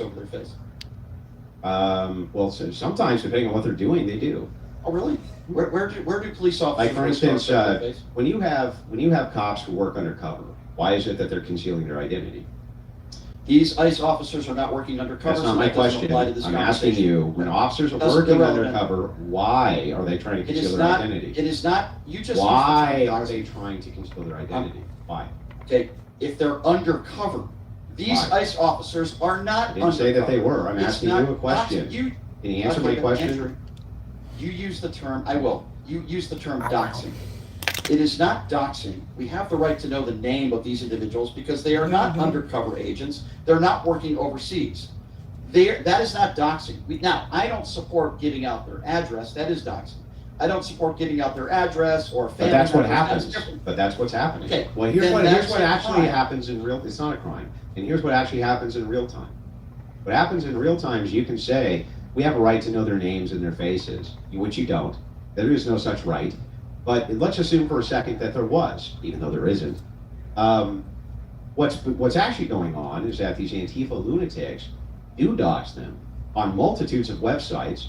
over their face? Well, so sometimes, depending on what they're doing, they do. Oh, really? Where do police officers Like, for instance, over their face? when you have cops who work undercover, why is it that they're concealing their identity? These ICE officers are not working undercover. That's not so my that doesn't question. apply to this I'm asking conversation. you, when officers are That's working irrelevant. undercover, why are they trying to It conceal is their not. identity? It is not. You just. Why used the term are doxing. they trying to conceal their identity? Why? Okay, if they're undercover, these Why? ICE officers are not I didn't say that they were. I'm It's asking not you a question. doxing. Can you answer Okay, my but question? Andrew, you use the term, I will, you use the term doxing. It is not doxing. We have the right to know the name of these individuals because they are not undercover agents. They're not working overseas. That is not doxing. Now, I don't support giving out their address. That is doxing. I don't support giving out their address or family But that's what members. happens. That's different. But that's what's happening. Okay, Well, here's then what that's a actually crime. happens in real. It's not a crime. And here's what actually happens in real time. What happens in real time is you can say we have a right to know their names and their faces, which you don't. There is no such right. But let's assume for a second that there was, even though there isn't. What's actually going on is that these Antifa lunatics do dox them on multitudes of websites,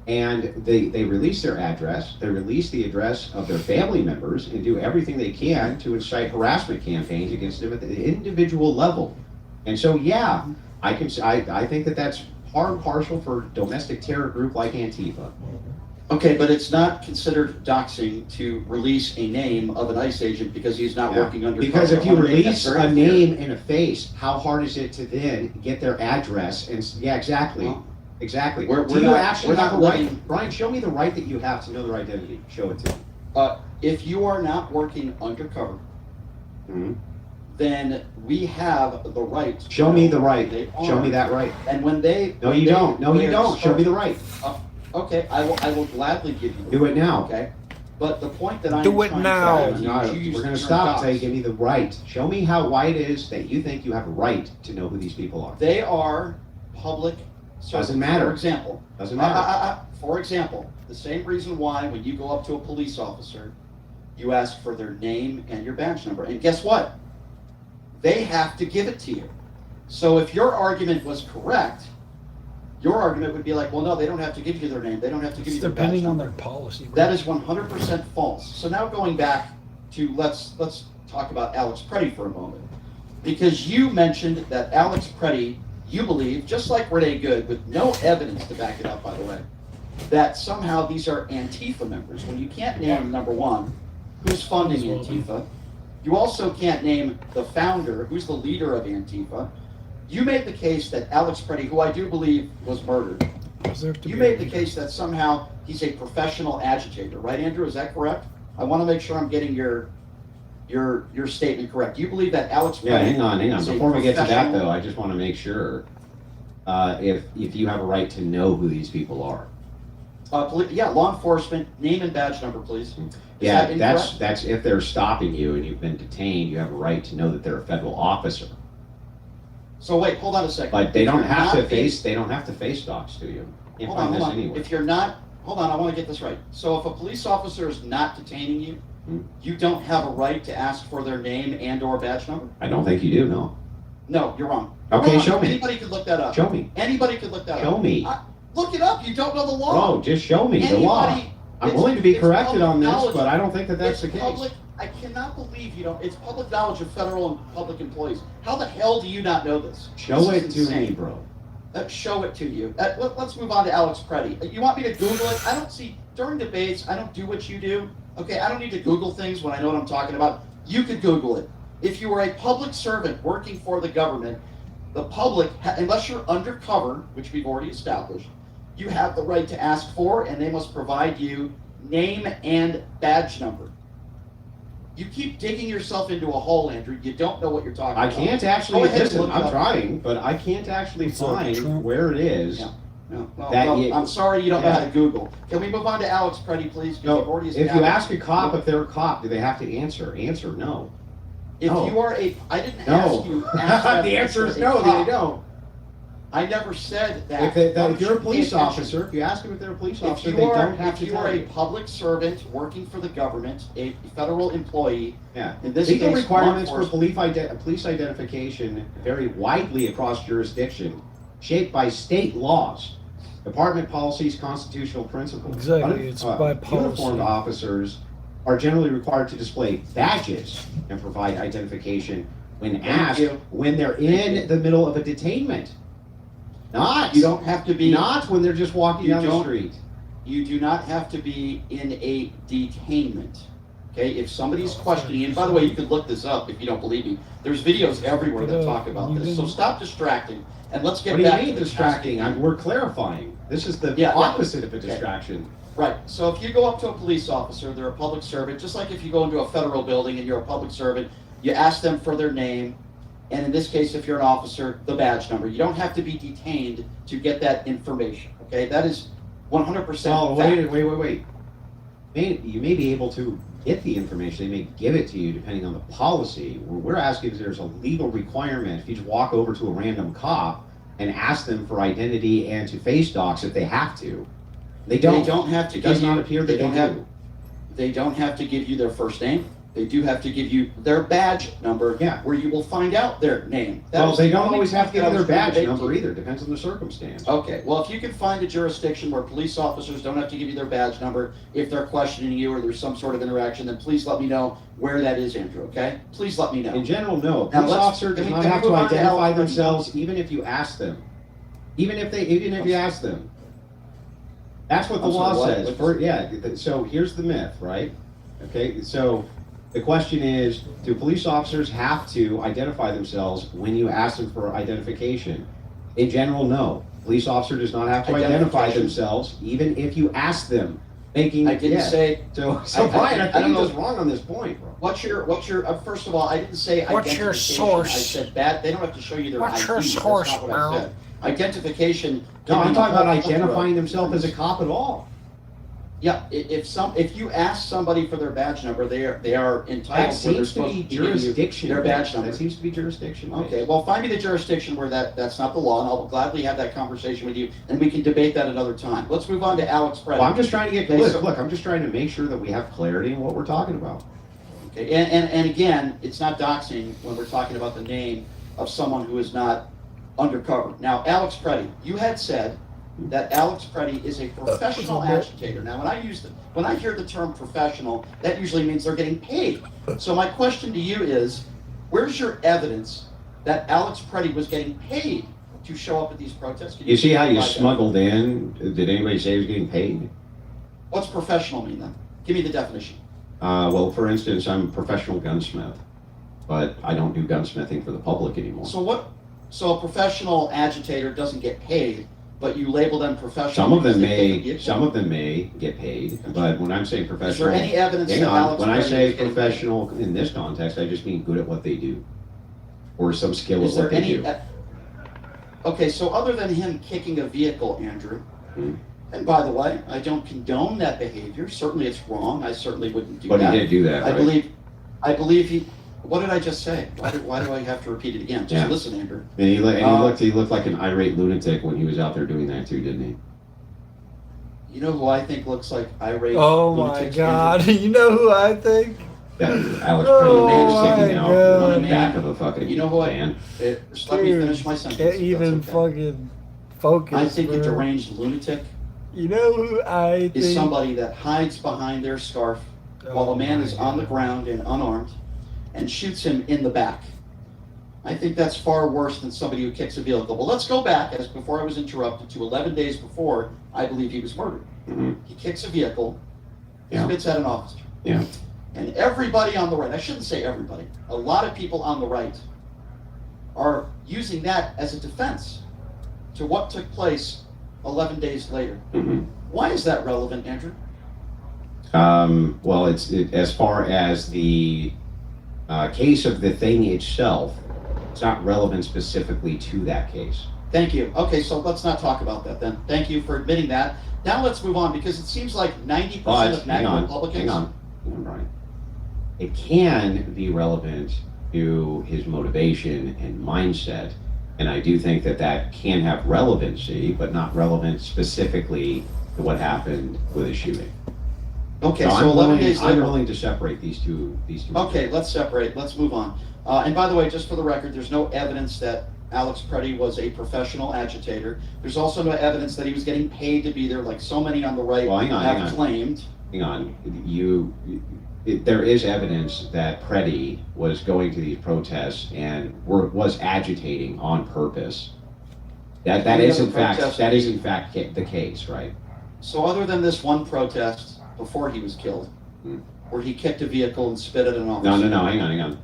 and they release their address, they release the address of their family members, and do everything they can to incite harassment campaigns against them at the individual level. And so, yeah, I think that that's part and parcel for a domestic terror group like Antifa. Okay, but it's not considered doxing to release a name of an ICE agent because he's not Yeah. working undercover. Because if I you wanna make that release very a clear. name and a face, how hard is it to then get their address? And yeah, exactly, Well, exactly. we're Do you not- actually we're have a not right? living- Brian, show me the right that you have to know their identity. Show it to me. If you are not working undercover, Mhm. then we have the right. to Show me know the who right. they Show are. me that right. And when they. No, when you they- don't. No, when you they don't. Show me the right. Okay, I will gladly give you. Do it now. Okay, but the point that I'm Do it trying now. to No, make is you use we're going the to term stop dox. until you give me the right. Show me why it is that you think you have a right to know who these people are. They are public servants. Doesn't matter. For example. Doesn't matter. For example, the same reason why when you go up to a police officer, you ask for their name and your badge number. And guess what? They have to give it to you. So if your argument was correct, your argument would be like, well, no, they don't have to give you their name. They don't have to give It's you their badge depending on number. their policy. That is 100% false. So now going back to let's talk about Alex Preddy for a moment, because you mentioned that Alex Preddy, you believe, just like Renee Good, with no evidence to back it up, by the way, that somehow these are Antifa members. When you can't name, number one, who's funding Antifa, you also can't name the founder, who's the leader of Antifa. You made the case that Alex Preddy, who I do believe was murdered, you made the case that somehow he's a professional agitator, right, Andrew? Is that correct? I want to make sure I'm getting your statement correct. You believe that Alex Preddy? Yeah, hang on. is a Before we get to that, professional- though, I just want to make sure if you have a right to know who these people are. Yeah, law enforcement, name and badge number, please. Is Yeah, that incorrect? that's if they're stopping you and you've been detained, you have a right to know that they're a federal officer. So wait, hold on a second. But they If don't you're have not to face docs to you. You can't Hold on, find this hold on. anywhere. If you're not, hold on, I want to get this right. So if a police officer is not detaining you, Hmm. you don't have a right to ask for their name and or badge number? I don't think you do, no. No, you're wrong. Okay, Hold on. show me. Anybody could look that up. Show me. Anybody could look that up. Show me. Look it up. You don't know the law. Bro, just show me the law. Anybody- I'm it's- willing to be it's corrected on public this, knowledge. but I don't think that that's the It's case. public. I cannot believe you don't. It's public knowledge of federal and public employees. How the hell do you not know this? Show This it is to me, insane. bro. Show it to you. Let's move on to Alex Preddy. You want me to Google it? I don't see, during debates, I don't do what you do. Okay, I don't need to Google things when I know what I'm talking about. You could Google it. If you were a public servant working for the government, the public, unless you're undercover, which we've already established, you have the right to ask for, and they must provide you name and badge number. You keep digging yourself into a hole, Andrew. You don't know what you're talking I about. can't Go actually, ahead and listen, look it I'm up. trying, but I can't actually It's like find Trump. where it is. Yeah. No, That well, you- I'm sorry you don't know how Yeah. to Google. Can we move on to Alex Preddy, please? 'Cause No, you've already if you established- ask a cop if they're a cop, do they have to answer? Answer no. If no. you are I didn't No. ask you. ask that The answer if is you're a no, cop. they don't. I never said that. If you're a Pay police attention. officer, if you ask them if they're a police If officer, you they are, don't have if to you tell are a you. public servant working for the government, a federal employee, Yeah. in this Legal case, requirements law for police identification vary widely across jurisdiction. shaped by state laws, department policies, constitutional principles. Exactly, it's by policy. Uniformed officers are generally required to display badges and provide identification when asked when they're in the middle of a detainment. Not, You don't have to be. not when they're just walking You down the don't- street. You do not have to be in a detainment. Okay, if somebody's questioning, and by the way, you could look this up if you don't believe me. There's videos everywhere that talk about this. So stop distracting and let's get What do you back mean to the distracting? We're clarifying. This is the opposite of a distraction. Right. So if you go up to a police officer, they're a public servant, just like if you go into a federal building and you're a public servant, you ask them for their name, and in this case, if you're an officer, the badge number. You don't have to be detained to get that information. Okay, that is 100% Well, fact. wait. You may be able to get the information. They may give it to you depending on the policy. What we're asking is there's a legal requirement. If you just walk over to a random cop and ask them for identity and to face docs if they have to. They don't. They don't have to It does give you. not appear that They don't they have. do. They don't have to give you their first name. They do have to give you their badge number, Yeah. where you will find out their name. That Well, was they the don't only always have to point that give I their was trying to badge make to number you. either. Depends on the circumstance. Okay, well, if you can find a jurisdiction where police officers don't have to give you their badge number if they're questioning you or there's some sort of interaction, then please let me know where that is, Andrew, okay? Please let me know. In general, no. Now Police let's- officer does can we- not can we have to move on to identify Alex? themselves even if you ask them. Even if you ask them. That's what the I'm sorry, law what? says. So here's the myth, right? Okay, so the question is, do police officers have to identify themselves when you ask them for identification? In general, no. Police officer does not have to identify Identification. themselves even if you ask them. I didn't say, So I- Brian, I I think don't you're know. just wrong on this point, bro. what's your, first of all, I didn't say What's your identification. source? I said bad, they don't have to show you their ID. What's your That's source, not what I bro? said. Identification. No, can I'm mean talking a about whole plethora. identifying themselves as a cop at all. Yeah, if you ask somebody for their badge number, they are That entitled, where they're seems to supposed be to give you jurisdiction. their badge number. That seems to be jurisdiction. Okay, well, find me the jurisdiction where that's not the law, and I'll gladly have that conversation with you, and we can debate that another time. Let's move on to Alex Well, Preddy. I'm just trying to get, Okay, look, so- look, I'm just trying to make sure that we have clarity in what we're talking about. Okay, and again, it's not doxing when we're talking about the name of someone who is not undercover. Now, Alex Preddy, you had said that Alex Preddy is a professional agitator. Now, when I hear the term professional, that usually means they're getting paid. So my question to you is, where's your evidence that Alex Preddy was getting paid to show up at these protests? Can You see how you provide that? smuggled in, did anybody say he was getting paid? What's professional mean then? Give me the definition. Well, for instance, I'm a professional gunsmith, but I don't do gunsmithing for the public anymore. So a professional agitator doesn't get paid, but you label them professional. Some of them because they take a may, gift? some of them may get paid, but when I'm saying Is there professional, any evidence hang that on, Alex when I Preddy say is getting paid? professional in this context, I just mean good at what they do. Or some skill Is at what there they any? do. Okay, so other than him kicking a vehicle, Andrew, Hmm. and by the way, I don't condone that behavior. Certainly, it's wrong. I certainly wouldn't do But that. he did do that, I right? believe he. What did I just say? Why do I have to repeat it again? Just Yeah. listen, Andrew. And he looked like an irate lunatic when he was out there doing that too, didn't he? You know who I think looks like irate? Oh my lunatics, God! Andrew? You know who I think? That Alex Oh Preddy my sticking out God. on the back of a fucking You know who I- van. Just let me Dude, finish my sentence. Can't if even that's okay. fucking focus. I think a bro. deranged lunatic You know who I think? is somebody that hides behind their scarf while Oh a man my is on the God. ground and unarmed and shoots him in the back. I think that's far worse than somebody who kicks a vehicle. Well, let's go back, as before I was interrupted, to 11 days before I believe he was murdered. Mhm. He kicks a vehicle, he Yeah. spits at an officer. Yeah. And everybody on the right, I shouldn't say everybody, a lot of people on the right are using that as a defense to what took place 11 days later. Mhm. Why is that relevant, Andrew? Well, as far as the case of the thing itself, it's not relevant specifically to that case. Thank you. Okay, so let's not talk about that then. Thank you for admitting that. Now let's move on, because it seems like 90% But of MAGA Republicans. hang on, Brian. It can be relevant to his motivation and mindset, and I do think that that can have relevancy, but not relevant specifically to what happened with the shooting. Okay, So so I'm 11 days I'm later. willing to separate these two. Okay, let's separate. Let's move on. And by the way, just for the record, there's no evidence that Alex Preddy was a professional agitator. There's also no evidence that he was getting paid to be there, like so many on the right Well, hang on, have claimed. Hang on. There is evidence that Preddy was going to these protests and was agitating on purpose. That is in fact the case, right? So other than this one protest before he was killed, where he kicked a vehicle and spit at an officer. No, hang on.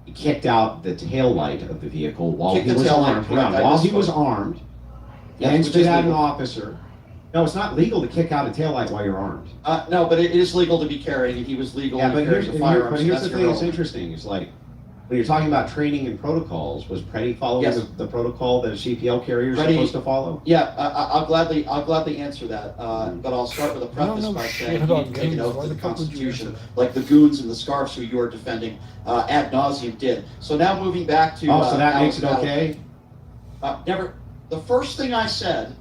He kicked out the tail light of the vehicle while Kicked he the was tail light, armed. correct, While he misspoke. was armed, Yes, and which spit is at an legal. officer. No, it's not legal to kick out a tail light while you're armed. No, but it is legal to be carrying, and he was legal to carry a firearm. But so here's that's the thing that's irrelevant. interesting. It's like, when you're talking about training and protocols, was Preddy following Yes. the protocol that a CPL carrier is Preddy- supposed to follow? Yeah, I'll gladly answer that, but I'll start with a preface by saying you need to take an oath to the Constitution, like the goons and the scarfs who you are defending ad nauseum did. So now moving back to Oh, so that Alex makes it okay? Never. The first thing I said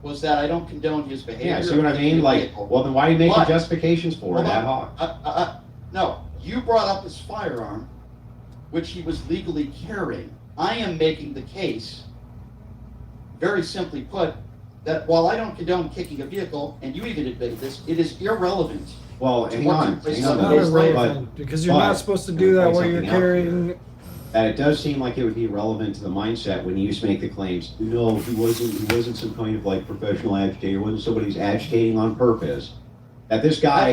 was that I don't condone his behavior. Yeah, see what I mean? Like, well, then why are you making But- justifications for it Hold ad on. hoc? No, you brought up his firearm, which he was legally carrying. I am making the case, very simply put, that while I don't condone kicking a vehicle, and you even admitted this, it is irrelevant. Well, hang on, It's though. not irrelevant because you're not supposed to do that while you're carrying. That it does seem like it would be relevant to the mindset when you make the claims, no, he wasn't some kind of like professional agitator, wasn't somebody who's agitating on purpose. That this guy,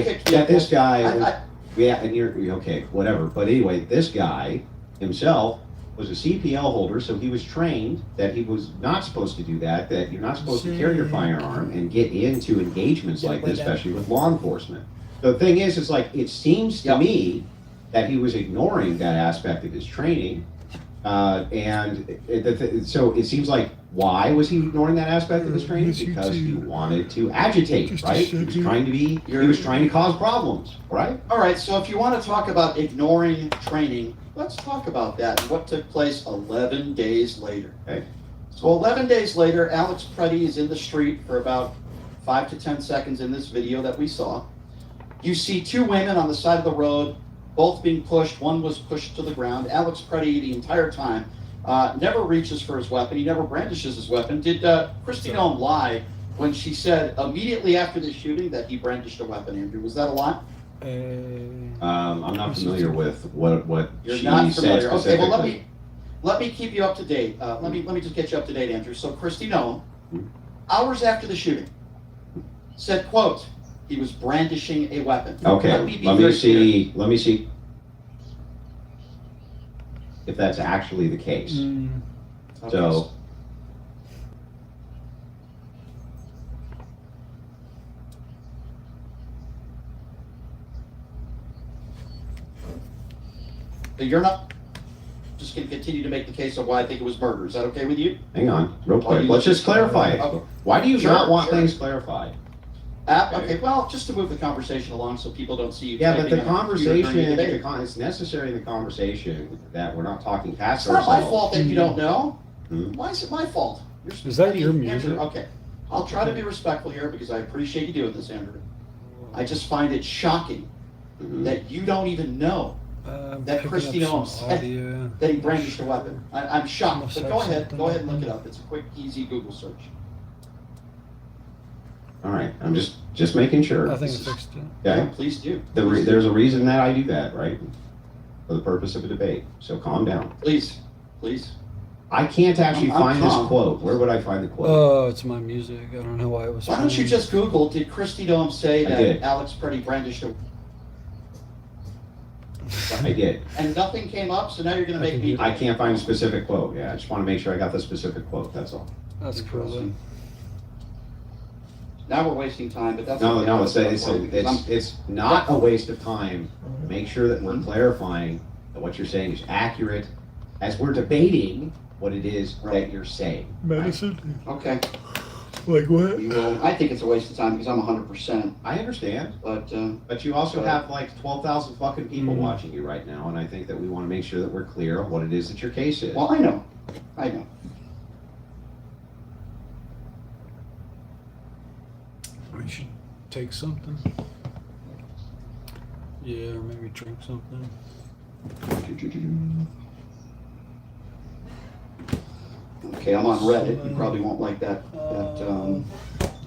yeah, and you're, okay, whatever. But anyway, this guy himself was a CPL holder, so he was trained that he was not supposed to do that, that you're not supposed to carry your firearm and get into engagements like this, especially with law enforcement. The thing is, it's like, it seems to me that he was ignoring that aspect of his training. So it seems like, why was he ignoring that aspect of his training? Because he wanted to agitate, right? He was trying to cause problems, right? All right, so if you want to talk about ignoring training, let's talk about that and what took place 11 days later. Okay. So 11 days later, Alex Preddy is in the street for about 5 to 10 seconds in this video that we saw. You see two women on the side of the road, both being pushed. One was pushed to the ground. Alex Preddy, the entire time, never reaches for his weapon. He never brandishes his weapon. Did Kristi Noem lie when she said immediately after the shooting that he brandished a weapon, Andrew? Was that a lie? I'm not familiar with what You're she not said familiar. Okay, specifically. well let me keep you up to date. Let me just get you up to date, Andrew. So Kristi Noem, hours after the shooting, said, quote, he was brandishing a weapon. Okay, Let me see if that's actually the case. Okay. So, you're not just going to continue to make the case of why I think it was murder. Is that okay with you? hang on, real Are quick. you Let's just looking- clarify it. Okay. Why do you Sure, not want sure. things clarified? Okay, well, just to move the conversation along so people don't see you. Yeah, but typing the on a computer during the debate. conversation, it's necessary in the conversation that we're not talking past It's not my ourselves. fault that you don't know. Hmm? Why is it my fault? Is that your Andrew, music? okay, I'll try to be respectful here because I appreciate you doing this, Andrew. I just find it shocking Mhm. that you don't even know that Kristi Noem said that he brandished a weapon. I'm shocked, Must but have go ahead something. and look it up. It's a quick, easy Google search. All right, I'm just making sure. I think I fixed it. Yeah, Okay, please do. there's a reason that I do that, right? For the purpose of a debate, so calm down. Please. I can't actually I'm find this calm. quote. Where would I find the quote? Oh, it's my music. I don't know why it was. Why don't you playing. just Google, did Kristi Noem say I that did. Alex Preddy brandished a... I did. And nothing came up, so now you're gonna make me... I can't find a specific quote. Yeah, I just want to make sure I got the specific quote. That's all. That's cool. Then. Now we're wasting time, but that's... No, okay. no, Because it's not a waste of time. Make sure that we're clarifying that what you're saying is accurate as we're debating what it is that you're saying. Medicine? Okay, Like what? we will, I think it's a waste of time because I'm 100%, I understand, but, but you also have like 12,000 fucking people Mm. watching you right now, and I think that we want to make sure that we're clear on what it is that your case is. well, I know. We should take something. Yeah, or maybe drink something. Okay, I'm on Reddit. You probably won't like that.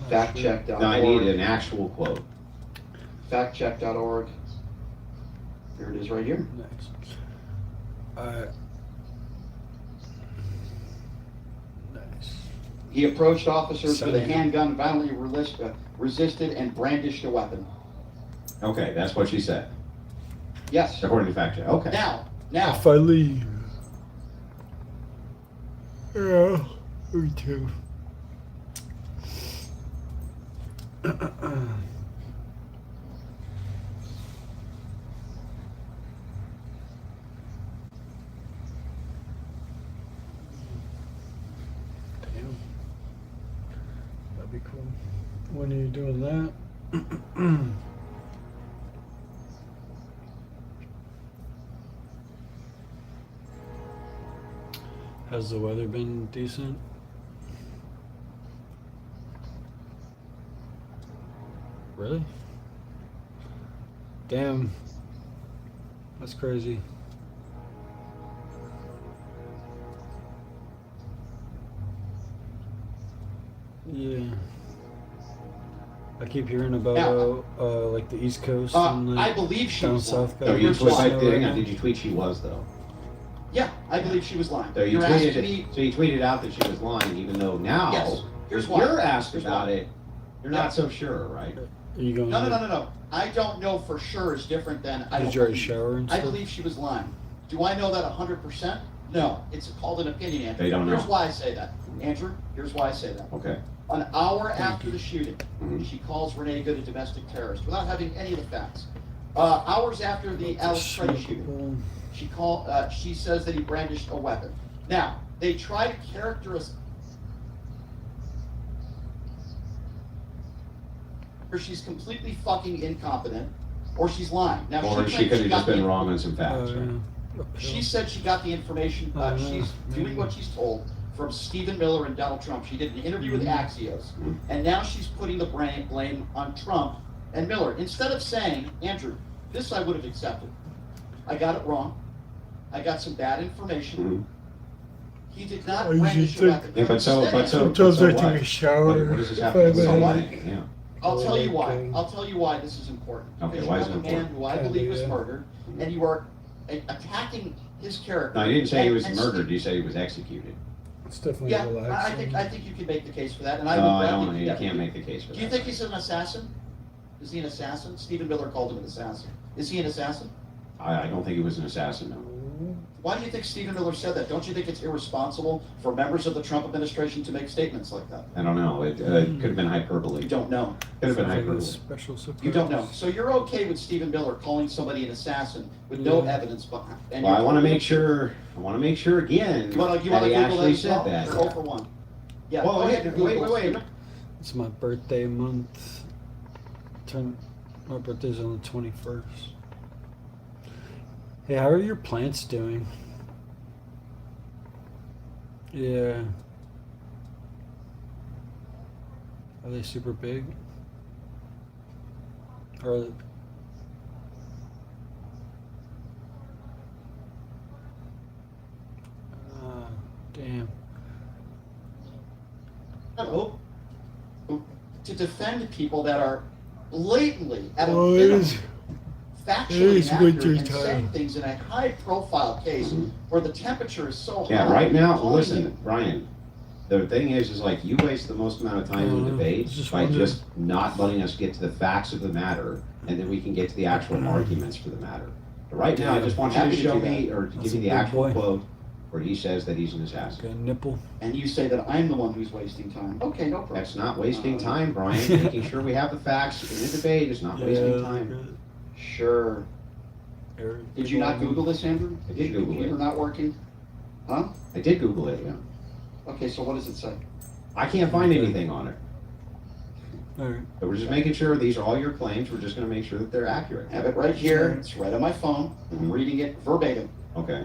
Factcheck.org. No, I need an actual quote. Factcheck.org. There it is right here. Nice. Nice. He approached officers with a Sounded- handgun, violently resisted, and brandished a weapon. Okay, that's what she said, Yes. according to fact check. Okay. Now, If I leave. Yeah, me too. Damn. That'd be cool. When are you doing that? Has the weather been decent? Really? Damn. That's crazy. Yeah. I keep hearing about like the East Coast and I like believe she down was lying. south. So you Here's tweet, why. hang on, did you tweet she was though? Yeah, I believe she was lying. So you You're asking tweeted me. it, so you tweeted out that she was lying, even though now, Yes. Here's if why. you're asked Here's about why. it, you're Yeah. not so sure, right? Are you going? No. I don't know for sure is different than I Did don't you already believe. shower and I stuff? believe she was lying. Do I know that 100%? No. It's called an opinion, Andrew. They don't know. Here's why I say that. Andrew, here's why I say that. Okay. An hour after the shooting, Mhm. she calls Renee Good a domestic terrorist without having any of the facts. Hours after the Alex Freddie shooting, she says that he brandished a weapon. Now, they try to characterize or she's completely fucking incompetent, or she's lying. Now, Or she she claims could have just got been the- wrong on some facts, right? She said she got the information. She's doing what she's told from Stephen Miller and Donald Trump. She did an interview with Axios, and now she's putting the blame on Trump and Miller. Instead of saying, Andrew, this I would have accepted. I got it wrong. I got some bad information. Mhm. He did not Oh, you brandish should a weapon. Yeah, but so Sometimes I what? take a shower. What does this if have to do I'm with So what? anything? Yeah. I'll tell you why. Okay. I'll tell you why this is important. Okay, Because why you is have it a man important? who I believe was Yeah. murdered, and you are attacking his character. No, I didn't say he was And murdered, you said he was executed. It's definitely Yeah, relaxing. I think you can make the case for that, and No, I would I gladly don't, do you that. can't make the case for that. Do you think he's an assassin? Is he an assassin? Stephen Miller called him an assassin. Is he an assassin? I don't think he was an assassin, no. Why do you think Stephen Miller said that? Don't you think it's irresponsible for members of the Trump administration to make statements like that? I don't know, it could have been hyperbole. You don't know. Could have been Sounds like a hyperbole. special surprise. You don't know. So you're okay with Stephen Miller calling somebody an assassin with no Yeah. evidence behind? And Well, I you're wanna okay make with- sure again, You wanna that he Google that actually as said well? that. Or 0 for 1? Yeah. Well, go ahead and Google wait. It's my birthday month. My birthday's on the 21st. Hey, how are your plants doing? Yeah. Are they super big? Or are they... Damn. Hello. To defend people that are blatantly at a Well, it minimum is- factually it is inaccurate winter and time. saying things in a high-profile case where the temperature is so high. Yeah, right now, calling listen, it- Brian, the thing is like you waste the most amount of time in Uh, debates just by wondering. just not letting us get to the facts of the matter, and then we can get to the actual arguments for the matter. But right now, I just want you to Happy to show do me, that. or to That's give me a the big actual boy. quote where he says that he's an assassin. Got a nipple. And you say that I'm the one who's wasting time. Okay, no problem. That's not wasting time, Brian. Making sure we have the facts in the debate is not wasting time. Sure. Did you not Google this, Andrew? I did Is your Google computer it. not working? Huh? I did Google it, yeah. Okay, so what does it say? I can't find anything on it. Alright. But we're just making sure these are all your claims. We're just gonna make sure that they're accurate. I have it right here. It's right on my phone. I'm reading it verbatim. Okay.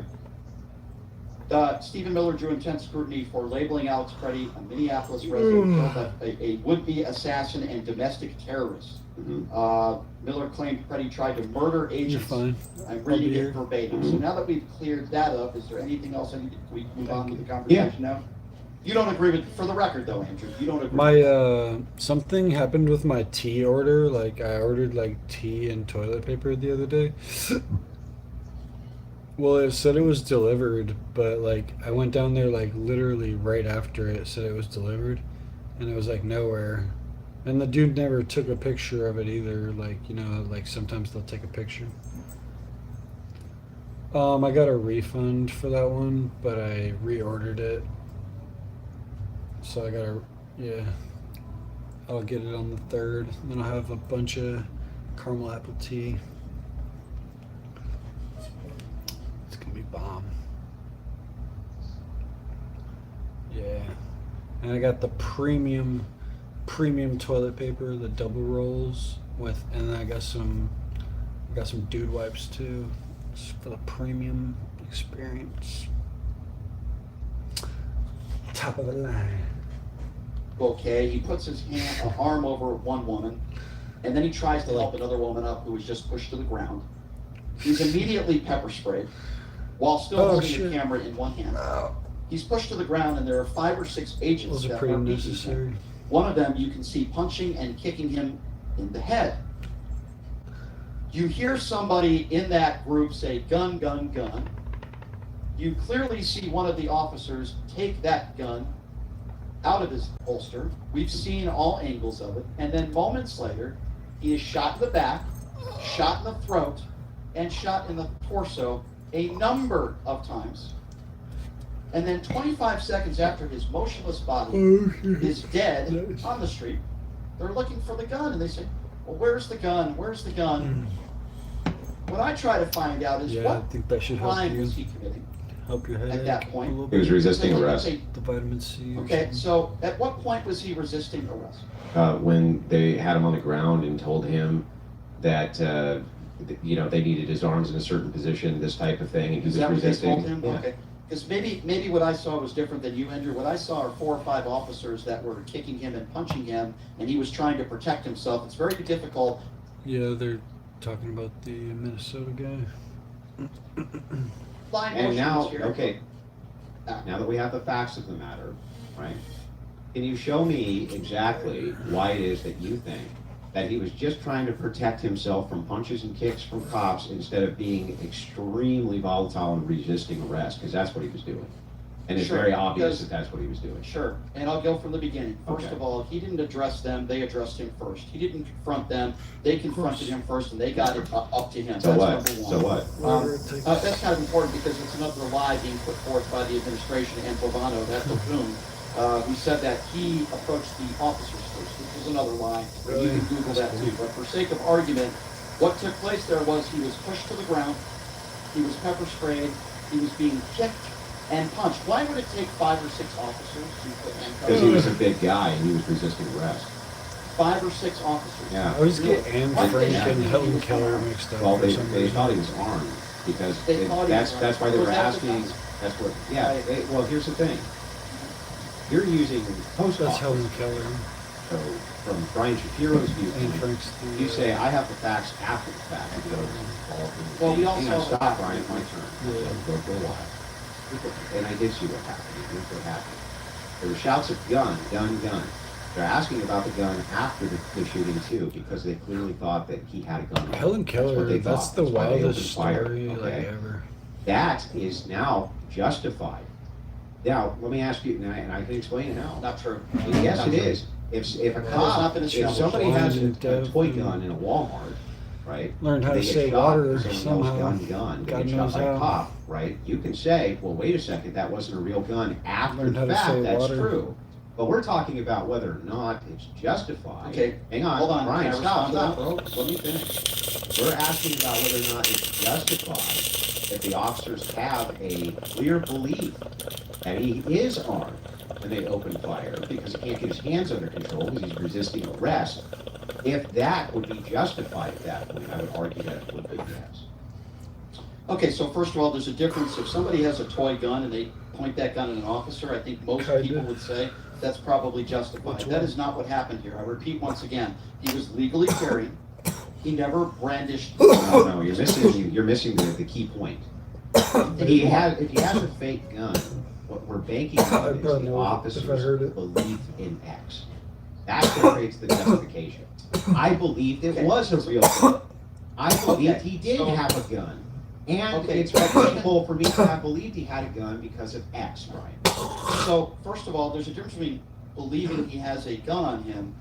Stephen Miller drew intense scrutiny for labeling Alex Preddy, a Minneapolis resident, a would-be assassin and domestic terrorist. Mhm. Miller claimed Preddy tried to murder You're agents. fine. I'm reading I'll be it here. verbatim. So now that we've cleared that up, is there anything else I need to, we move on with the Yeah. conversation now? You don't agree with, for the record though, Andrew, you don't agree. My something happened with my tea order. Like I ordered like tea and toilet paper the other day. Well, it said it was delivered, but like I went down there like literally right after it said it was delivered, and it was like nowhere. And the dude never took a picture of it either. Like, you know, like sometimes they'll take a picture. I got a refund for that one, but I reordered it. So I gotta, yeah. I'll get it on the 3rd. Then I'll have a bunch of caramel apple tea. It's gonna be bomb. Yeah. And I got the premium toilet paper, the double rolls with, and then I got some dude wipes too, just for the premium experience. Top of the line. Okay, he puts his arm over one woman, and then he tries to help another woman up who was just pushed to the ground. He's immediately pepper sprayed while still holding the camera in one hand. He's pushed to the ground, and there are 5 or 6 agents Those are that pretty are beating him. necessary. One of them you can see punching and kicking him in the head. You hear somebody in that group say, "Gun, gun, gun." You clearly see one of the officers take that gun out of his holster. We've seen all angles of it. And then moments later, he is shot in the back, shot in the throat, and shot in the torso a number of times. And then 25 seconds after his motionless body is dead on the street, they're looking for the gun, and they say, "Well, where's the gun? Where's the gun?" What I try to find out is Yeah, I what think that should help crime you. was he committing Help your head at that point? a little He was bit. resisting arrest. The vitamin C. or Okay, something. so at what point was he resisting arrest? When they had him on the ground and told him that you know, they needed his arms in a certain position, this type of thing, and he Is was that what they resisting. told him? Yeah. Okay. Because maybe what I saw was different than you, Andrew. What I saw are 4 or 5 officers that were kicking him and punching him, and he was trying to protect himself. It's very difficult. Yeah, they're talking about the Minnesota guy. Line And motion now, was here. okay, now that we have the facts of the matter, right? Can you show me exactly why it is that you think that he was just trying to protect himself from punches and kicks from cops instead of being extremely volatile and resisting arrest? Because that's what he was doing. And it's Sure, very obvious because- that that's what he was doing. Sure, and I'll go from the beginning. First Okay. of all, he didn't address them, they addressed him first. He didn't confront them, they confronted him first, and they got it up to him. So That's what? number one. So what? That's kind of important because it's another lie being put forth by the administration and Bovano, that buffoon, who said that he approached the officers first. This is another lie. Really? You can Google that too. But for sake of argument, what took place there was he was pushed to the ground, he was pepper sprayed, he was being kicked and punched. Why would it take 5 or 6 officers to put handcuffs? Because he was a big guy and he was resisting arrest. 5 or 6 officers. Yeah. I always get Anne Why Frank did they and think he Helen was Keller armed? mixed up Well, for they some thought he reason. was armed because They thought he was that's why armed. they Was were that the asking. case? That's what. Yeah. Right. Well, here's the thing. You're using post That's hoc. Helen Keller. So from Brian Shapiro's Anne viewpoint, Frank's the. you say I have the facts after the fact because I was involved in the Well, we thing. also Hang on, have the stop, facts. Brian. It's my turn. Yeah. Go wild. And I did see what happened. Here's what happened. There were shouts of gun, gun, gun. They're asking about the gun after the shooting too, because they clearly thought that he had a gun. on him. Helen That's what Keller. they That's thought. the why they wildest opened fire, story like okay? ever. That is now justified. Now, let me ask you, and I can explain it now. Not true. Yes, Not it true. is. If a That has not cop, been if established. somebody has a Blind, toy deaf, gun in a Walmart, right? Learned how they to get say shot, water someone yells somehow. gun, gun, they God get shot knows by a how. cop, right? You can say, well, wait a second, that wasn't a real gun after Learned how the to say fact, that's water. true. But we're talking about whether or not it's justified. Okay, Hang on, hold on. Brian, Can I stop, respond stop, to bro, let me finish. We're asking about whether or not it's justified if the officers have a clear belief that he is armed when they open fire because he can't get his hands under control because he's resisting arrest. If that would be justified at that point, I would argue that it would be yes. Okay, so first of all, there's a difference. If somebody has a toy gun and they point that gun at an officer, I think most Kinda. people would say that's probably justified. Which That one? is not what happened here. I repeat once again, he was legally carrying. He never brandished. No, you're missing the key point. If he has a fake gun, what we're banking I'd on is probably the know if I heard officer's it. belief in X. That's what creates the justification. I believed it was a real gun. I believed he did have a gun. And it's reasonable for me to have believed he had a gun because of X, Brian. So, first of all, there's a difference between believing he has a gun on him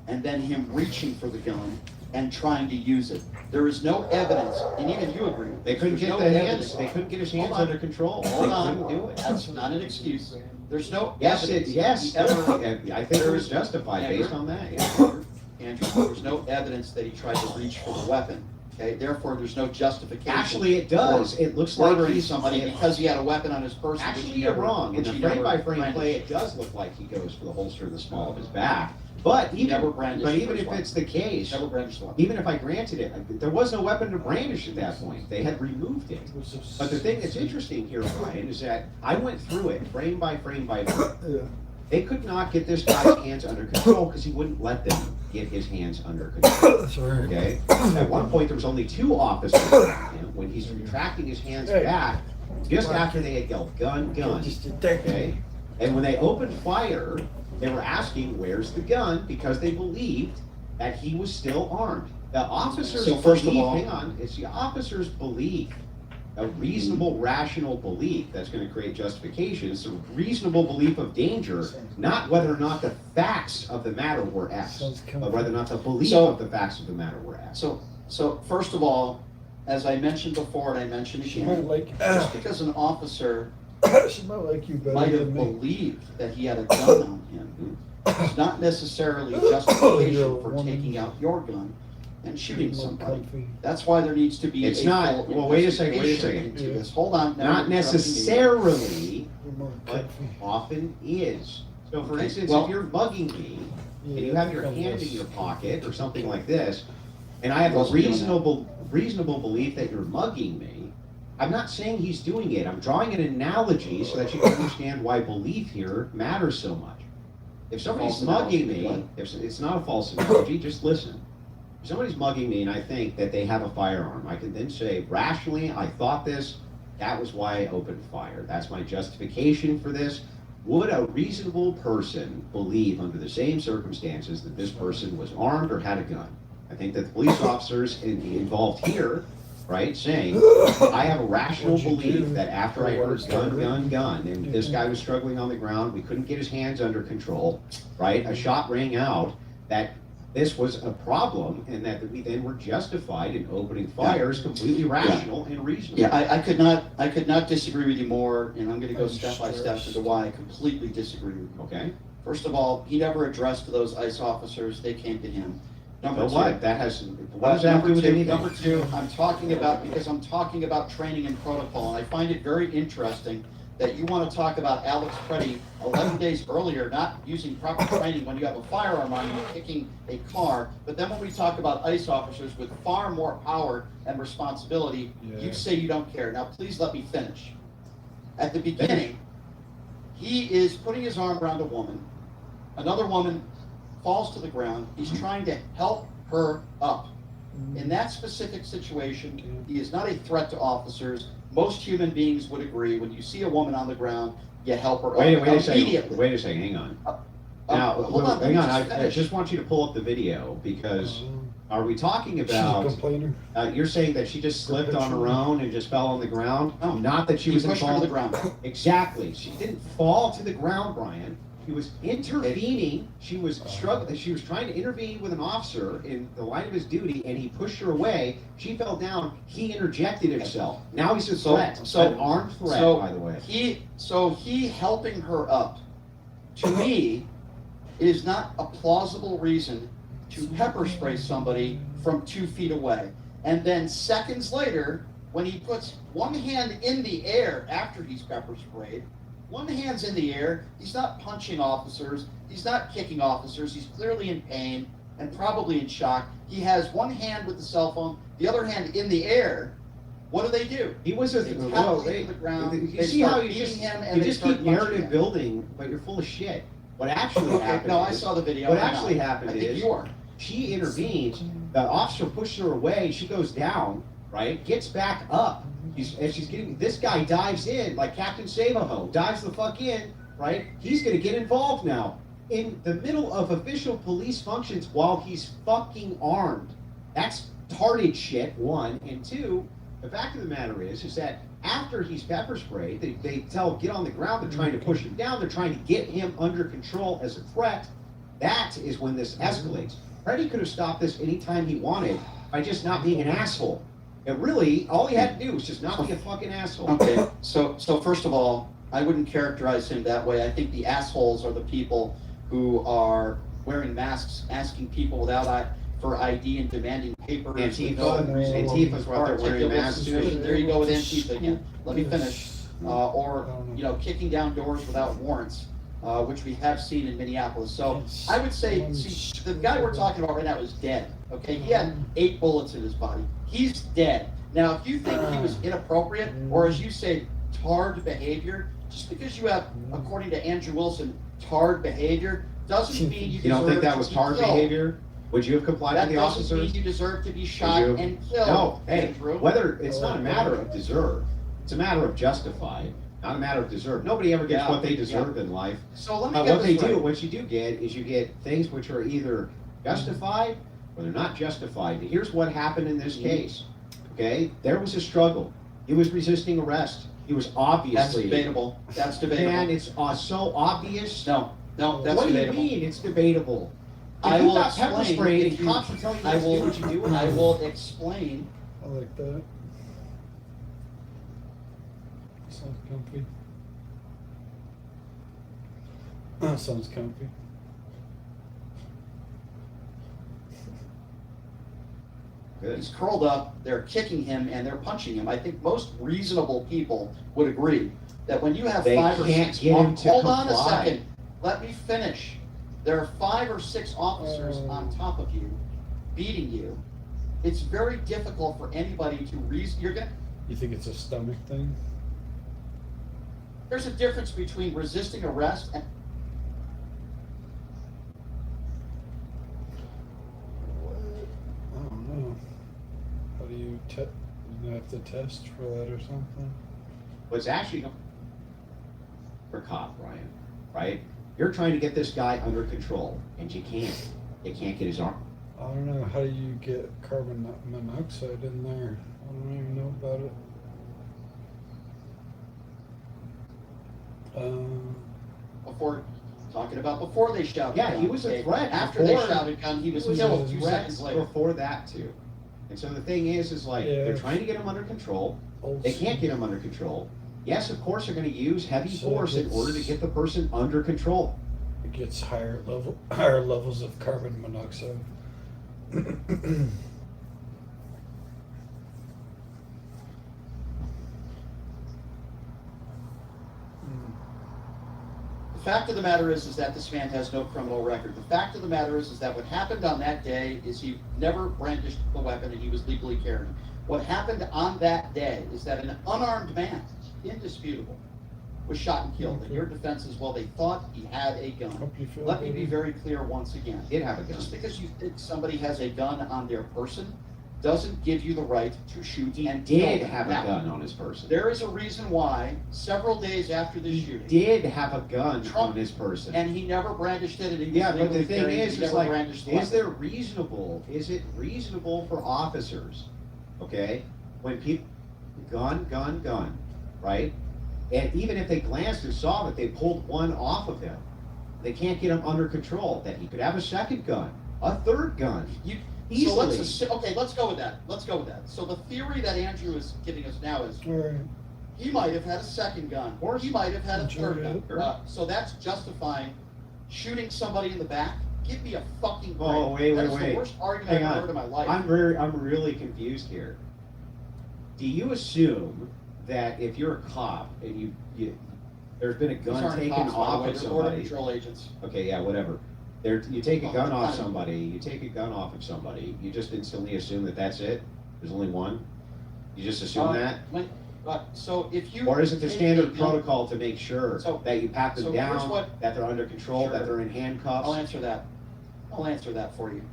and then him reaching for the gun and trying to use it. There is no evidence, and even you agree. They couldn't there's get no the evidence. hands. They couldn't get his hands Hold on. under control. Hold They on. couldn't do it. That's not an excuse. There's no Yes, evidence. yes. He ever, I think it was justified Andrew, based on that. Yeah. Andrew, there's no evidence that he tried to reach for the weapon. Okay, therefore, there's no justification. Actually, it does. for It looks like murdering he's somebody because he had a weapon on his person. which Actually, he you're never- wrong. In which the he never frame-by-frame brandished. play, it does look like he goes for the holster in the small of his back. But He never brandished but the even first if it's the case, Never brandished the weapon. even if I granted it, there was no weapon to brandish at that point. They had removed it. But the thing that's interesting here, Brian, is that I went through it frame by frame by frame. Yeah. They could not get this guy's hands under control because he wouldn't let them get his hands under control. Sorry. Okay? At one point, there was only 2 officers around him when he's retracting his hands back, just after they had yelled, gun, gun. Okay? And when they opened fire, they were asking, where's the gun? Because they believed that he was still armed. The officers So first of believe, all- hang on, it's the officers' belief, a reasonable, rational belief that's going to create justification. It's a reasonable belief of danger, not whether or not the facts of the matter were X, but whether or not the belief of the facts of the matter were X. So first of all, as I mentioned before, and I mentioned She might again, like. just because an officer She might like you better might have than me. believed that he had a gun on him, it's not necessarily justification for taking out your gun and shooting somebody. That's why there needs to be It's a not- full well, wait a second, investigation into this. Hold on. now Not you're interrupting me. necessarily, You're more but comfy. often is. So for Okay, instance, well- if you're mugging me, and you have your hand in your pocket or something like this, and I have a Wasn't doing that. reasonable belief that you're mugging me, I'm not saying he's doing it. I'm drawing an analogy so that you can understand why belief here matters so much. If somebody's False mugging analogy, me, what? if it's not a false analogy, just listen. If somebody's mugging me and I think that they have a firearm, I can then say, rationally, I thought this, that was why I opened fire. That's my justification for this. Would a reasonable person believe under the same circumstances that this person was armed or had a gun? I think that the police officers involved here, right, saying, I have a rational What'd you belief do? that after I heard gun, Or gun, gun, and this guy was struggling on the ground, we couldn't get his hands under control, right? A shot rang out, that this was a problem, and that we then were justified in opening fires, completely rational and reasonable. Yeah, I could not disagree with you more, and I'm gonna go step by step into why I completely disagree with you. Okay? First of all, he never addressed those ICE officers, they came to him. Number So two. what? That has, what does that have to do with anything? Number two, I'm talking about training and protocol, and I find it very interesting that you want to talk about Alex Preddy 11 days earlier, not using proper training when you have a firearm on you, kicking a car, but then when we talk about ICE officers with far more power and responsibility, you say you don't care. Now, please let me finish. At the beginning, he is putting his arm around a woman. Another woman falls to the ground. He's trying to help her up. In that specific situation, he is not a threat to officers. Most human beings would agree, when you see a woman on the ground, you help her Wait up a second, immediately. wait a second, hang on. Now, Hold on, let hang me on, just I finish. just want you to pull up the video, because are we talking She's a about, complainer. you're saying that she just slipped on her own and just fell on the ground? No. Not that she He was pushed her to the involved? ground. Exactly, she didn't fall to the ground, Brian. She was intervening, she was struggling, she was trying to intervene with an officer in the line of his duty, and he pushed her away. She fell down, he interjected himself. Now he's a threat, an armed threat, by the way. He helping her up, to me, is not a plausible reason to pepper spray somebody from 2 feet away. And then seconds later, when he puts one hand in the air after he's pepper sprayed, one hand's in the air, he's not punching officers, he's not kicking officers, he's clearly in pain and probably in shock. He has one hand with the cell phone, the other hand in the air. What do? He was They tackle him to the ground, you they see how start you beating just, him, and you they just start keep punching narrative him. building, but you're full of shit. What actually Okay, happened no, I is- saw the video. What I'm actually not. happened I think is- you are. She intervenes, the officer pushes her away, she goes down, right, gets back up. This guy dives in like Captain Save-A-Ho, dives the fuck in, right? He's gonna get involved now in the middle of official police functions while he's fucking armed. That's tarded shit, one. And two, the fact of the matter is that after he's pepper sprayed, they tell him get on the ground, they're trying to push him down, they're trying to get him under control as a threat. That is when this escalates. Freddy could have stopped this anytime he wanted by just not being an asshole. And really, all he had to do was just not be a fucking asshole. Okay, so first of all, I wouldn't characterize him that way. I think the assholes are the people who are wearing masks, asking people without for ID and demanding papers. Antifa's what they're wearing masks too. There you go with Antifa again. Let me finish. Or, kicking down doors without warrants, which we have seen in Minneapolis. So I would say, see, the guy we're talking about right now is dead. Okay, he had 8 bullets in his body. He's dead. Now, if you think he was inappropriate, or as you say, tarred behavior, just because you have, according to Andrew Wilson, tarred behavior, doesn't mean you don't think that was tarred behavior? Would you have complied with the officers? That doesn't mean you deserve to be shot and killed. No, hey, Andrew. whether it's not a matter of deserve, it's a matter of justified, not a matter of deserve. Nobody ever gets what they deserve in life. So let me get What you do get is you get things which are either justified or they're not justified. And here's what happened in this case. Okay, there was a struggle. He was resisting arrest. He was obviously. That's debatable. Man, it's so obvious. No, that's what debatable. Do you mean it's debatable? I will pepper sprayed and cops are telling you to do what you do. I will explain. I like that. Sounds comfy. Sounds comfy. Good. He's curled up, they're kicking him, and they're punching him. I think most reasonable people would agree that when you have They 5 or can't 6 get him to hold on a comply. second, let me finish. There are 5 or 6 officers on top of you, beating you. It's very difficult for anybody to reason. You think it's a stomach thing? There's a difference between resisting arrest and I don't know. How do you you have to test for that or something? What's actually for cop, Brian, right? You're trying to get this guy under control, and you can't. You can't get his arm. I don't know. How do you get carbon monoxide in there? I don't even know about it. before they shouted Yeah, gun. he was a threat. After they shouted gun, he was killed 2 seconds later. Before that too. And so the thing is like they're trying to get him under control. They can't get him under control. Yes, of course they're going to use heavy force in order to get the person under control. It gets higher levels of carbon monoxide. The fact of the matter is that this man has no criminal record. The fact of the matter is that what happened on that day is he never brandished the weapon and he was legally carrying. What happened on that day is that an unarmed man, indisputable, was shot and killed. And your defense is, well, they thought he had a gun. Let me be very clear once again. He did have a gun. Just because you think somebody has a gun on their person doesn't give you the right to shoot and kill He did them. have a Now, gun on his person. there is a reason why, several days after the shooting, Did have a gun Trump- on his person. and he never brandished it, and he was Yeah, but legally the thing carrying it, is he never like, brandished the is weapon. is it reasonable for officers, okay, when people, gun, right? And even if they glanced and saw that they pulled one off of him, they can't get him under control, that he could have a second gun, a third gun. Easily. So let's go with that. So the theory that Andrew is giving us now is he might have had a second gun, or he might have had a third gun. Sure. So that's justifying shooting somebody in the back. Give me a fucking break. Oh, wait. That is the worst argument I've heard in my life. I'm really confused here. Do you assume that if you're a cop and there's been a These gun aren't taken cops, by the off way, of they're Border somebody? Patrol agents. Okay, yeah, whatever. You take a gun off fine. somebody, you just instantly assume that that's it? There's only one? You just assume that? So if you Or is it the take standard a gun- protocol to make sure So- that you pat them so here's down, what- that they're under control, Sure. that they're in handcuffs? I'll answer that for you.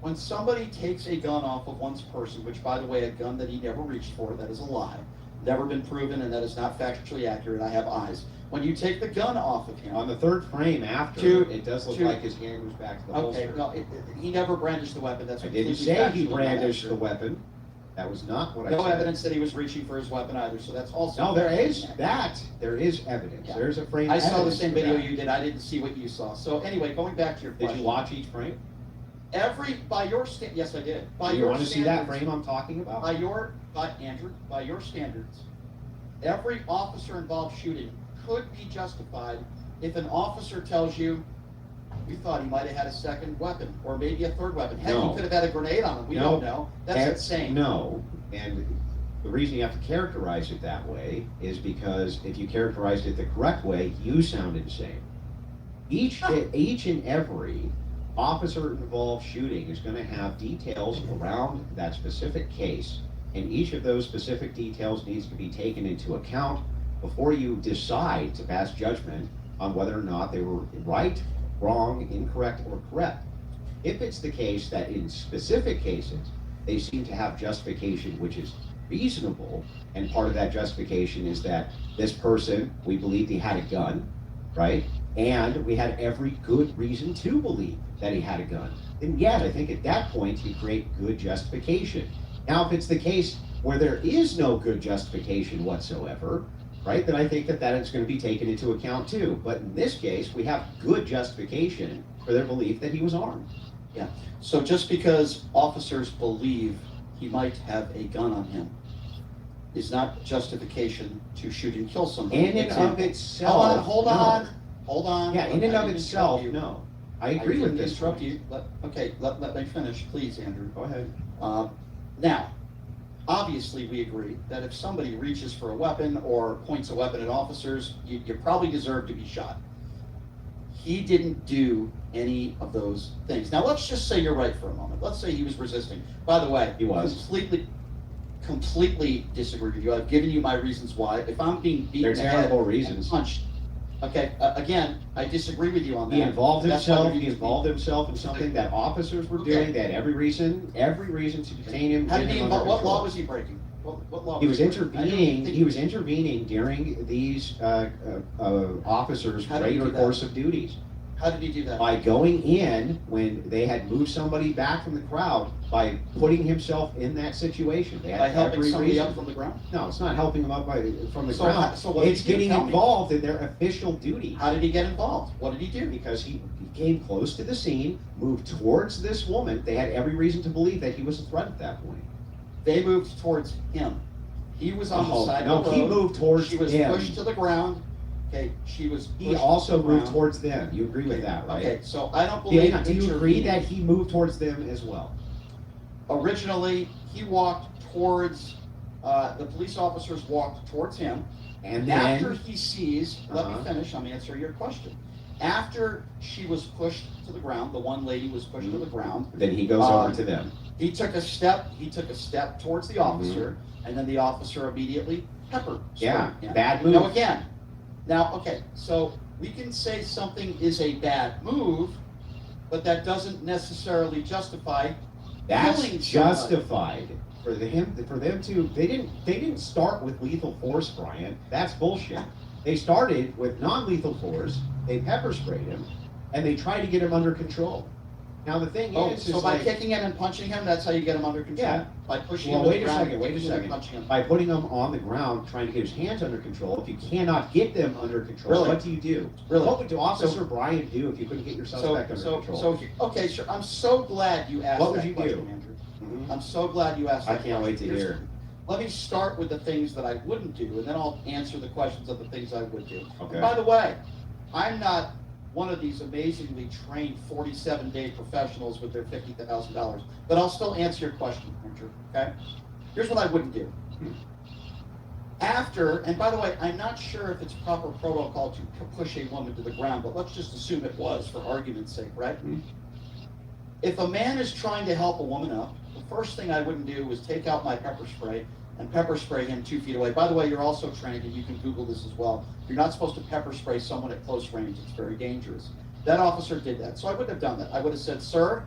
when somebody takes a gun off of one's person, which by the way, a gun that he never reached for, that is a lie, never been proven, and that is not factually accurate, I have eyes. When you take the gun off of him. On the third frame after, it does look like his hand goes back to the holster. Okay, no, he never brandished the weapon, that's I didn't completely say he factually brandished inaccurate. the weapon. That was not what I No said. evidence that he was reaching for his weapon either, so that's also. No, there factually is inaccurate. that. There is evidence. Yeah. There's a frame. I saw the evidence same for video that. you did, I didn't see what you saw. So anyway, going back to your question. Did you watch each frame? By your yes, I did. By Do you your want to see that standards- frame I'm talking about? Andrew, by your standards, every officer involved shooting could be justified if an officer tells you, we thought he might have had a second weapon, or maybe a third weapon. Heck, No. he could have had a grenade on him, we No. don't know. That's insane. No, and the reason you have to characterize it that way is because if you characterized it the correct way, you sound insane. Each and every officer-involved shooting is going to have details around that specific case, and each of those specific details needs to be taken into account before you decide to pass judgment on whether or not they were right, wrong, incorrect, or correct. If it's the case that in specific cases, they seem to have justification which is reasonable, and part of that justification is that this person, we believed he had a gun, right? And we had every good reason to believe that he had a gun. Then yes, I think at that point you create good justification. Now, if it's the case where there is no good justification whatsoever, right, then I think that is going to be taken into account too. But in this case, we have good justification for their belief that he was armed. Yeah, so just because officers believe he might have a gun on him is not justification to shoot and kill somebody. In and of Example. itself. Hold on. Yeah, in and I of didn't itself, interrupt you. no. I agree with didn't this interrupt one. you. Let me finish, please, Andrew. Go ahead. Now, obviously, we agree that if somebody reaches for a weapon or points a weapon at officers, you probably deserve to be shot. He didn't do any of those things. Now, let's just say you're right for a moment. Let's say he was resisting. By the way, He was. completely disagree with you. I've given you my reasons why. If I'm being beaten They're in the head terrible and reasons. punched, okay, again, I disagree with you on that. He involved That's why himself, there he needs to be- involved himself in something that officers were Okay. doing. They had every reason to detain him. How get did he him under involve, what control. law was he breaking? What law? He was breaking? I don't intervening, think- he was intervening during these officers' How did he regular do that? course of duties. How did he do that? By going in when they had moved somebody back from the crowd, by putting himself in that situation. They had By helping every somebody reason. up from the ground? No, it's not helping them up from the So ground. how- so what did It's he do? getting Tell me. involved in their official duty. How did he get involved? What did he do? Because he came close to the scene, moved towards this woman. They had every reason to believe that he was a threat at that point. They moved towards him. He was on the Oh, side no, of the road. he moved towards She was him. pushed to the ground. Okay, she was pushed He also to the moved ground. towards them. You agree with that, right? Okay, so I don't believe. Do you agree intervening. that he moved towards them as well? Originally, he walked towards, the police officers walked towards him. And After then, he sees, let me Uh-huh. finish, I'm answering your question. After she was pushed to the ground, the one lady was pushed to the ground, he goes over to them. he took a step towards the officer, and then the officer immediately pepper sprayed Yeah, him. bad Now move. again, okay, so we can say something is a bad move, but that doesn't necessarily justify That's killing somebody. justified for them to. They didn't start with lethal force, Brian. That's bullshit. They started with non-lethal force. They pepper sprayed him, and they tried to get him under control. Now the thing Oh, is, so by kicking him and punching him, that's how you get him under control? Yeah. By pushing Well, him to wait the a ground, second, wait a kicking him and second. punching him? By putting them on the ground, trying to get his hands under control, if you cannot get them under control, Really? what do you do? Really? What would Officer Brian do if you couldn't get your suspect under control? Okay, sure, I'm so glad you asked What would that you question, do? Andrew. Mhm. I'm so glad you asked I that can't wait to question. hear. Let me start with the things that I wouldn't do, and then I'll answer the questions of the things I would do. Okay. And by the way, I'm not one of these amazingly trained 47-day professionals with their $50,000, but I'll still answer your question, Andrew, okay? Here's what I wouldn't do. After, and by the way, I'm not sure if it's proper protocol to push a woman to the ground, but let's just assume it was for argument's sake, right? Mhm. If a man is trying to help a woman up, the first thing I wouldn't do is take out my pepper spray and pepper spray him 2 feet away. By the way, you're also trained, and you can Google this as well. You're not supposed to pepper spray someone at close range. It's very dangerous. That officer did that, so I wouldn't have done that. I would have said, sir,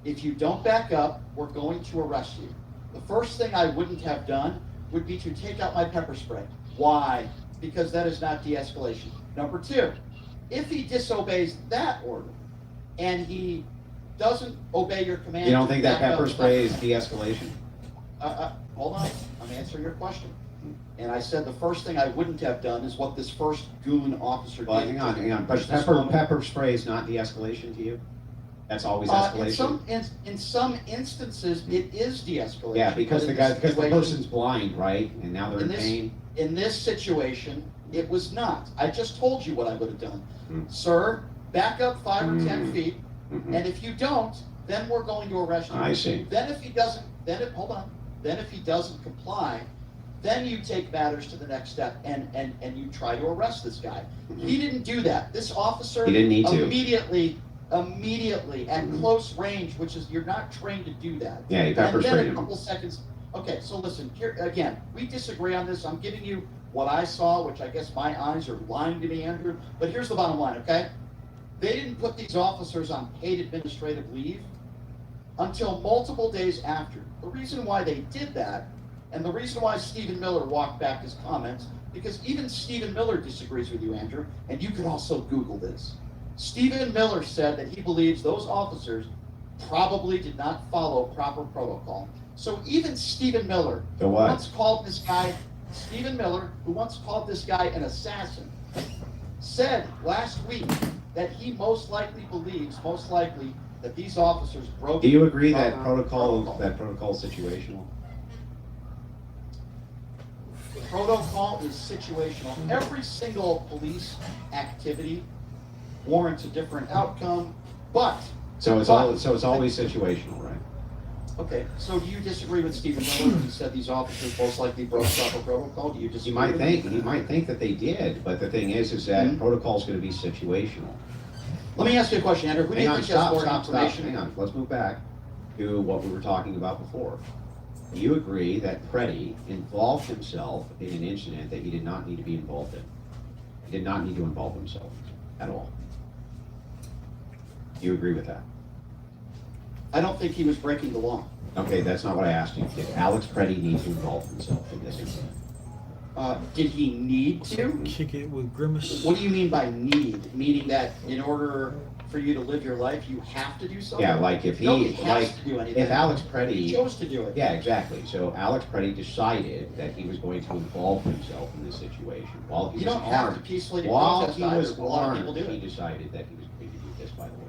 if you don't back up, we're going to arrest you. The first thing I wouldn't have done would be to take out my pepper spray. Why? Because that is not de-escalation. Number two, if he disobeys that order and he doesn't obey your command. You don't think that back pepper up, spray is de-escalation? Hold on, I'm answering your question. And I said the first thing I wouldn't have done is what this first goon officer Well, did. hang on. But pepper spray is not de-escalation to you? That's always escalation? In some instances, it is de-escalation. Yeah, because but the in this person's blind, right? And now they're in this- pain? In this situation, it was not. I just told you what I would have done. Hmm. Sir, back up 5 or 10 Hmm. feet, Mhm. and if you don't, then we're going to arrest you. I see. Then if he doesn't, then if he doesn't comply, then you take matters to the next step and you try to arrest this guy. He didn't do that. This officer He didn't need to. immediately at close range, which is, you're not trained to do that. Yeah, he pepper And sprayed then a him. couple seconds, okay, so listen, here, again, we disagree on this. I'm giving you what I saw, which I guess my eyes are lying to me, Andrew, but here's the bottom line, okay? They didn't put these officers on paid administrative leave until multiple days after. The reason why they did that, and the reason why Stephen Miller walked back his comments, because even Stephen Miller disagrees with you, Andrew, and you can also Google this. Stephen Miller said that he believes those officers probably did not follow proper protocol. So even Stephen Miller, So who what? once called this guy, Stephen Miller, who once called this guy an assassin, said last week that he most likely believes, that these officers broke. Do you agree that proper protocol is situational? Protocol is situational. Every single police activity warrants a different outcome, but, So it's always situational, right? okay, so do you disagree with Stephen Miller who said these officers most likely broke proper protocol? Do you disagree? He might think that they did, but the thing is that Mhm. protocol is going to be situational. Let me ask you a question, Andrew. Who do Hang you on, think has stop, more stop, stop, information? hang on. Let's move back to what we were talking about before. Do you agree that Freddie involved himself in an incident that he did not need to be involved in? He did not need to involve himself at all. Do you agree with that? I don't think he was breaking the law. Okay, that's not what I asked you. Did Alex Freddie need to involve himself in this incident? Did he need to? Kick it with grimace. What do you mean by need? Meaning that in order for you to live your life, you have to do something? Yeah, like if Nobody he, has like, to do anything. if Alex He Freddie, chose to do it. yeah, exactly. So Alex Freddie decided that he was going to involve himself in this situation while he You was don't have to armed. peacefully While protest he either. was A lot of people armed, do he it. decided that he was going to do this, by the way.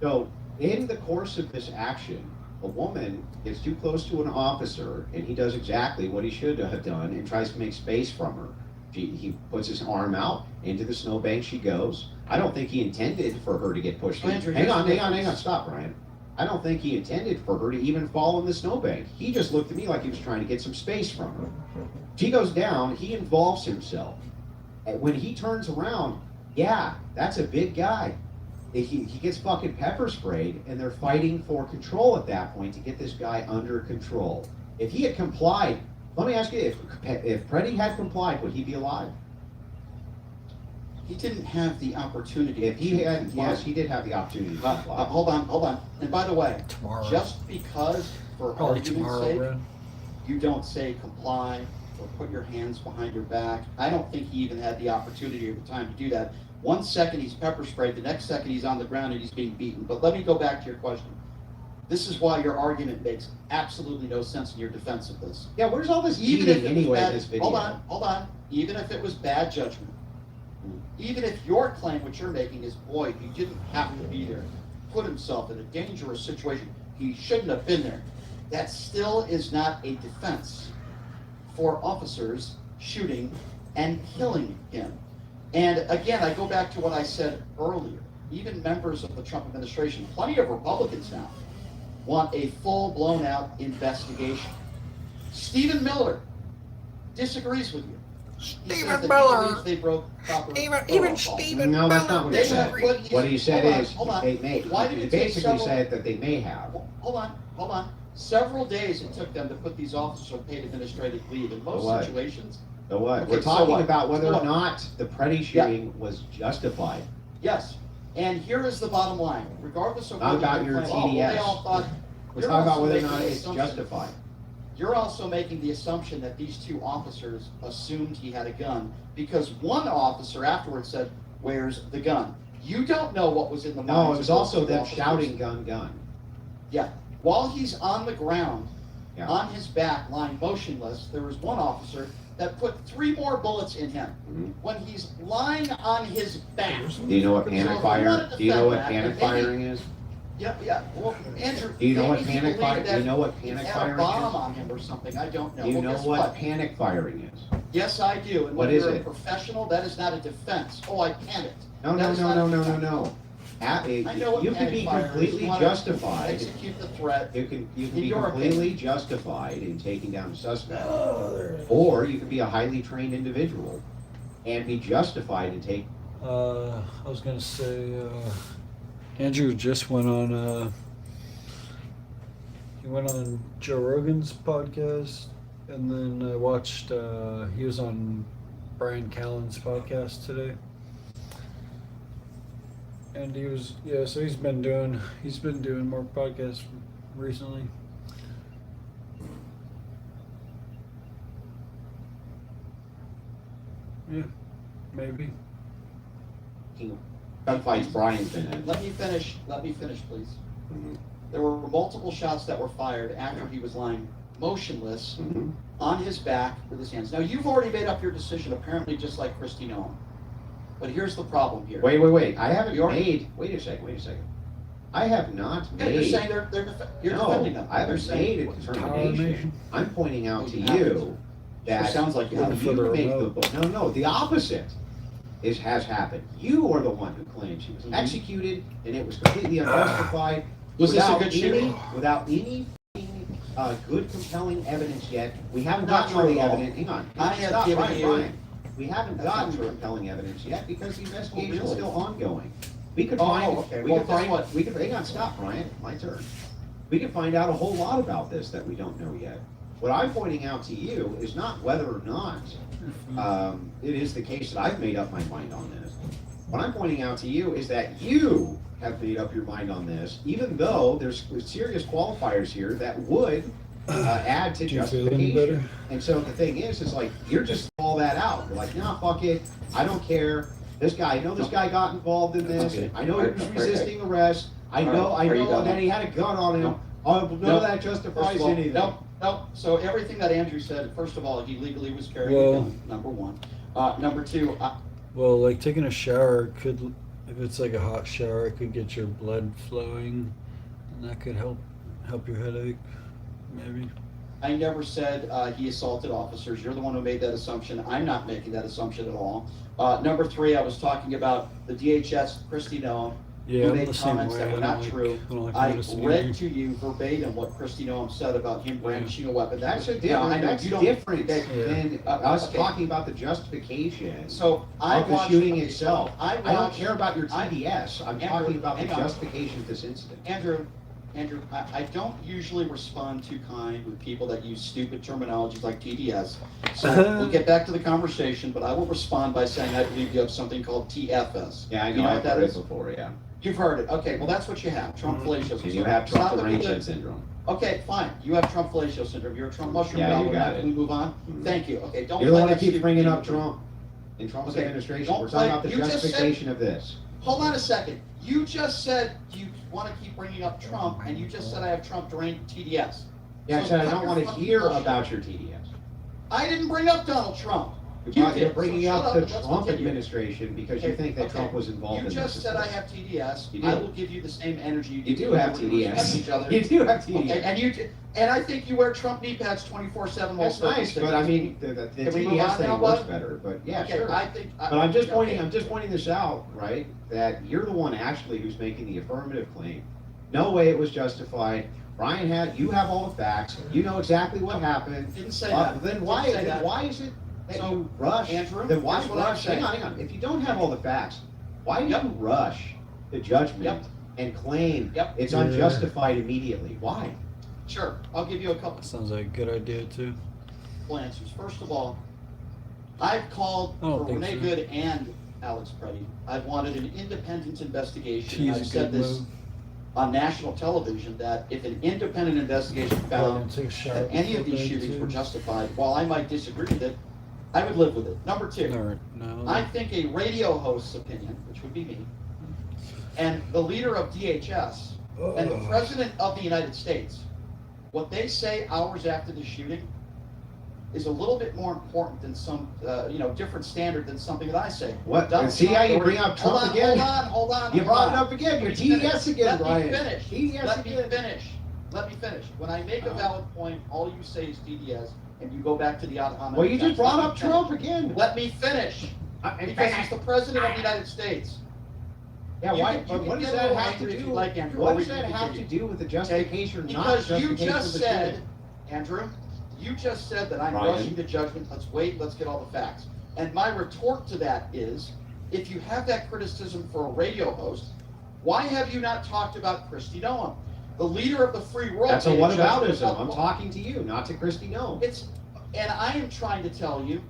So, in the course of this action, a woman gets too close to an officer, and he does exactly what he should have done and tries to make space from her. He puts his arm out, into the snowbank she goes. I don't think he intended for her to get pushed in. Andrew, Hang here's on, the hang on, difference. stop, Ryan. I don't think he intended for her to even fall in the snowbank. He just looked at me like he was trying to get some space from her. She goes down, he involves himself. And when he turns around, yeah, that's a big guy. He gets fucking pepper sprayed, and they're fighting for control at that point to get this guy under control. If he had complied, let me ask you, if Freddie had complied, would he be alive? He didn't have the opportunity. If he to had, comply. yes, he did have the opportunity to comply. Hold on. And by the way, Tomorrow. just because, for Probably argument's tomorrow, sake, bro. you don't say comply or put your hands behind your back, I don't think he even had the opportunity or the time to do that. 1 second he's pepper sprayed, the next second he's on the ground and he's being beaten. But let me go back to your question. This is why your argument makes absolutely no sense in your defense of this. Yeah, where's all this Even eating if it was anyway in bad, this video? hold on. Even if it was bad judgment, even if your claim, what you're making is, boy, he didn't have to be there, put himself in a dangerous situation, he shouldn't have been there. That still is not a defense for officers shooting and killing him. And again, I go back to what I said earlier. Even members of the Trump administration, plenty of Republicans now, want a full blown out investigation. Stephen Miller disagrees with you. He says that he believes they broke proper protocol. No, that's not what he They said. have- what he's- What he said hold on, is, hold on. they may, Why did he it take basically several- said that they may have. Hold on. Several days it took them to put these officers on paid administrative leave. In most what? situations, So what? Okay, We're so talking what? about whether So or what? not the Preddy Yeah. shooting was justified. yes. And here is the bottom line, regardless of Not whether about you your claim, oh, well, they TDS. all thought, Let's you're talk about also whether or making not the it's assumption- justified. You're also making the assumption that these two officers assumed he had a gun because one officer afterwards said, "Where's the gun?" You don't know what was in the minds No, it of was those also two them officers. shouting, gun, gun. Yeah. While he's on the ground, Yeah. on his back, lying motionless, there was one officer that put 3 more bullets in him. Mhm. When he's lying on his back. Do you know what So panic if you fire? wanna Do you know what defend that, panic then maybe- firing is? Yeah. Well, Andrew, Do you know what maybe he panic fire? believed Do you that know what he panic had a firing bomb is? on him or something. I don't know. Do you Well, know guess what panic firing is? Yes, I do. And What when is you're it? a professional, that is not a defense. Oh, I panicked. No, That no, is no, not no, a no, no, defense. no. I know what You can panic be fire is. completely You wanna justified. Execute the threat. You can In be your completely justified in taking down a suspect. Oh, Or you can be a highly trained individual and be justified in taking. I was gonna say, Andrew just went on. He went on Joe Rogan's podcast, and then I watched. He was on Brian Callen's podcast today, and he was So he's been doing more podcasts recently. Yeah, maybe. Gunfights Brian's been in. Let me finish, please. Mhm. There were multiple shots that were fired after he was lying motionless Mhm. on his back with his hands. Now, you've already made up your decision, apparently just like Christine Owen. But here's the problem here. Wait. I haven't You already- made. Wait a second. I have not Yeah, made. you're saying you're defending No, them. I haven't You're saying- made a determination. I'm pointing out to You haven't. you that It sounds like you haven't. you Further make remote. no, the opposite has happened. You are the one who claims she was Mhm. executed and it was completely unjustified. Was this a without good shooting? Without any good, compelling evidence yet. We haven't Not gotten all true the at all. evidence. Hang on. I have Stop, given Brian, you- Brian. We haven't That's not gotten true. compelling evidence yet because the investigation is really? still ongoing. We could Oh, find. okay. We Well, could guess find. what? We could. Hang on. Stop, Brian. My turn. We could find out a whole lot about this that we don't know yet. What I'm pointing out to you is not whether or not it is the case that I've made up my mind on this. What I'm pointing out to you is that you have made up your mind on this, even though there's serious qualifiers here that would add to Do you feel any justification. better? And so the thing is like, you're just all that out. You're like, nah, fuck it. I don't care. This guy, I know this guy got involved in this. Okay. I know he was resisting arrest. I All know, right. I Are you know done? that he had a gun on him. No. Oh, none No. of that First justifies of all, anything. no. So everything that Andrew said, first of all, he legally was carrying Well- a gun, number one. Number two, Well, like taking a shower could, if it's like a hot shower, it could get your blood flowing, and that could help your headache, maybe. I never said he assaulted officers. You're the one who made that assumption. I'm not making that assumption at all. Number three, I was talking about the DHS, Christy Noam, Yeah, who I'm made the same comments way. that I were don't not like- true. I don't like I noticing read you. to you verbatim what Christy Noam said about him brandishing a weapon. That's a Yeah, I different, know, that's you don't- different okay. than Yeah. us Okay. talking about the justification So I of the watched shooting itself. I I don't watched- care about your I- TDS. I'm Andrew, talking about the hang on. justification of this incident. Andrew, I don't usually respond too kind with people that use stupid terminologies like TDS. So we'll get back to the conversation, but I will respond by saying I believe you have something called TFS. Yeah, I You know, know I've what that heard it is? before, yeah. You've heard it. Okay, well, that's what you have, Trump fellatio syndrome. And you have Stop Trump looking derangement at- syndrome. Okay, fine. You have Trump fellatio syndrome. You're a Trump mushroom Yeah, you gobbler. got Now, it. Can we move on? Mhm. Thank you. Okay, don't. You're the play one that that keeps stupid bringing game up with me. Trump in Trump's Okay, administration. don't We're talking play- about the you just said- justification of this. Hold on a second. You just said you want to keep bringing up Trump, and you just said I have Trump deranged TDS. Yeah, I So said I cut don't your want to fucking hear bullshit. about your TDS. I didn't bring up Donald Trump. You You're did. bringing So shut up the and let's Trump continue. administration because you Okay, think that okay. Trump was involved in You this. just said I have TDS. You do. I will give you the same energy You give do me have when we respect TDS. each other. You do have TDS. Okay, and I think you wear Trump knee pads 24/7 while That's nice, but I mean, the Can we move TDS on now, thing works bud? better, but yeah, Okay, sure. I think. But I'm just okay. pointing this out, right? That you're the one actually who's making the affirmative claim. No way it was justified. Brian you have all the facts. You know exactly what happened. Didn't say that. Then Didn't why, say that. why is it that So, you rush? Andrew, Then why here's what I'm rush? Hang saying. on. If you don't have all the facts, why do Yep. you rush the judgment Yep. and claim Yep. it's Yeah. unjustified immediately? Why? Sure, I'll give you a couple Sounds like a good idea too. answers. First of all, I've called I don't for think Renee so. Good and Alex Preddy. I've wanted an independent investigation. He's I've a said good this move. on national television that if an independent investigation found Take a shower that any of before these bed, shootings too. were justified, while I might disagree with it, I would live with it. Number two, No. I think a radio host's opinion, which would be me, and the leader of DHS, and the President of the United States, what they say hours after the shooting is a little bit more important than some, different standard than something that I say. What? Donald See how you Trump- bring up Trump hold on, again? Hold on. You brought it up again. You're Let me TDS finish. again, Brian. Let me finish. TDS Let me again. finish. Let me finish. When I make a valid point, all you say is TDS, and you go back to the ad hominem. Well, you just brought Let me up Trump finish. again. Let me finish. Because he's the President of the United States. Yeah, You why? can- you But can what does get a that little have to angry if do? you like, Andrew, What or does we that can have to continue. do with the justification or not Because you justification just of the said, shooting? Andrew, you just said that I'm Brian. rushing to judgment. Let's wait, let's get all the facts. And my retort to that is, if you have that criticism for a radio host, why have you not talked about Kristi Noem, the leader of the free world? That's a made judgment whataboutism. about- I'm talking to you, not to Kristi Noem. And I am trying to tell you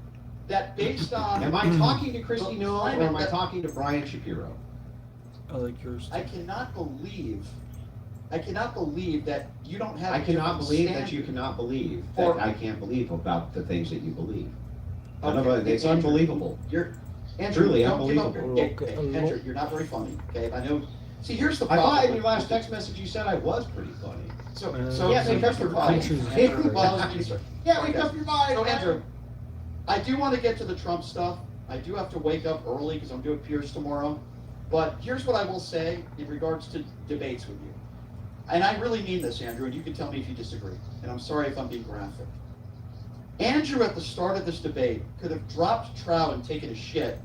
that based on. Am I talking to Kristi The Noem or am I climate talking to Brian Shapiro? I like yours. I cannot believe that you don't have. I a cannot different believe that standard. you cannot believe For- that I can't believe about the things that you believe. None of Okay, it- It's Andrew, unbelievable. Andrew, Truly don't give up unbelievable. your- Okay. Andrew, you're not very funny, okay? I know, see, here's the I problem. thought in your with- last text message you said I was pretty funny. So, Yeah, make up here's the your problem. mind. Andrew, well, answer. Yeah, make Okay. up your mind. So, Andrew, I do want to get to the Trump stuff. I do have to wake up early because I'm doing Pierce tomorrow. But here's what I will say in regards to debates with you. And I really mean this, Andrew, and you can tell me if you disagree. And I'm sorry if I'm being graphic. Andrew, at the start of this debate, could have dropped trout and taken a shit.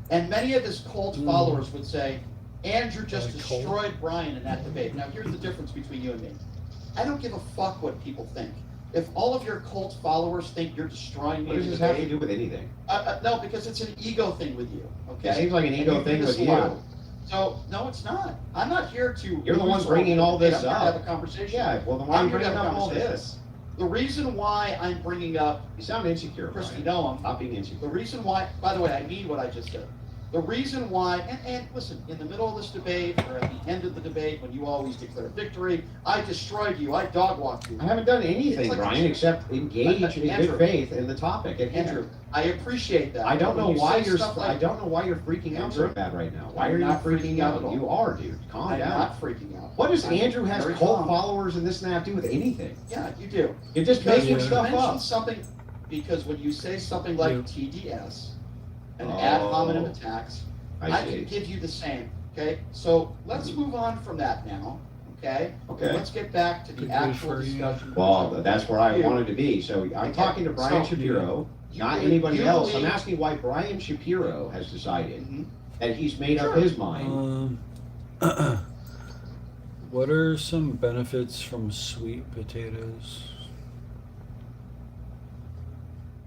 And many of his cult followers would say, Andrew just Like cult? destroyed Brian in that debate. Now, here's the difference between you and me. I don't give a fuck what people think. If all of your cult followers think you're destroying me What does in a this have to debate, do with anything? no, because it's an ego thing with you, okay? It seems like an And ego you do thing this with a lot. you. So, no, it's not. I'm not here to. You're the one lose bringing or- all this I'm here to up. have a conversation. Yeah, well, then why are I'm you here to bringing have a up all conversation. this? The reason why I'm bringing up You sound insecure, Kristi Brian. Noem, Stop being the insecure. reason why, by the way, I mean what I just said. The reason why, and listen, in the middle of this debate, or at the end of the debate, when you always declare victory, I destroyed you, I dog walked you. I haven't done anything, It's like- Brian, except engage in Andrew. good faith in the topic at hand. Andrew, I appreciate that. I don't know When you why say you're. stuff I like- don't know why you're freaking out so Andrew, bad right now. Why I'm are you not freaking freaking out out? at all. You are, dude. Calm I'm down. not freaking out. What does I'm Andrew has very cult calm. followers and this and that have to do with anything? Yeah, you do. You're just Because making when you stuff mention up. something, because when you say something like Yeah. TDS, an ad hominem attacks, I can see. give you the same, okay? So let's move on from that now, okay? Okay. Let's get back to the Good actual for you. discussion. Well, that's where I You. wanted to be. So I'm Okay, talking to Brian so- Shapiro, You not believe- anybody you else. I'm believe- asking why Brian Shapiro has decided Mhm. that he's made up Sure. his mind. What are some benefits from sweet potatoes?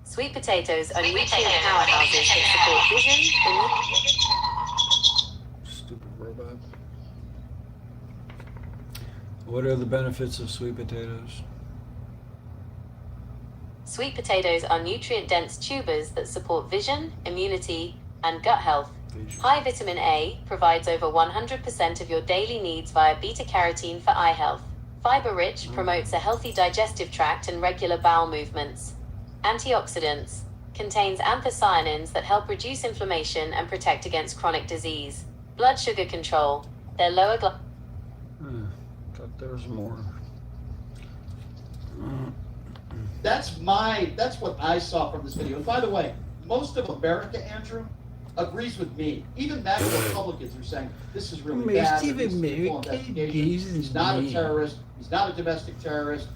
Sweet potatoes are nutrient powerhouses that support vision, Stupid robot. What are the benefits of sweet potatoes? Sweet potatoes are nutrient-dense tubers that support vision, immunity, and gut health. High vitamin A provides over 100% of your daily needs via beta-carotene for eye health. Fiber-rich promotes a healthy digestive tract and regular bowel movements. Antioxidants contains anthocyanins that help reduce inflammation and protect against chronic disease. Blood sugar control. Their lower Thought there was more. That's what I saw from this video. And by the way, most of America, Andrew, agrees with me. Even MAGA Republicans are saying this is really Most bad. of there needs to be a full America investigation. agrees with He's not a me. terrorist. He's not a domestic terrorist.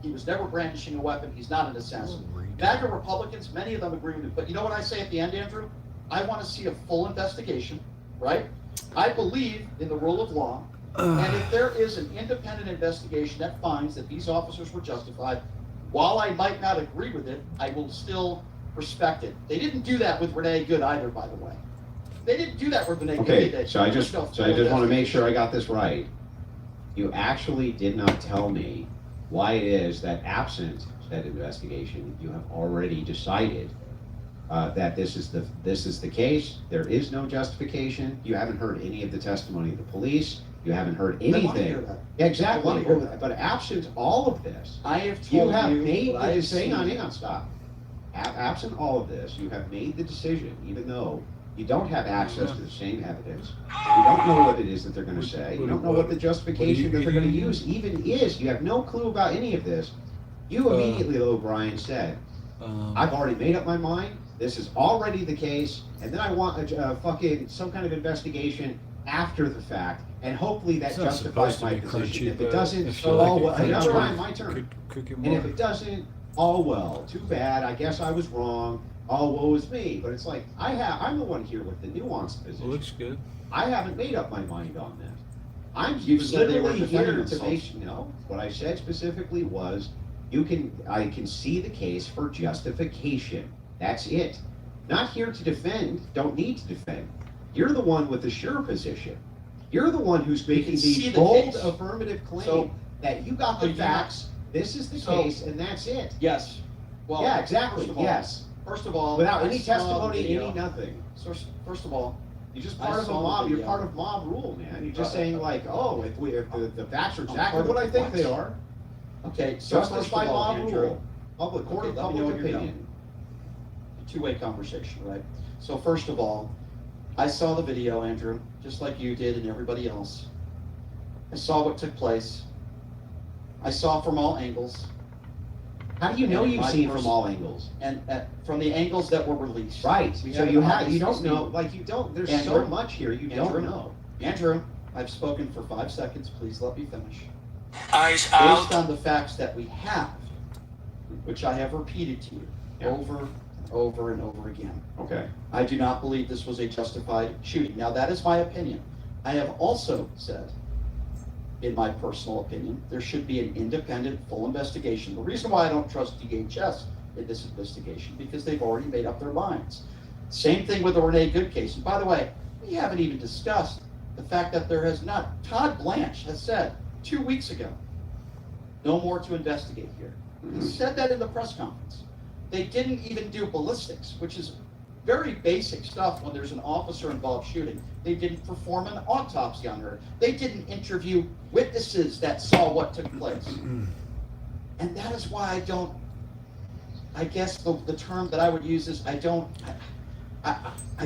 He was never brandishing a weapon. He's not an assassin. MAGA Republicans, many of them agree with it. But you know what I say at the end, Andrew? I want to see a full investigation, right? I believe in the rule of law. And if there is an independent investigation that finds that these officers were justified, while I might not agree with it, I will still respect it. They didn't do that with Renee Good either, by the way. They didn't do that with Renee Good. did Okay, they? so I just No, want to make sure I got this right. You actually did not tell me why it is that absent that investigation, you have already decided that this is the case. There is no justification. You haven't heard any of the testimony of the police. You haven't heard I wanna hear anything. that. Yeah, exactly. I wanna hear that. But absent all of this, I have you told have you made what the I have decision. seen. Hang on, stop. Absent all of this, you have made the decision, even though you don't have access to the same evidence. You don't know what it is that they're going to say. You don't know what the justification that they're going to use even is. You have no clue about any of this. You immediately, though, Brian, said, I've already made up my mind. This is already the case, and then I want a fucking some kind of investigation after the fact, and hopefully that It's not justifies supposed to my be position. crunchy, If it but doesn't, if you oh like it well. crunchy, Brian, my turn. cook it And if more. it doesn't, oh well, too bad. I guess I was wrong. Oh, woe is me. But it's like I'm the one here with the nuanced It position. looks good. I haven't made up my mind on this. I'm You said they were literally defending here to themselves. make, no, what I said specifically was, I can see the case for justification. That's it. Not here to defend, don't need to defend. You're the one with the sure position. You're the one who's You making can see the the bold case. affirmative claim So- that you got So the you're not- facts, this is the So- case, and that's it. Yes. Well, Yeah, exactly, first of all- yes. First of all, Without I any saw the testimony, video. any nothing. So, first of all, You're just I part of a saw the mob. You're video. part of mob rule, man. You're just Right. saying like, oh, if the facts are I'm exactly part what of I think what? they are, okay, so justice first by of all, mob Andrew, rule, public court Okay, of let me know public when you're opinion. two-way conversation, right? So first of all, I saw the video, Andrew, just like you did and everybody else. I saw what took place. I saw from all angles, How do you know And you've my seen from person- all angles? and from the angles that were released. Right. We So haven't you obviously don't know, seen- like you don't. There's Andrew, so much here you Andrew, don't know. Andrew, I've spoken for 5 seconds. Please let me finish. Eyes Based out. on the facts that we have, which I have repeated to you Yeah. over and over and over again, Okay. I do not believe this was a justified shooting. Now, that is my opinion. I have also said, in my personal opinion, there should be an independent, full investigation. The reason why I don't trust DHS in this investigation, because they've already made up their minds. Same thing with the Renee Good case. And by the way, we haven't even discussed the fact that there has not, Todd Blanche has said 2 weeks ago, no more to investigate here. He said that in the press conference. They didn't even do ballistics, which is very basic stuff when there's an officer involved shooting. They didn't perform an autopsy on her. They didn't interview witnesses that saw what took place. And that is why I guess the term that I would use is I don't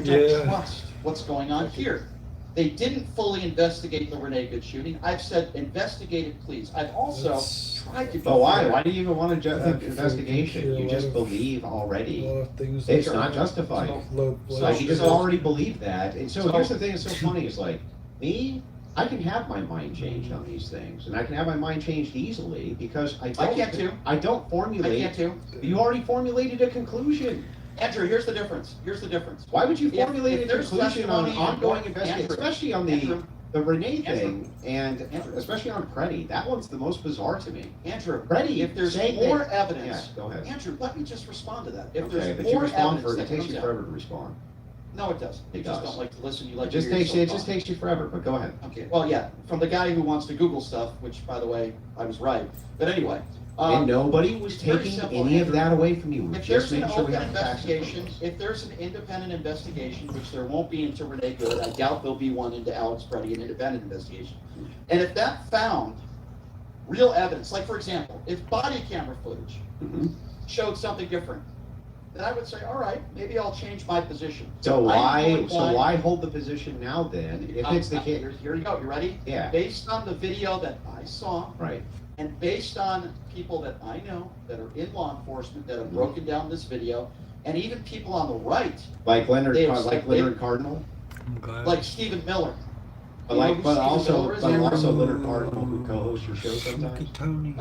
Yeah. trust what's going on here. They didn't fully investigate the Renee Good shooting. I've said investigate it, please. I've also That's- tried to be But why? fair. Why do you even want I think investigation? a You lot just of- believe A already. lot of things. It's that- not justified. So- Low So- Like you just so- already believe that. And so So- here's the thing that's so funny is like me, I can have my mind changed on these things, and I can have my mind changed easily because I can't too. I don't I formulate. can't too. You already formulated a conclusion. Andrew, here's the difference. Here's the difference. Why would you If- formulate if a there's conclusion on testimony ongoing and- investigation, Andrew, especially on Andrew, the Renee Andrew, thing, and Andrew. especially on Preddy? That one's the most bizarre to me. Andrew, Preddy, if there's saying more that- evidence, Yeah, go ahead. Andrew, let me just respond to that. If Okay, there's but you more respond evidence for that it takes comes you out, forever to respond. no, it doesn't. You It just does. don't like to listen. You like It just to hear takes yourself talk. you forever. But go ahead. Okay. Well, yeah, from the guy who wants to Google stuff, which, by the way, I was right. But anyway, And nobody was it's very taking simple, any of Andrew. that away from you. We're If just there's an making sure we open have the facts in front of investigation, us. if there's an independent investigation, which there won't be into Renee Good, I doubt there'll be one into Alex Preddy, an independent investigation. And if that found real evidence, like for example, if body camera footage Mhm. showed something different, then I would say, all right, maybe I'll change my position. So I am why, going so by- why hold the position now then, if it's the case? Here you go, you ready? Yeah, Based on the video that I saw, right. and based on people that I know that are in law enforcement that have Mhm. broken down this video, and even people on the right, Like Leonard, They- like they- Leonard Cardinal, I'm glad. like Stephen Miller. but You know like, who but Stephen also, Miller is, but Andrew? also Leonard Cardinal, who co-hosts your show sometimes. Look at Tony.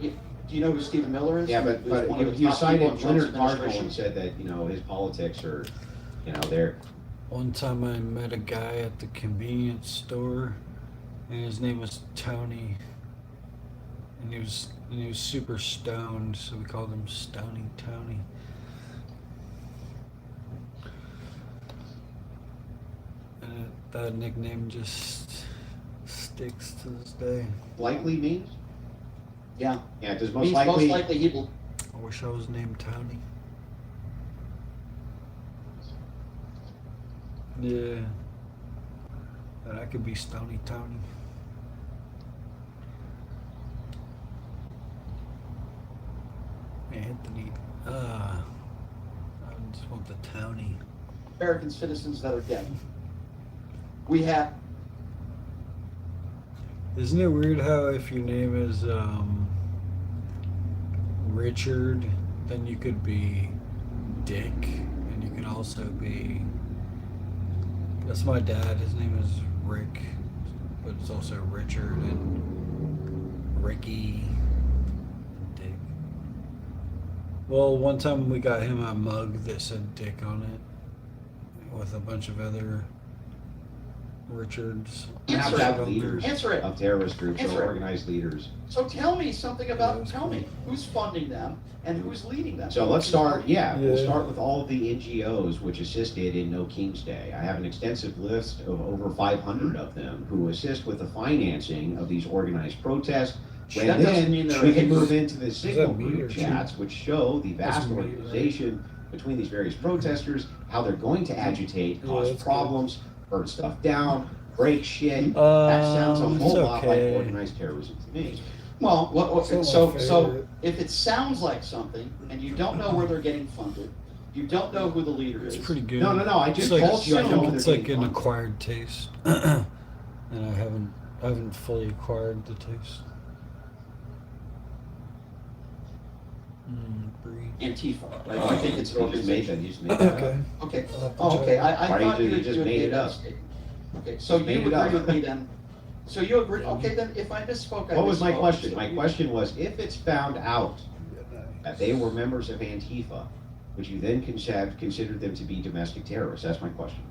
Do you know who Stephen Miller is? Yeah, Who's but one of the you top cited people in Trump's Leonard Cardinal administration? and said that, you know, his politics are, you know, they're, One time I met a guy at the convenience store, and his name was Tony, and he was super stoned, so we called him Stony Tony. And that nickname just sticks to this day. likely means? Yeah. Yeah, does Means most likely he will. I wish I was named Tony. Yeah. And I could be Stony Tony. Anthony. I just want the townie. American citizens that are dead. We have, Isn't it weird how if your name is Richard, then you could be Dick, and you could also be. That's my dad. His name is Rick, but it's also Richard and Ricky, Dick. Well, one time we got him a mug that said Dick on it, with a bunch of other Richards. You have to have leaders Answer it. of terrorist groups Answer or it. organized leaders. So tell me something about, Yeah, tell me, who's funding them and who's leading them? So let's start, we'll Yeah. start with all of the NGOs which assisted in No King's Day. I have an extensive list of over 500 of them who assist with the financing of these organized protests. That And doesn't then mean they're we can haters. move into the signal meter, group too? chats, which show the vast Doesn't meter, right? organization between these various protesters, how they're going to agitate, Yeah, cause that's good. problems, burn stuff down, break shit. That sounds a It's whole lot like okay. organized terrorism to me. Well, It's not so, my so favorite. if it sounds like something and you don't know where they're getting funded, you don't know who the leader is. It's pretty good. No, I just It's like, told you I I know think where it's they're like getting an funded. acquired taste, and I haven't fully acquired the taste. Brie. Antifa, right? I think it's an You just made organization. that, you just made that up. Okay. Okay, I'll have to oh, check okay, it out. I Why thought you you just had made it made that up? statement. Okay, so Just you made it up. agree with me then? So you agree, okay, then if I misspoke, I misspoke. What was my question? So My you- question was, if it's found out that they were members of Antifa, would you then consider them to be domestic terrorists? That's my question.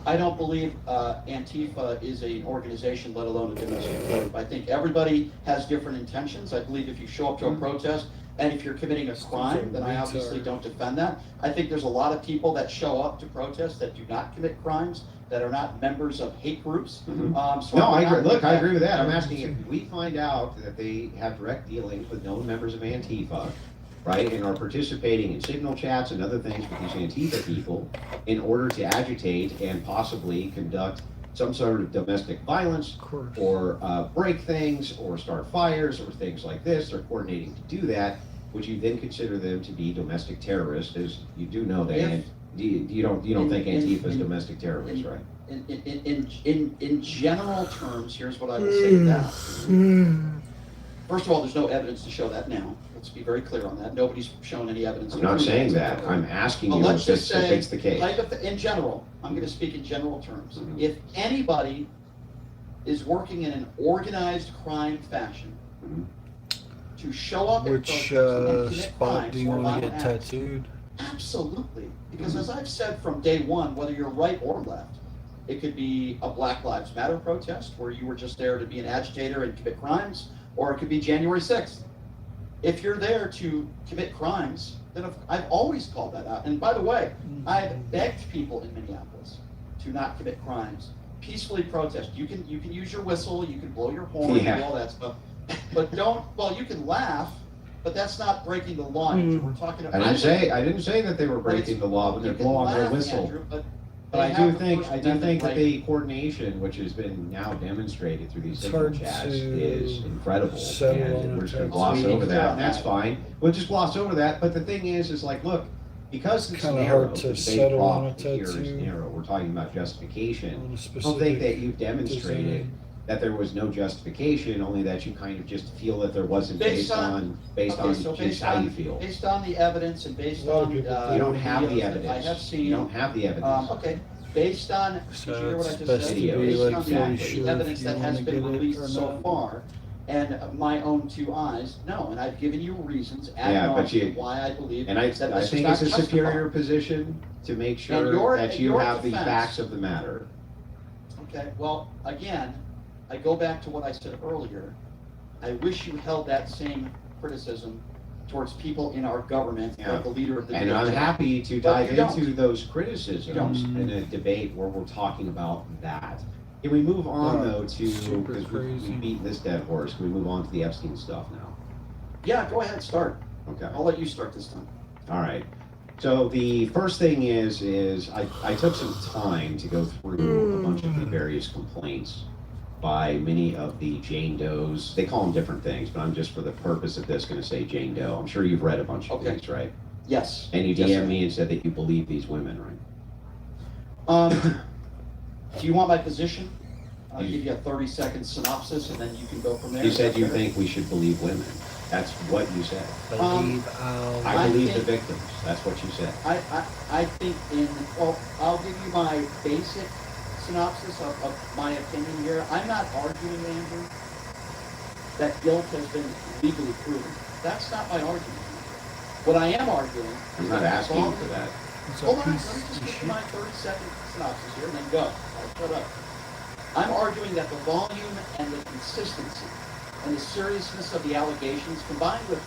I don't believe Antifa is an organization, let alone a domestic group. I think everybody has different intentions. I believe if you show up to a protest and if you're committing a crime, then I obviously don't defend that. I think there's a lot of people that show up to protest that do not commit crimes, that are not members of hate groups. Mhm. So No, would I not agree. Look, I think agree with that. I'm asking if we find out that they have direct dealings with known members of Antifa, right, and are participating in signal chats and other things with these Antifa people in order to agitate and possibly conduct some sort of domestic violence Of course. or break things or start fires or things like this, they're coordinating to do that, would you then consider them to be domestic terrorists? As you do know that, If- you don't think in- Antifa is in- domestic terrorists, right? In general terms, here's what I will say to that. First of all, there's no evidence to show that now. Let's be very clear on that. Nobody's shown any evidence. I'm to not prove saying that. I'm asking But you let's if just say, it's the case. in general, I'm going to speak in general terms. Mhm. If anybody is working in an organized crime fashion Mhm. to show up at Which protests and commit spot crimes do you or want to violent get acts, tattooed? absolutely. Because as I've said from day one, whether you're right or left, it could be a Black Lives Matter protest where you were just there to be an agitator and commit crimes, or it could be January 6th. If you're there to commit crimes, then I've always called that out. And by the way, I've begged people in Minneapolis to not commit crimes, peacefully protest. You can use your whistle, you can blow your horn, Yeah. and all that stuff, but don't. Well, you can laugh, but that's not breaking the law. We're talking about. I didn't say that they were breaking the law when they're You can blowing their laugh, whistle. Andrew, but But they I have do the think, First that Amendment right. the coordination, which has been now demonstrated through these It's signal hard chats, to is incredible. settle on And a we're just gonna tattoo. gloss over that, and that's Yeah. fine. We'll just gloss over that, but the thing is like, look, because it's Kinda narrow, hard to the big settle on a problem here is tattoo. narrow. We're talking about justification. On a I don't specific think that you've demonstrated design. that there was no justification, only that you kind of just feel that there wasn't based on just how you feel. Based on the evidence and based A lot of on, people do. You don't have the videos that evidence. I have seen. You don't have the evidence. Okay, based on, did you So hear what I it's just best said? to be, Based like, on fairly the sure evidence if that you has wanna been get it released or so not. far, and my own two eyes, no, and I've given you reasons ad Yeah, but nauseam you- why I believe And I that think this is it's not a justified. superior position to make And sure that you your have the defense- facts of the matter. Okay, well, again, I go back to what I said earlier. I wish you held that same criticism towards people in our government, Yeah. like the leader of the And I'm DOJ. happy to But dive you don't. into those You criticisms don't. in a debate where we're talking about that. Can we move on Yeah, though to, super because we crazy. beat this dead horse, can we move on to the Epstein stuff now? Yeah, go ahead, start. Okay, I'll let you start this time. all right. So the first thing is I took some time to go through a bunch of the various complaints by many of the Jane Does. They call them different things, but I'm just for the purpose of this going to say Jane Doe. I'm sure you've read a bunch of Okay. these, right? Yes. And you Yes, DM'd sir. me and said that you believe these women, right? Do you want my position? I'll give you a 30-second synopsis, and then you can go from there. You Is said that you fair? think we should believe women. That's what you said. Believe I I believe think- the victims. That's what you said. I think well, I'll give you my basic synopsis of my opinion here. I'm not arguing, Andrew, that guilt has been legally proven. That's not my argument. What I am arguing I'm is not that asking you for that. Hold on, let me just give you my 30-second synopsis here, and then go. I'll shut up. I'm arguing that the volume and the consistency and the seriousness of the allegations, combined with,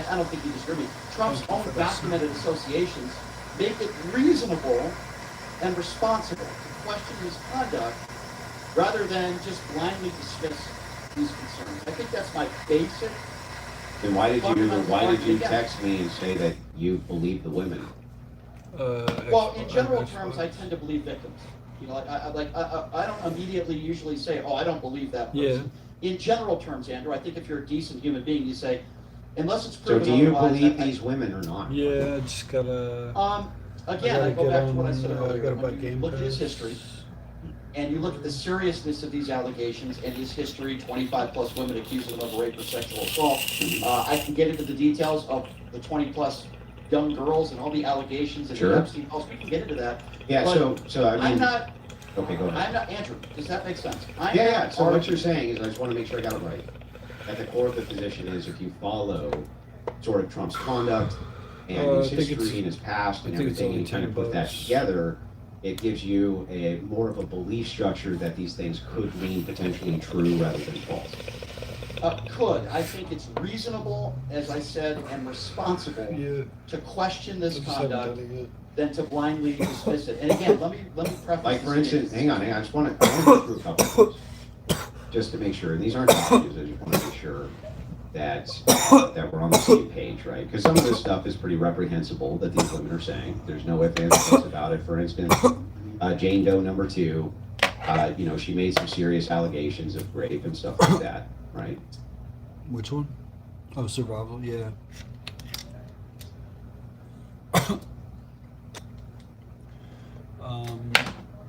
I don't think you disagree with me, Trump's Thank you own for that. documented associations, make it reasonable and responsible to question his conduct rather than just blindly dismiss these concerns. I think that's my basic. Then why did you Again. text me and say that you believe the women? Well, in general terms, I tend to believe victims. You know, I don't immediately usually say, oh, I don't believe that person. In general terms, Andrew, I think if you're a decent human being, you say, unless it's So proven do you otherwise, believe these women or not? Yeah, I just gotta. Again, I gotta go get back to what I on, said I earlier. gotta buy When you Game look at his Pass. history, and you look at the seriousness of these allegations and his history, 25 plus women accusing him of rape or sexual assault. I can get into the details of the 20 plus young girls and all the allegations and Sure. the Epstein calls. We can get into that. Yeah, But so I mean, I'm not, okay, go ahead. I'm not, Andrew, does that make sense? I'm Yeah, not so what arguing- you're saying is, I just want to make sure I got it right. At the core of the position is if you follow sort of Trump's conduct and I his think it's- history and his past and I think it's everything, and only you kind of 10 put that bucks. together, it gives you a more of a belief structure that these things could mean potentially true rather than false. Could. I think it's reasonable, as I said, and responsible Yeah. to question this I just haven't conduct done it yet. than to blindly dismiss it. And again, let me preface Like for this instance, statement. hang on, I just want to go through a couple of things, just to make sure, and these aren't documents, I just want to make sure that we're on the same page, right? Because some of this stuff is pretty reprehensible that these women are saying. There's no ifs, ands, or buts about it. For instance, Jane Doe number 2, you know, she made some serious allegations of rape and stuff like that, right? Which one? Oh, survival. Yeah.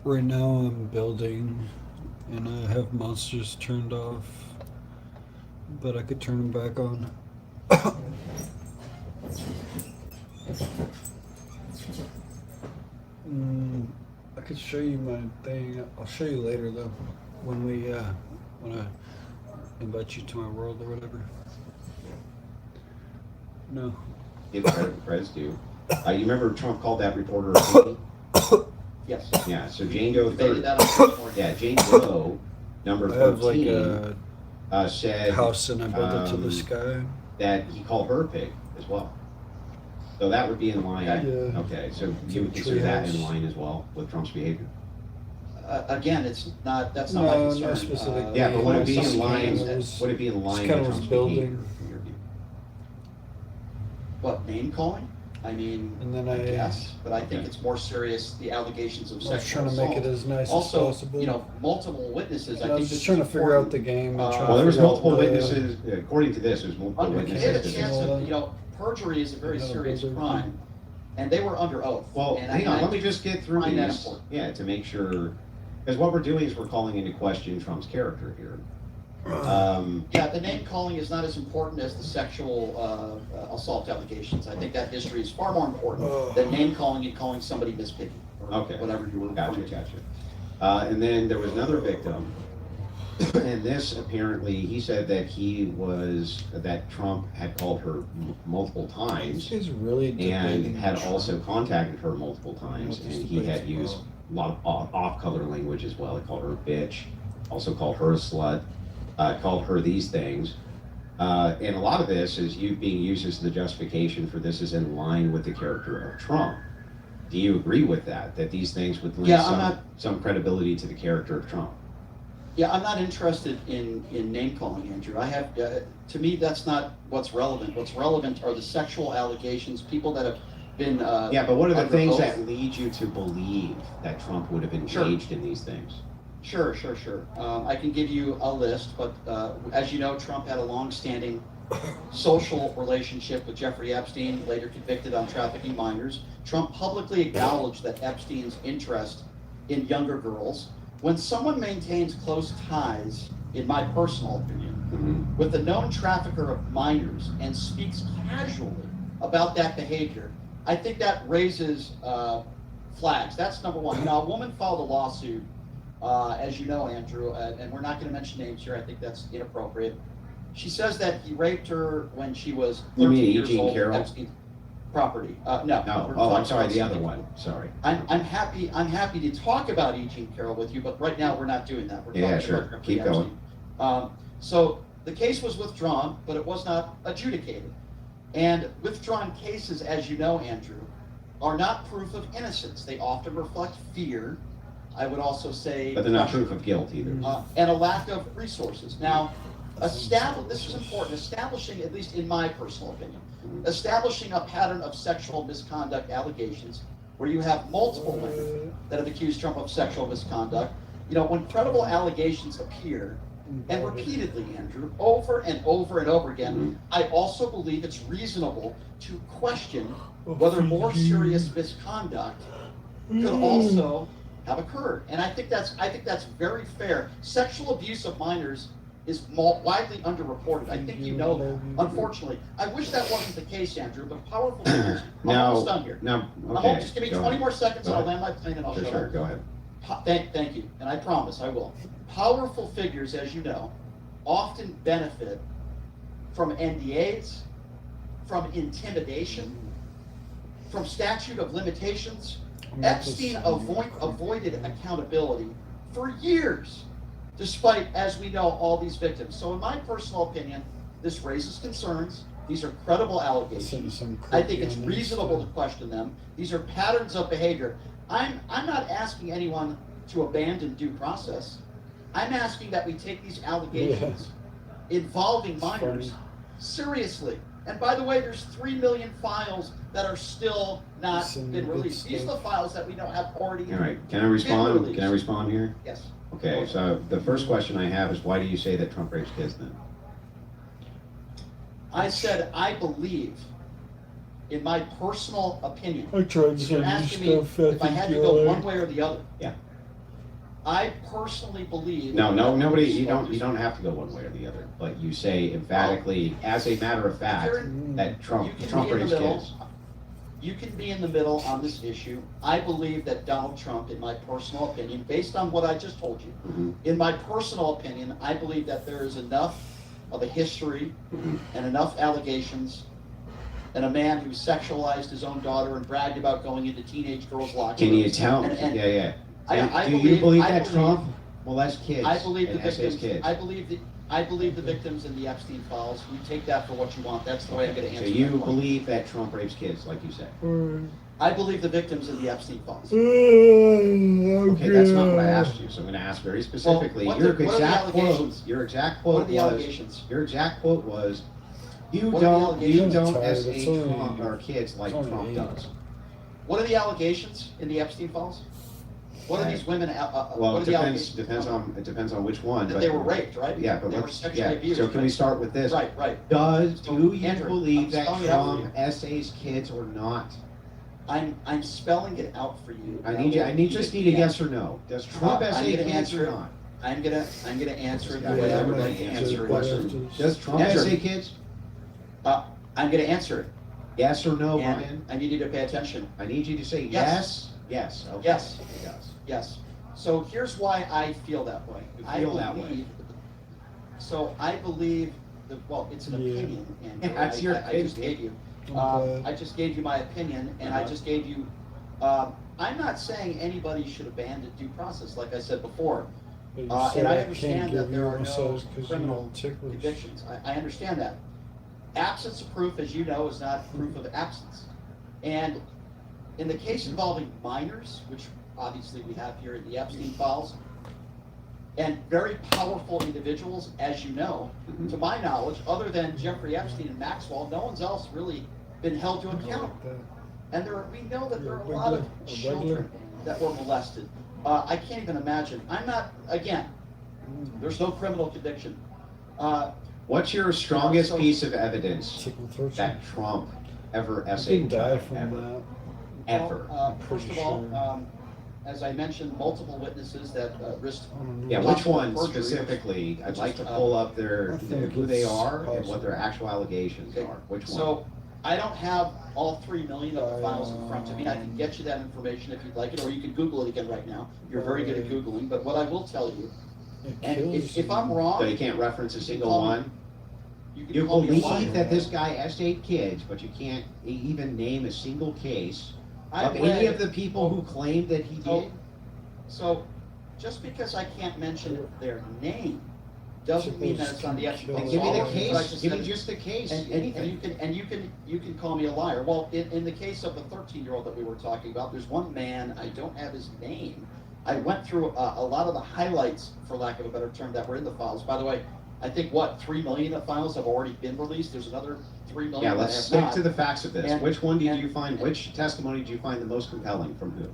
Right now I'm building, and I have monsters turned off, but I could turn them back on. I could show you my thing. I'll show you later though, when I invite you to my world or whatever. No. Give credit where credit's due. You remember Trump called that reporter a hippie? Yes. Yeah, so Jane Doe Debated 30. that on this morning. Yeah, Jane Doe number I have like 13 a said house and I build it to the um, sky. that he called her a pig as well. So that would be in line. Yeah. Okay, so It's you a would consider that in treehouse. line as well with Trump's behavior? Again, that's not my No, concern. no specific. Yeah, but would it be in some line, cases- would it be in line kinda with was Trump's building. behavior in your view? What, name calling? I mean, And then I I guess, but I think Okay. it's more serious, the allegations of I was sexual trying to assault. make it as nice Also, as possible. you know, multiple witnesses, I I think was this just trying to is figure out the important. game and trying Well, to there was figure out multiple the- witnesses, according to this, there's multiple Under, witnesses. they had a to chance this. to, you know, perjury is a very Another serious builder. crime, and they were under oath. Well, And hang I on, let me just get through find that these, important. yeah, to make sure, because what we're doing is we're calling into question Trump's character here. Yeah, the name calling is not as important as the sexual assault allegations. I think that history is far more important than name calling and calling somebody Miss Piggy or Okay. whatever you were Gotcha, referring to. gotcha. And then there was another victim, and this apparently, he said that that Trump had called her multiple times This is really and debating had Trump. also contacted her multiple times, What this and he had debate's used about. a lot of off-color language as well. He called her a bitch, also called her a slut, called her these things. And a lot of this is being used as the justification for this is in line with the character of Trump. Do you agree with that? That these things would lend Yeah, I'm some credibility to the character of Trump? Yeah, I'm not interested in name calling, Andrew. I have, to me, that's not what's relevant. What's relevant are the sexual allegations, people that have been Yeah, but what are the under things oath. that lead you to believe that Trump would have engaged in these things? Sure. I can give you a list, but as you know, Trump had a long-standing social relationship with Jeffrey Epstein, later convicted on trafficking minors. Trump publicly acknowledged that Epstein's interest in younger girls. When someone maintains close ties, in my personal opinion, with a known trafficker of minors and speaks casually about that behavior, I think that raises flags. That's number one. Now, a woman filed a lawsuit, as you know, Andrew, and we're not going to mention names here. I think that's inappropriate. She says that he raped her when she was 13 You mean years E. Jean old. Carroll? Epstein's property. No. No. we're Oh, I'm talking sorry. about The other something one. Sorry. I'm happy to talk about E. Jean Carroll with you, but right now we're not doing that. We're Yeah, talking sure. about Jeffrey Keep going. Epstein. So the case was withdrawn, but it was not adjudicated. And withdrawn cases, as you know, Andrew, are not proof of innocence. They often reflect fear. I would also say, But they're not pressure, proof of guilt either. and a lack of resources. Now, this is important, establishing, at least in my personal opinion, establishing a pattern of sexual misconduct allegations where you have multiple women that have accused Trump of sexual misconduct. You know, when credible allegations appear, and repeatedly, Andrew, over and over and over again, I also believe it's reasonable to question whether more serious misconduct could also have occurred. And I think that's very fair. Sexual abuse of minors is widely underreported. I think you know that. Unfortunately, I wish that wasn't the case, Andrew, but powerful figures. I'm almost done here. Okay. Just give me go 20 ahead. more seconds Go and I'll ahead. land my plane and I'll shut Sure. up. Go ahead. Thank you, and I promise I will. Powerful figures, as you know, often benefit from NDAs, from intimidation, from statute of limitations. Epstein avoided accountability for years, despite, as we know, all these victims. So in my personal opinion, this raises concerns. These are credible allegations. I think it's reasonable to question them. These are patterns of behavior. I'm not asking anyone to abandon due process. I'm asking that we take these allegations involving minors seriously. And by the way, there's 3 million files that are still not been released. These are the files that we know have already All right. Can I respond? released. Can I respond here? Yes. Okay. So the first question I have is, why do you say that Trump rapes kids then? I said I believe, in my personal opinion, I tried if you're asking me if I had to go one way or the other. Yeah. I personally believe. No, nobody. You that don't have to go one way or the other. But you say emphatically, as a matter of fact, that Trump You can be in the rapes middle. kids. You can be in the middle on this issue. I believe that Donald Trump, in my personal opinion, based on what I just told you, Mhm. in my personal opinion, I believe that there is enough of a history and enough allegations, and a man who sexualized his own daughter and bragged about going into teenage girls' locker Can you rooms. tell? And Yeah. I Do you believe I that Trump molests kids? I believe the and essays victims. kids? I believe the victims in the Epstein files. You take that for what you want. That's the way I'm going to So answer. you that question. believe that Trump rapes kids, like you said? I believe the victims in the Epstein files. Okay, that's not what I asked you. So I'm going to ask very specifically. what Your are the exact quote. allegations? Your exact What are quote the was. allegations? Your exact quote was. You What are the don't. You allegations? don't Tired, essay it's only- Trump or kids like it's only Trump 8. does. What are the allegations in the Epstein files? What are these women? Well, what are it the depends. allegations? It depends on which one. That but- they were raped, right? Yeah, but they were let's. sexually Yeah. abused. So can we start with this? Right. Do you Andrew, believe I'm that spelling it out for Trump essays kids or not? I'm spelling it out for you. I just need a yes or no. Does Trump I'm essay gonna kids answer or it. not? I'm gonna answer it the Yeah, way I I'm would gonna like to answer answer the it. question. Does Trump Andrew. essay kids? I'm gonna answer it. Yes or no, And Brian? I need you to pay attention. I need you to say Yes. yes. Yes. Okay. Yes. He does. Yes. So here's why I feel that way. You feel that way. I believe that, well, it's an Yeah. opinion, and That's your I just opinion. gave you. Okay. I just gave you my opinion, and I Uh-huh. just gave you. I'm not saying anybody should abandon due process, like I said before. And I understand that there are no criminal convictions. I understand that. Absence of proof, as you know, is not proof of absence. And in the case involving minors, which obviously we have here in the Epstein files, and very powerful individuals, as you know, Mhm. to my knowledge, other than Jeffrey Epstein and Maxwell, no one's else really been held to account. And we know that there are a You're a lot of Wiggler. A children that were molested. I can't even imagine. I'm not, again, there's no criminal conviction. What's your strongest So- piece of evidence Chicken throat. that Trump ever You essayed can die child? from Ever? that. Ever. Well, Pretty first of all, sure. as I mentioned, multiple witnesses that risked. I don't know. Yeah, which Possible one perjury, specifically? I'd which like is, to pull up their, I think who they it's are and what possible. their actual allegations Okay, are. Which one? So I don't have all 3 million of the files in front of me. I can get you that information if you'd like it, or you can Google it again right now. You're very good at Googling, but what I will tell you, It and kills if I'm you. wrong, So you can't reference a single call me- one? you can You call me a believe liar. that this guy S8 kids, but you can't even name a single case I of any read- of the people who claimed that he So- did? So, just because I can't mention their name, doesn't mean that it's on the actual. And give me the All I case, just give me said- just the case, And anything. you can call me a liar. Well, in the case of the 13-year-old that we were talking about, there's one man, I don't have his name. I went through a lot of the highlights, for lack of a better term, that were in the files. By the way, I think 3 million of files have already been released. There's another 3 million Yeah, that let's have stick not. to the facts of this. And- Which one did and- you find, which testimony did you find the most compelling from who?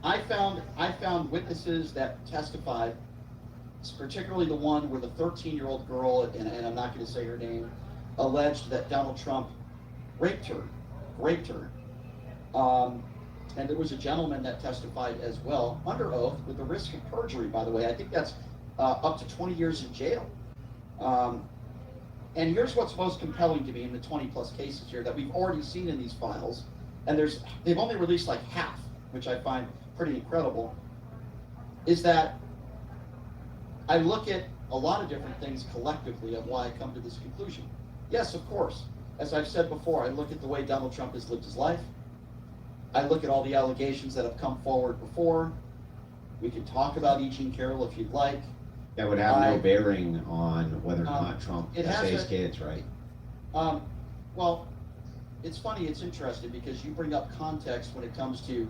I found witnesses that testified, particularly the one where the 13-year-old girl, and I'm not going to say her name, alleged that Donald Trump raped her. And there was a gentleman that testified as well, under oath, with the risk of perjury, by the way. I think that's up to 20 years in jail. And here's what's most compelling to me in the 20-plus cases here that we've already seen in these files, and they've only released like half, which I find pretty incredible, is that I look at a lot of different things collectively of why I come to this conclusion. Yes, of course. As I've said before, I look at the way Donald Trump has lived his life. I look at all the allegations that have come forward before. We can talk about E. Jean Carroll if you'd like. That would have no bearing on whether or not it Trump has essays a- kids, right? Well, it's funny, it's interesting because you bring up context when it comes to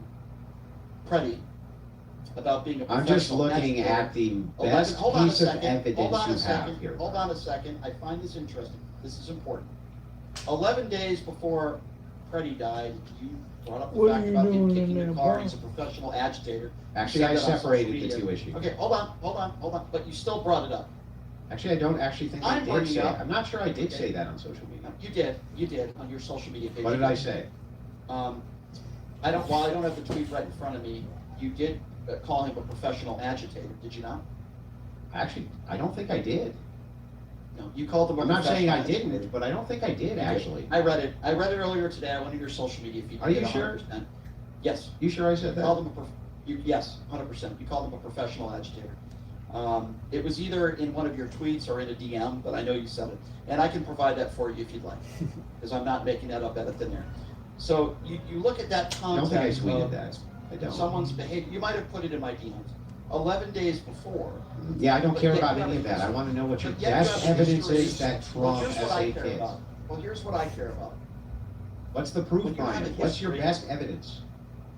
Preddy about being a I'm professional just looking agitator. at the 11 best hold on a piece of second, evidence hold on you a second, have here. Hold on a second, I find this interesting. This is important. 11 days before Preddy died, you brought up the What are fact you about him doing in kicking there, the car. boy? He's a professional agitator. Actually, You I said that on social separated the media. two issues. Okay, hold on, but you still brought it up. Actually, I don't actually think I I'm did bringing say, up- I'm not sure I did Okay. say that on social media. You did on your social media page. What did I say? I don't have the tweet right in front of me. You did call him a professional agitator, did you not? Actually, I don't think I did. No, you called him a I'm not saying I professional didn't, but I don't think I did, You did. actually. I read it earlier today. I went to your social media feed. Are you did sure? 100%. Yes. You sure I said You called that? him yes, 100%. You called him a professional agitator. It was either in one of your tweets or in a DM, but I know you said it. And I can provide that for you if you'd like, because I'm not making that up out of thin air. So you look at that I don't think I context tweeted of that. I don't. someone's behavior. You might have put it in my DMs. 11 days before. Yeah, I don't But care yet about you have any a of that. I history. want to know what your But yet you best have a evidence history. is that Well, Trump here's what I essayed care kids. about. Well, here's what I care about. What's the When proof you have behind a it? What's your history- best evidence?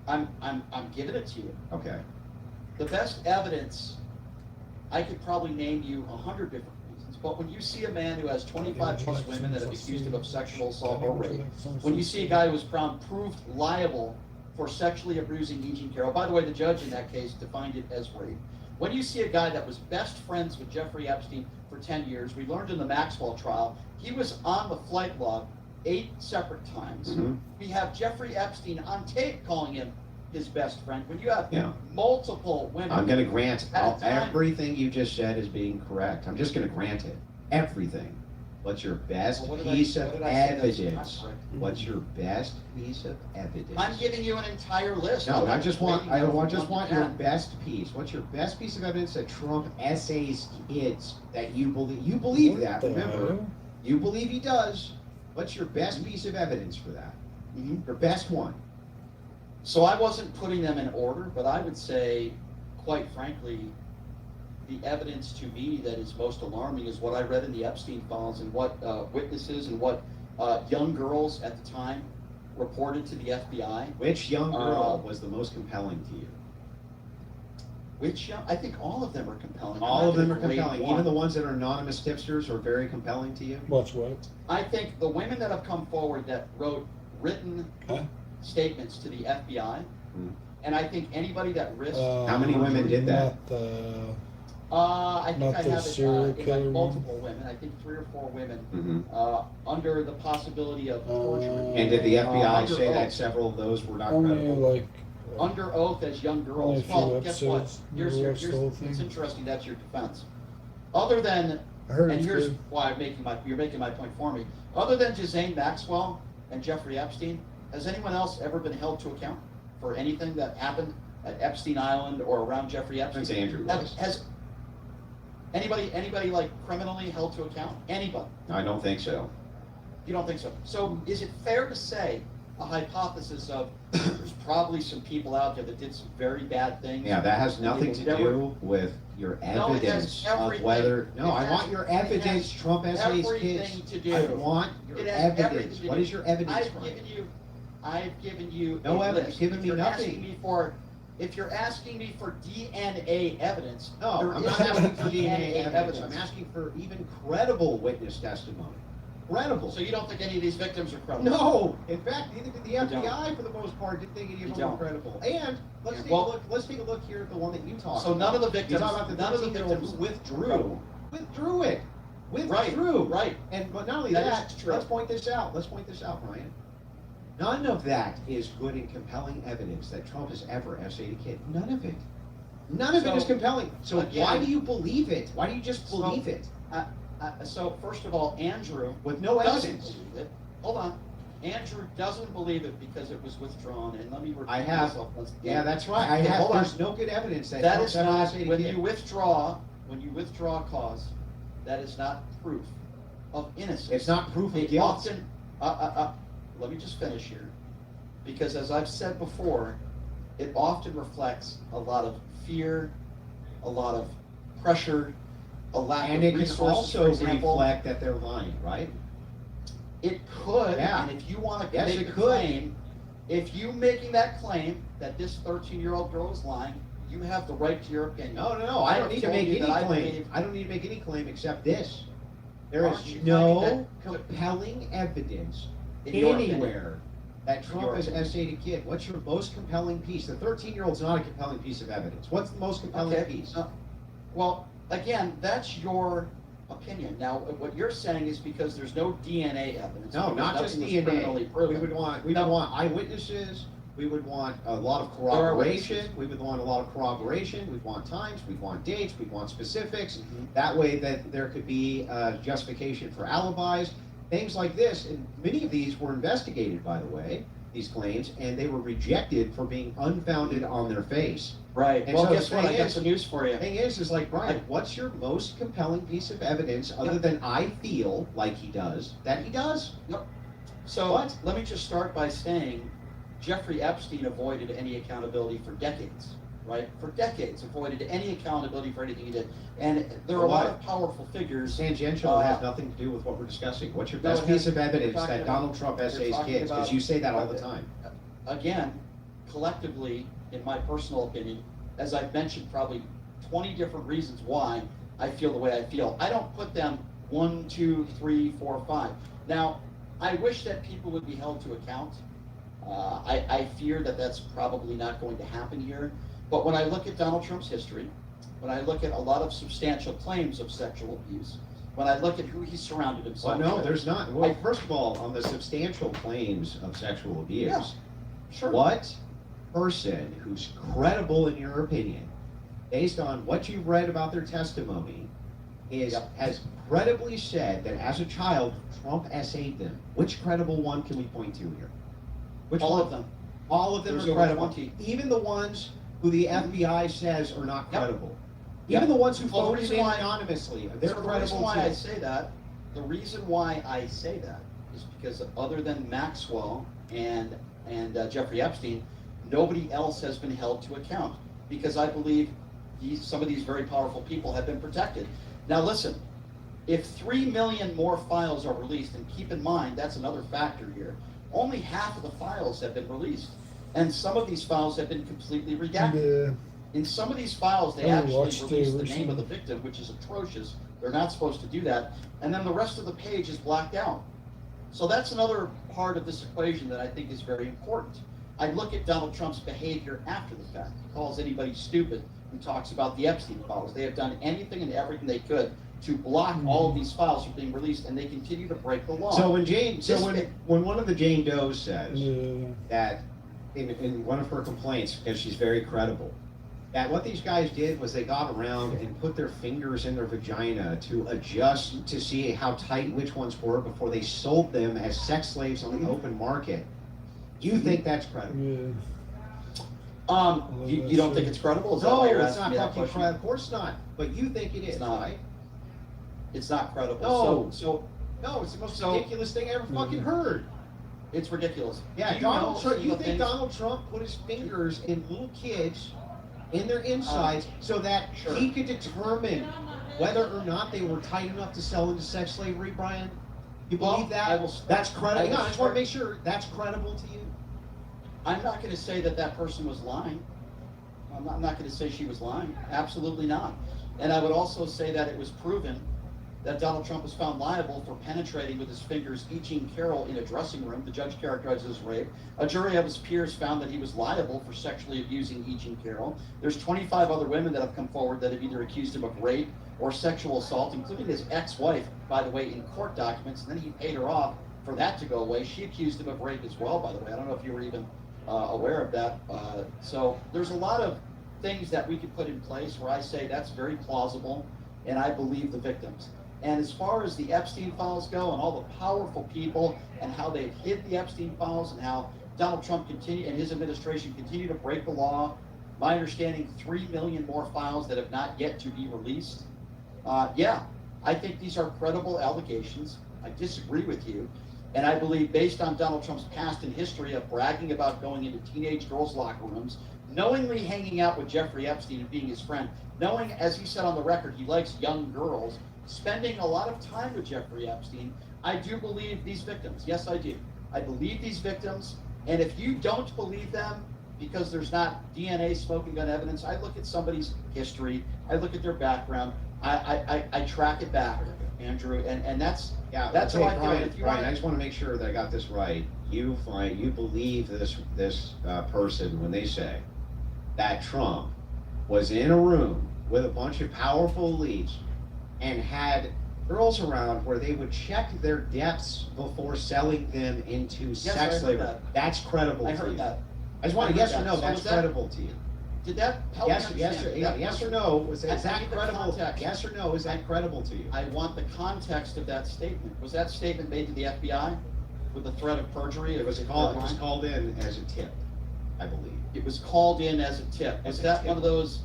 I'm giving it to you. Okay. The best evidence, I could probably name you 100 different reasons, but when you see a man who has 25 plus women that have accused him of sexual assault or rape, when you see a guy who was proved liable for sexually abusing E. Jean Carroll, by the way, the judge in that case defined it as rape. When you see a guy that was best friends with Jeffrey Epstein for 10 years, we learned in the Maxwell trial, he was on the flight log 8 separate times. Mhm. We have Jeffrey Epstein on tape calling him his best friend. When you have Yeah. multiple women. I'm going to grant At a time- everything you just said as being correct. I'm just going to grant it. Everything. What's your best Well, what did piece I- of what did I say that's evidence? not correct? What's your best piece of evidence? I'm giving you an entire list. No, I just want Rating from just 1 want to your 10. best piece. What's your best piece of evidence that Trump essays kids that you believe? You believe that, What the remember? hell? You believe he does. What's your best piece of evidence for that? Mhm. Your best one. So I wasn't putting them in order, but I would say, quite frankly, the evidence to me that is most alarming is what I read in the Epstein files and what witnesses and what young girls at the time reported to the FBI. Which young girl was the most compelling to you? Which I think all of them are compelling. I'm All not of them gonna are grade compelling. one. Even the ones that are anonymous tipsters are very compelling to you. What's what? I think the women that have come forward that wrote written Huh? statements to the FBI, Hmm. and I think anybody that risked, How many women did that? Not the. I think Not I the have it serial in killer like one? multiple women. I think 3 or 4 women Hmm. under the possibility of perjury, And did the FBI under say that oath. several of those were not Only credible? like. Under oath as young Only a girls. few Well, guess what? episodes Here's watched the whole it's thing. interesting. That's your defense. Other than, I heard and it's here's good. why you're making my point for me. Other than Ghislaine Maxwell and Jeffrey Epstein, has anyone else ever been held to account for anything that happened at Epstein Island or around Jeffrey Epstein? Prince Andrew was. Has anybody like criminally held to account? Anybody? I don't think so. You don't think so? So is it fair to say a hypothesis of there's probably some people out there that did some very bad things? Yeah, that has nothing to They were- do with your No, it has evidence of everything. whether. No, It I has- want your it has evidence, Trump essays everything kids. to do. I want your It has everything evidence. to do. What is your evidence, I've Brian? given you No a evidence. list. Giving If me you're nothing. asking me if you're asking me for DNA evidence, No, there I'm is not asking for no DNA evidence. I'm asking for even credible witness testimony. Credible. So you don't think any of these victims are credible? No, in fact, neither did the You FBI for the most part. Didn't think any of You them were don't. credible. And let's Yeah, take well- a look. Let's take a look here at the one that you talked So about. none of the You victims, talk about the none of the 13-year-old victims who withdrew. credible. Withdrew it. Right, Withdrew. right. And but not only That that, is true. let's point this out. Let's point this out, Brian. None of that is good and compelling evidence that Trump has ever essayed a kid. None of it. None of it So, is compelling. So again- why do you believe it? Why do you just So- believe it So first of all, Andrew with no doesn't evidence? believe it. Hold on. Andrew doesn't believe it because it was withdrawn, and let me repeat I have. myself once again. Yeah, that's right. I Okay, have. hold on. There's no good evidence that That Trump's is ever not, essayed a when kid. you withdraw a cause, that is not proof of innocence. It's not proof of It guilt. often, let me just finish here. Because as I've said before, it often reflects a lot of fear, a lot of pressure, a lack And of it can resources, also for example. reflect that they're lying, right? It could, Yeah. and if you want to Yes, make it a could. claim, if you making that claim that this 13-year-old girl is lying, you have the right to your opinion. No. I don't need to told make you any that I claim. believe- I don't need to make any claim except this. There Aren't is you no claiming compelling evidence In your opinion. anywhere that Trump your has opinion. essayed a kid. What's your most compelling piece? The 13-year-old's not a compelling piece of evidence. What's the most compelling Okay, piece? Well, again, that's your opinion. Now, what you're saying is because there's no DNA evidence. No, because not just nothing was criminally DNA. proven. We would No. want eyewitnesses. We would want a lot of There are corroboration. witnesses. We would want a lot of corroboration. We'd want times. We'd want dates. We'd want specifics. Mhm. That way, that there could be justification for alibis, things like this. And many of these were investigated, by the way, these claims, and they were rejected for being unfounded on their face. Right. And Well, so the guess what? I thing got is- some news for you. The thing is like, Brian, what's your most compelling piece of evidence other than I feel like he does that he does? So What? let me just start by saying Jeffrey Epstein avoided any accountability for decades, right? For decades, avoided any accountability for anything he did. And there are a For lot what? of powerful figures. Tangential has nothing to do with what we're discussing. What's your No, best it piece has- of evidence we're talking that about- Donald Trump we're essays talking kids? Because about- you say that all the time. Again, collectively, in my personal opinion, as I've mentioned probably 20 different reasons why I feel the way I feel. I don't put them 1, 2, 3, 4, 5. Now, I wish that people would be held to account. I fear that that's probably not going to happen here. But when I look at Donald Trump's history, when I look at a lot of substantial claims of sexual abuse, when I look at who he surrounded himself Well, no, with. there's not. Well, first of all, on the substantial claims of sexual abuse, Yeah, sure. what person who's credible in your opinion, based on what you've read about their testimony, has credibly said that as a child, Trump essayed them? Which credible one can we point to here? Which All one? of them. All of them There's are over credible. 20. Even the ones who the FBI says are not Yep. credible. Yep. Even the ones who Well, the phoned reason in why- anonymously, they're So the credible reason why too. I say that, is because other than Maxwell and Jeffrey Epstein, nobody else has been held to account. Because I believe some of these very powerful people have been protected. Now listen, if 3 million more files are released, and keep in mind, that's another factor here, only half of the files have been released. And some of these files have been completely redacted. Yeah. In some of these files, they I actually watched the release the original. name of the victim, which is atrocious. They're not supposed to do that. And then the rest of the page is blacked out. So that's another part of this equation that I think is very important. I look at Donald Trump's behavior after the fact. He calls anybody stupid who talks about the Epstein files. They have done anything and everything they could to block all of these files from being released, and they continue to break the law. So when when one of the Jane Does says that in one of her complaints, because she's very credible, that what these guys did was they got around and put their fingers in their vagina to adjust to see how tight which ones were before they sold them as sex slaves on the open market. Do you think that's credible? You don't think it's credible? Is that No, why you're it's asking not me that fucking question? credible. Of course not. But you think it is, It's not. right? It's not credible. No. So It's the most So- ridiculous thing I ever fucking heard. it's ridiculous. Yeah, Do you Donald know Trump. some You of the think things- Donald Trump put his fingers in little kids, in their insides, so that sure. he could determine whether or not they were tight enough to sell into sex slavery, Brian? You Well, believe that? I will- That's credible. I will I just want start- to make sure that's credible to you. I'm not going to say that that person was lying. I'm not going to say she was lying. Absolutely not. And I would also say that it was proven that Donald Trump was found liable for penetrating with his fingers E. Jean Carroll in a dressing room. The judge characterized it as rape. A jury of his peers found that he was liable for sexually abusing E. Jean Carroll. There's 25 other women that have come forward that have either accused him of rape or sexual assault, including his ex-wife, by the way, in court documents, and then he paid her off for that to go away. She accused him of rape as well, by the way. I don't know if you were even aware of that. So there's a lot of things that we could put in place where I say that's very plausible, and I believe the victims. And as far as the Epstein files go and all the powerful people and how they've hid the Epstein files and how Donald Trump and his administration continue to break the law, my understanding, 3 million more files that have not yet to be released. Yeah, I think these are credible allegations. I disagree with you. And I believe based on Donald Trump's past and history of bragging about going into teenage girls' locker rooms, knowingly hanging out with Jeffrey Epstein and being his friend, knowing, as he said on the record, he likes young girls, spending a lot of time with Jeffrey Epstein, I do believe these victims. Yes, I do. I believe these victims. And if you don't believe them because there's not DNA smoking gun evidence, I look at somebody's history, I look at their background, I track it back, Andrew, and that's Yeah, that's okay, how I feel. Brian, If you Brian, I want, just want to make sure that I got this right. You believe this person when they say that Trump was in a room with a bunch of powerful elites and had girls around where they would check their depths before selling them into I sex heard slavery. that. That's credible I to heard you. that. I just want I to yes heard or that. no, So that's was that- credible to you. Did that help Yes, me yes, understand? or, That yes or person- no, is I that need the credible? context. Yes or no, is that credible to you? I want the context of that statement. Was that statement made to the FBI with the threat of perjury? It was called in as a tip, I believe. It was called in as a tip. As Was a that tip. one of those?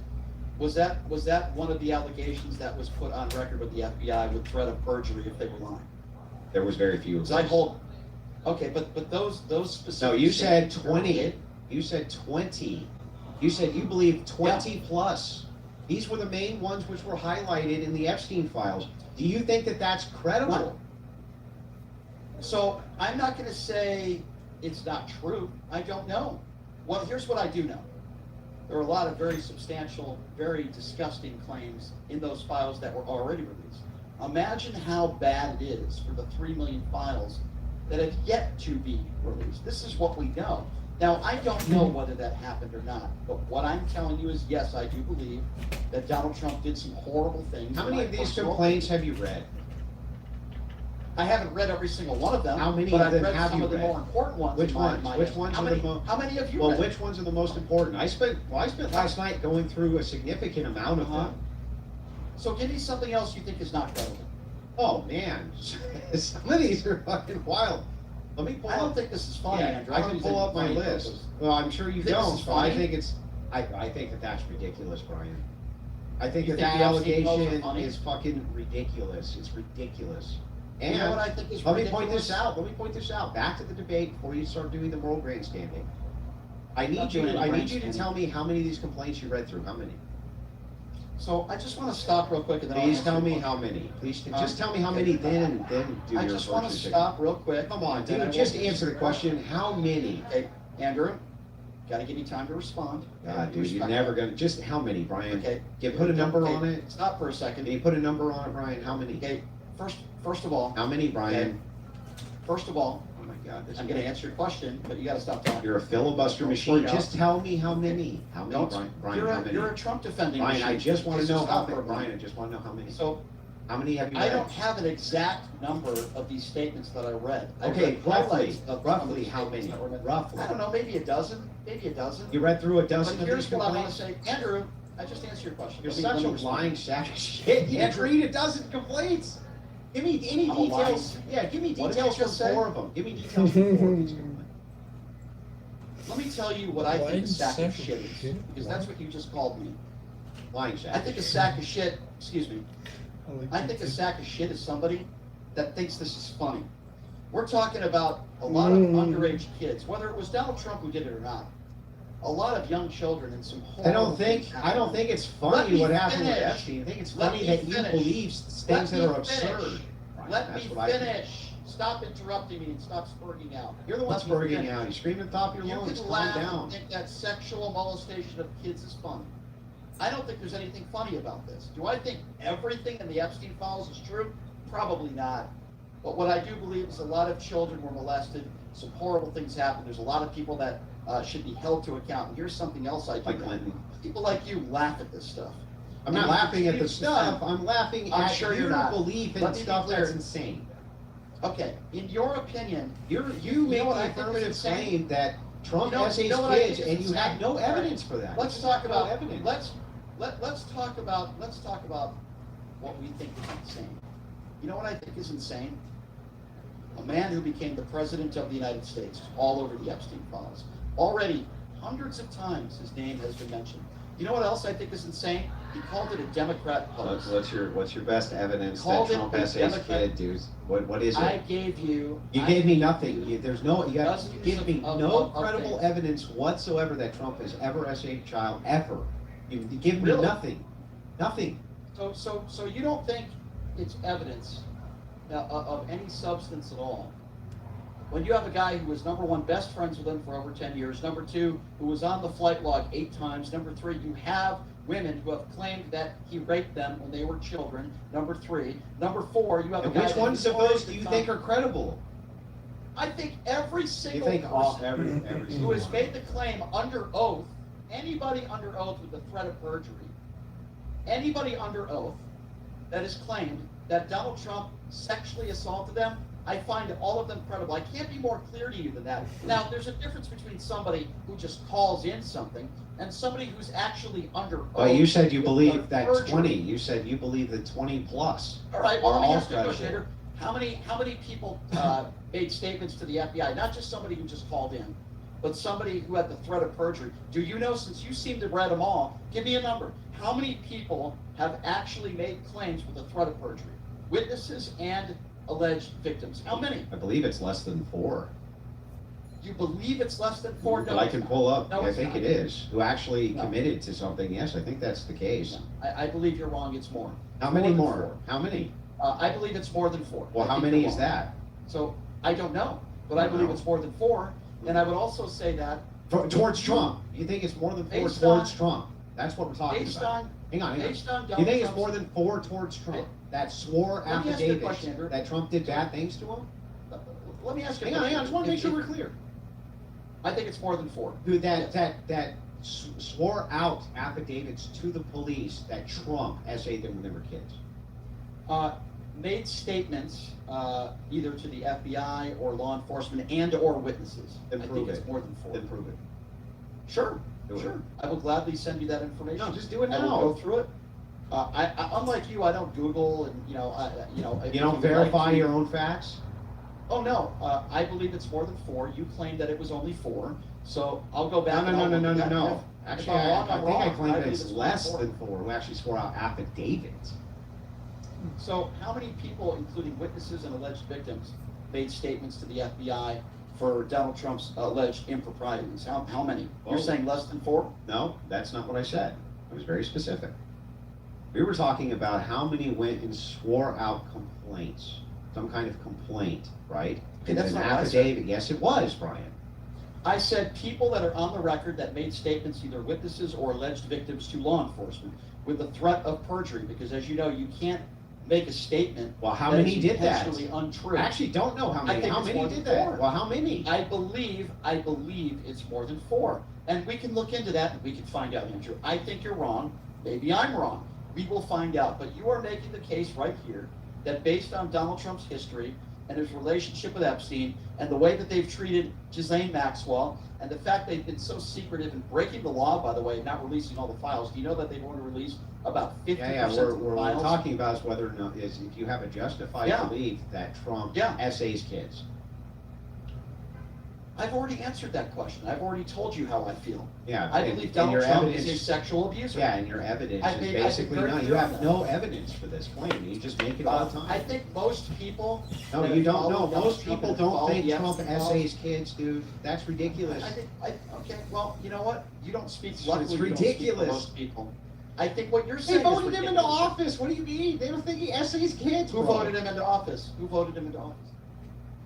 Was that one of the allegations that was put on record with the FBI with threat of perjury if they were lying? There was very few of Because I those. hold. Okay, but those specific. No, you said statements were 20. made. You said 20. You said you believe 20 plus. These were the main ones which were highlighted in the Epstein files. Do you think that that's credible? So I'm not going to say it's not true. I don't know. Well, here's what I do know. There are a lot of very substantial, very disgusting claims in those files that were already released. Imagine how bad it is for the 3 million files that have yet to be released. This is what we know. Now, I don't know whether that happened or not, but what I'm telling you is, yes, I do believe that Donald Trump did some horrible things. How in many my of these personal complaints have you read? I haven't read every single one of them. How many but of I've them read have some you of the read? more important ones. Which in ones? my Which ones how are many, the mo- How many have you Well, read? which ones are the most important? I spent last night going through a significant amount of them. So give me something else you think is not credible. Oh man, some of these are fucking wild. Let me pull I don't up. think this is funny, Yeah, Andrew. I don't can use pull any up my funny list. photos. Well, I'm sure you Think this don't, is but I funny? think it's. I think that that's ridiculous, Brian. I think You that think that the Epstein files are allegation funny? is fucking ridiculous. It's ridiculous. And You know what I think is let me ridiculous? point this out. Let me point this out. Back to the debate before you start doing the moral grandstanding. I Not need you. doing any I need you to grandstanding. tell me how many of these complaints you read through. How many? So I just want to stop real quick and then I'll Please answer tell your me question. how many. Please Um, just tell me how many. Then do I your just want to virtue stop real quick. Come on, and then I dude. will Just get answer the to- question. How many? Okay, Andrew, got to give me time to respond. God, dude, you're Respect never that. gonna. Just how many, Brian? Okay. Put a number Okay, on it. Stop for a second. Can you put a number on it, Brian? How many? Okay, first of all, How many, Brian? First of all, Oh my God, I'm going to answer your question, but you got to stop talking. you're a filibuster machine. Just tell me how many. How many, Brian? You're How a, many? you're a Trump defending Brian, I machine. just want to So know how stop many. for a minute. Brian, I just want to know how many. So How many have you I read? don't have an exact number of these statements that I read. I Okay, read highlights roughly, of roughly these how statements many? that were made. Roughly. I don't know, maybe a dozen, maybe a dozen. You read through a But dozen of these here's what I want to complaints? say, Andrew, I just answered your question. You're Let me- such let a me respond. lying sack of shit. You didn't read a dozen complaints. Give me any I'm a lying- details. Yeah, give me What did details you from just say? 4 of them. Give me details from 4 of these complaints. Let me tell you what I think a Lying sack of sack of shit is, shit? because that's what you just called me. Lying sack. I think a sack of shit, excuse me, I like think a sack of shit is somebody that thinks this is funny. We're talking about a lot of underage kids, whether it was Donald Trump who did it or not. A lot of young children and some horrible I don't think it's Let funny me what happened with finish. Epstein. I think it's Let funny me that you finish. believe things Let that me are absurd. finish. Brian. Let That's me what I think. finish. Stop interrupting me and stop spurging out. You're the one Let me spurging finish. out. You're screaming at the top of your You lungs. can Calm laugh down. and think that sexual molestation of kids is funny. I don't think there's anything funny about this. Do I think everything in the Epstein files is true? Probably not. But what I do believe is a lot of children were molested. Some horrible things happened. There's a lot of people that should be held to account. And here's something else I do. Like know. Clinton. People like you laugh at this stuff. I'm not And you laughing at the continue to stuff. defend- I'm laughing I'm at sure you're your not. belief in Let me be stuff clear. that's insane. Okay, in your opinion, You You make know what the I think is affirmative insane? claim that Trump You know- essays you know what I kids, think is and you have insane? no All right. evidence for that. let's You talk have about no evidence. let's talk about what we think is insane. You know what I think is insane? A man who became the president of the United States, all over the Epstein files. Already hundreds of times his name has been mentioned. You know what else I think is insane? He called it a Democrat hoax. What's your best evidence that Called it Trump a essays Democrat- kid, dude? What is I it? gave you. You I gave me gave nothing. you- You got Dozens give me of- no of credible things. evidence whatsoever that Trump has ever essayed a child ever. You give me Really? nothing. Nothing. So you don't think it's evidence of any substance at all? When you have a guy who was number one, best friends with him for over 10 years, number two, who was on the flight log 8 times, number three, you have women who have claimed that he raped them when they were children, number three, number four, you have And a guy which that ones of notoriously those do you found- think are credible? I think every You single think all person every who single has one. made the claim under oath, anybody under oath with the threat of perjury, anybody under oath that has claimed that Donald Trump sexually assaulted them, I find all of them credible. I can't be more clear to you than that. Now, there's a difference between somebody who just calls in something and somebody who's actually under oath. But you said you with believe that perjury. 20. You said you believe that 20 plus. All right, well, are let me all ask you a question, credible. Andrew. How many people made statements to the FBI? Not just somebody who just called in, but somebody who had the threat of perjury. Do you know, since you seem to have read them all, give me a number. How many people have actually made claims with the threat of perjury? Witnesses and alleged victims. How many? I believe it's less than 4. You believe it's less than 4? But I can pull up. No, I it's think not. it is. Who actually No. committed to something? Yes, I think that's the case. I believe you're wrong. It's more. How many than more? 4. How many? I believe it's more than 4. Well, I how think many you're is wrong. that? So I don't know, but I You believe know. it's more than 4. And I would also say that Towards Trump. You think it's more than 4 Based towards on- Trump? That's what we're talking based about. on Hang on. based on You Donald think it's Trump's- more than 4 towards Trump? That swore Let me ask you a question, affidavits Andrew. that Trump did bad things to him? Let me ask you a Hang on. question. I just want to make If- sure if- we're clear. I think it's more than 4. Who Yes. that swore out affidavits to the police that Trump essayed them when they were kids. Made statements either to the FBI or law enforcement and or witnesses. Then I prove think it's it. more than 4. Then prove it. Sure, Do it. sure. I will gladly send you that information. No, just do it I will now. go through it. I unlike you, I don't Google and you know. If You don't would like verify to- your own facts? Oh no, I believe it's more than 4. You claimed that it was only 4, so I'll go back. No. and I'll look at that. No. If Actually, I'm wrong, I I'm think I wrong. claimed that believe it's more less than 4. than 4 who actually swore out affidavits. So how many people, including witnesses and alleged victims, made statements to the FBI for Donald Trump's alleged improprieties? How many? You're Oh. saying less than 4? No, that's not what I said. I was very specific. We were talking about how many went and swore out complaints, some kind of complaint, right? Okay, that's An not what I said. affidavit. Yes, it was, Brian. I said people that are on the record that made statements, either witnesses or alleged victims, to law enforcement with the threat of perjury, because as you know, you can't make a statement. Well, how that many is did that? intentionally untrue. I actually don't know how many. think How it's many more did than that? 4. Well, how many? I believe it's more than 4. And we can look into that and we can find out, Andrew. I think you're wrong. Maybe I'm wrong. We will find out. But you are making the case right here that based on Donald Trump's history and his relationship with Epstein and the way that they've treated Ghislaine Maxwell and the fact they've been so secretive and breaking the law, by the way, not releasing all the files. Do you know that they've only released about 50% Yeah, of we're the files? talking about is whether or not is if you have a justified Yeah. belief that Trump Yeah. essays kids. I've already answered that question. I've already told you how I feel. Yeah, I and- believe and Donald your Trump evidence- is a sexual abuser. Yeah, and your evidence I've is been basically very none. You clear on have that. no evidence for this claim. You just make it all the I time. think most people. No, that you don't follow know. Donald Most Trump people and don't follow think the Trump Epstein files- essays kids, dude. That's ridiculous. Okay, well, you know what? You don't speak, It's luckily, you don't speak for ridiculous. most people. I think what you're They saying is voted him into ridiculous. office. What do you mean? They don't think he essays kids. Who bro. voted him into office? Who voted him into office?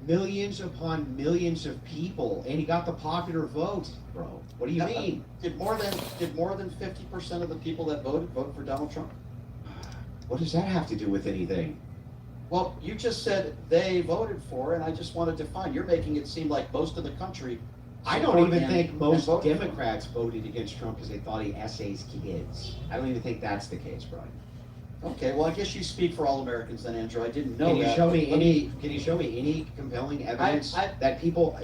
Millions upon millions of people, and he got the popular vote, bro. What do you mean? Did more than 50% of the people that voted vote for Donald Trump? What does that have to do with anything? Well, you just said they voted for, and I just wanted to find, you're making it seem like most of the country. I don't support even him think and most voted for him. Democrats voted against Trump because they thought he essays kids. I don't even think that's the case, Brian. Okay, well, I guess you speak for all Americans then, Andrew. I didn't know Can you that. show me Let any? Can you show me any compelling evidence that people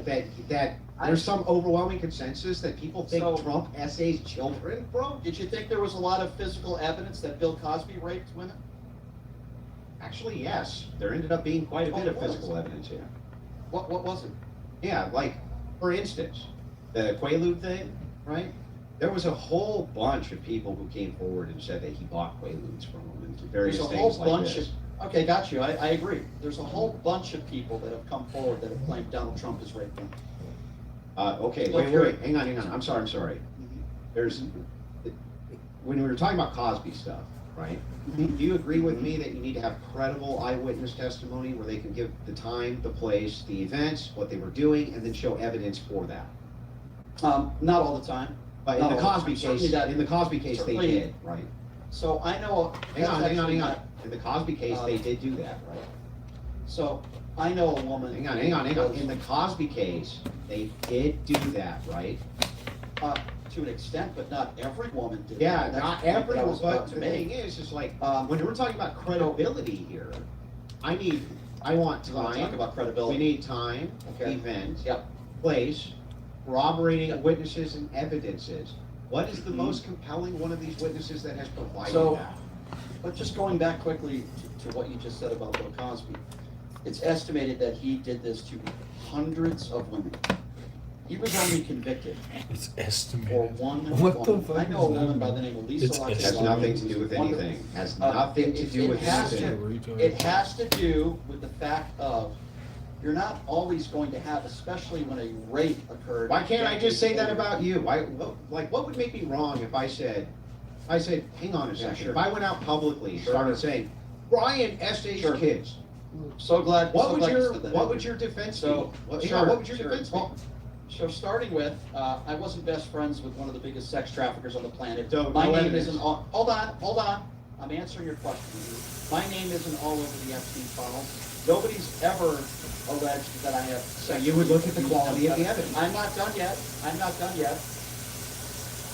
that there's some overwhelming consensus that people think So- Trump essays children, bro? Did you think there was a lot of physical evidence that Bill Cosby raped women? Actually, yes. There ended up being quite a bit of Oh, it was. physical evidence here. What was it? Yeah, like for instance, the Quaalude thing, right? There was a whole bunch of people who came forward and said that he bought Quaaludes from him and various There's a things whole like bunch this. of, okay, got you, I agree. There's a whole bunch of people that have come forward that have claimed Donald Trump has raped them. Okay, Look, wait, hang on. I'm sorry. Mm-hmm. There's, when we were talking about Cosby stuff, right? Mhm. Do you agree with me that you need to have credible eyewitness testimony where they can give the time, the place, the events, what they were doing, and then show evidence for that? Not all the time. But Not in the all the Cosby time. Certainly case, that- they certainly- did, right? So I know. Hang on. that's actually not- In the Cosby case, they did do that, right? So I know a woman. Hang on. In the Cosby case, they did do that, right? To an extent, but not every woman did. Yeah, that. That's not the point that I everyone, was about but to the make. thing is like, Um, when we're talking about credibility here, I want You want to talk time, about we credibility? need time, Okay. event, Yep. place, corroborating Yep. witnesses and evidences. What is the Mhm. most compelling one of these witnesses that has provided So- that? But just going back quickly to what you just said about Bill Cosby, it's estimated that he did this to hundreds of women. He was only convicted It's for estimated. one What the woman. fuck I know a does that woman by mean? the name of Lisa It's Locke. Has nothing to do with anything, has nothing to do with anything. It has to do with the fact of, you're not always going to have, especially when a rape occurred. Why can't I just say that decades about you? What would make me wrong if I said, hang on a Yeah, second, sure. if I went out publicly and Sure. started saying, Brian essays Sure. kids, later. So glad. what so would glad you your, said that, what Andrew. would your defense be? So, What sure, what would your sure. defense be? Well, so starting with, I wasn't best friends with one of the biggest sex traffickers on the planet. So, My no name evidence. isn't all, hold on, I'm answering your question. My name isn't all over the Epstein files. Nobody's ever alleged that I have. So you would look at the quality of the evidence. I'm not done yet.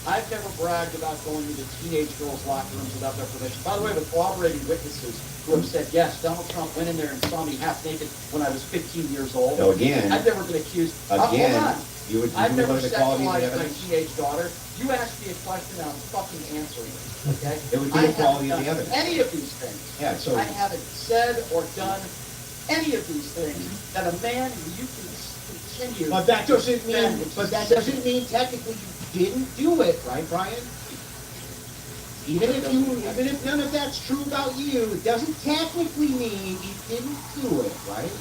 I've never bragged about going into teenage girls' locker rooms without their permission. By the way, with corroborating witnesses who have said, yes, Donald Trump went in there and saw me half naked when I was 15 years old. So again, I've never been accused. again, Hold on. you would I've never look at the quality of the sexualized my evidence. teenage daughter. You asked me a question and I'm fucking answering it, okay? It would be I the quality of haven't the done evidence. any of these things. Yeah, so, I haven't said or done any of these things that a man who you can continue. but that doesn't to defend, mean, which but is that sick. doesn't mean technically you didn't do it, right, Brian? Even if none of that's true about you, it doesn't technically mean you didn't do it, right?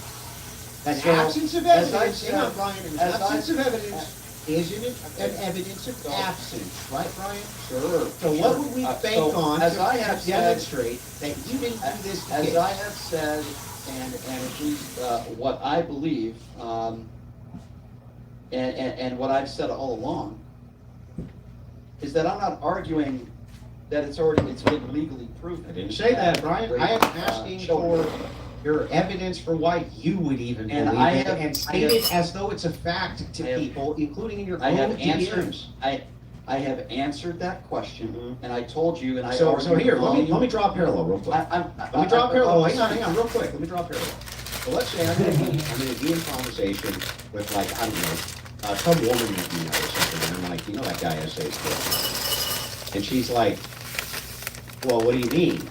An So, absence of as I evidence, hang on, said- Brian, an as I- absence of evidence isn't an Okay. evidence of So- absence, right, Brian? Sure. So sure. what would we bank so on as to I have said, demonstrate that you didn't do this to as kids? I have said, and at least what I believe, and what I've said all along, is that I'm not arguing that it's been legally proven. I didn't say that, Brian. I am asking for your evidence for why you would even And believe I it, have- and state it as though it's a fact to people, including in your I have own answered. DMs. I have answered that question, Mhm. and I told you, and I So argued here, volume. let me draw a parallel real quick. Let me draw a parallel. Hang on, real quick. Let me draw a parallel. So let's say I'm gonna be in conversation with, like, I don't know, some woman that you know or something, and I'm like, you know that guy essays good. And she's like, well, what do you mean?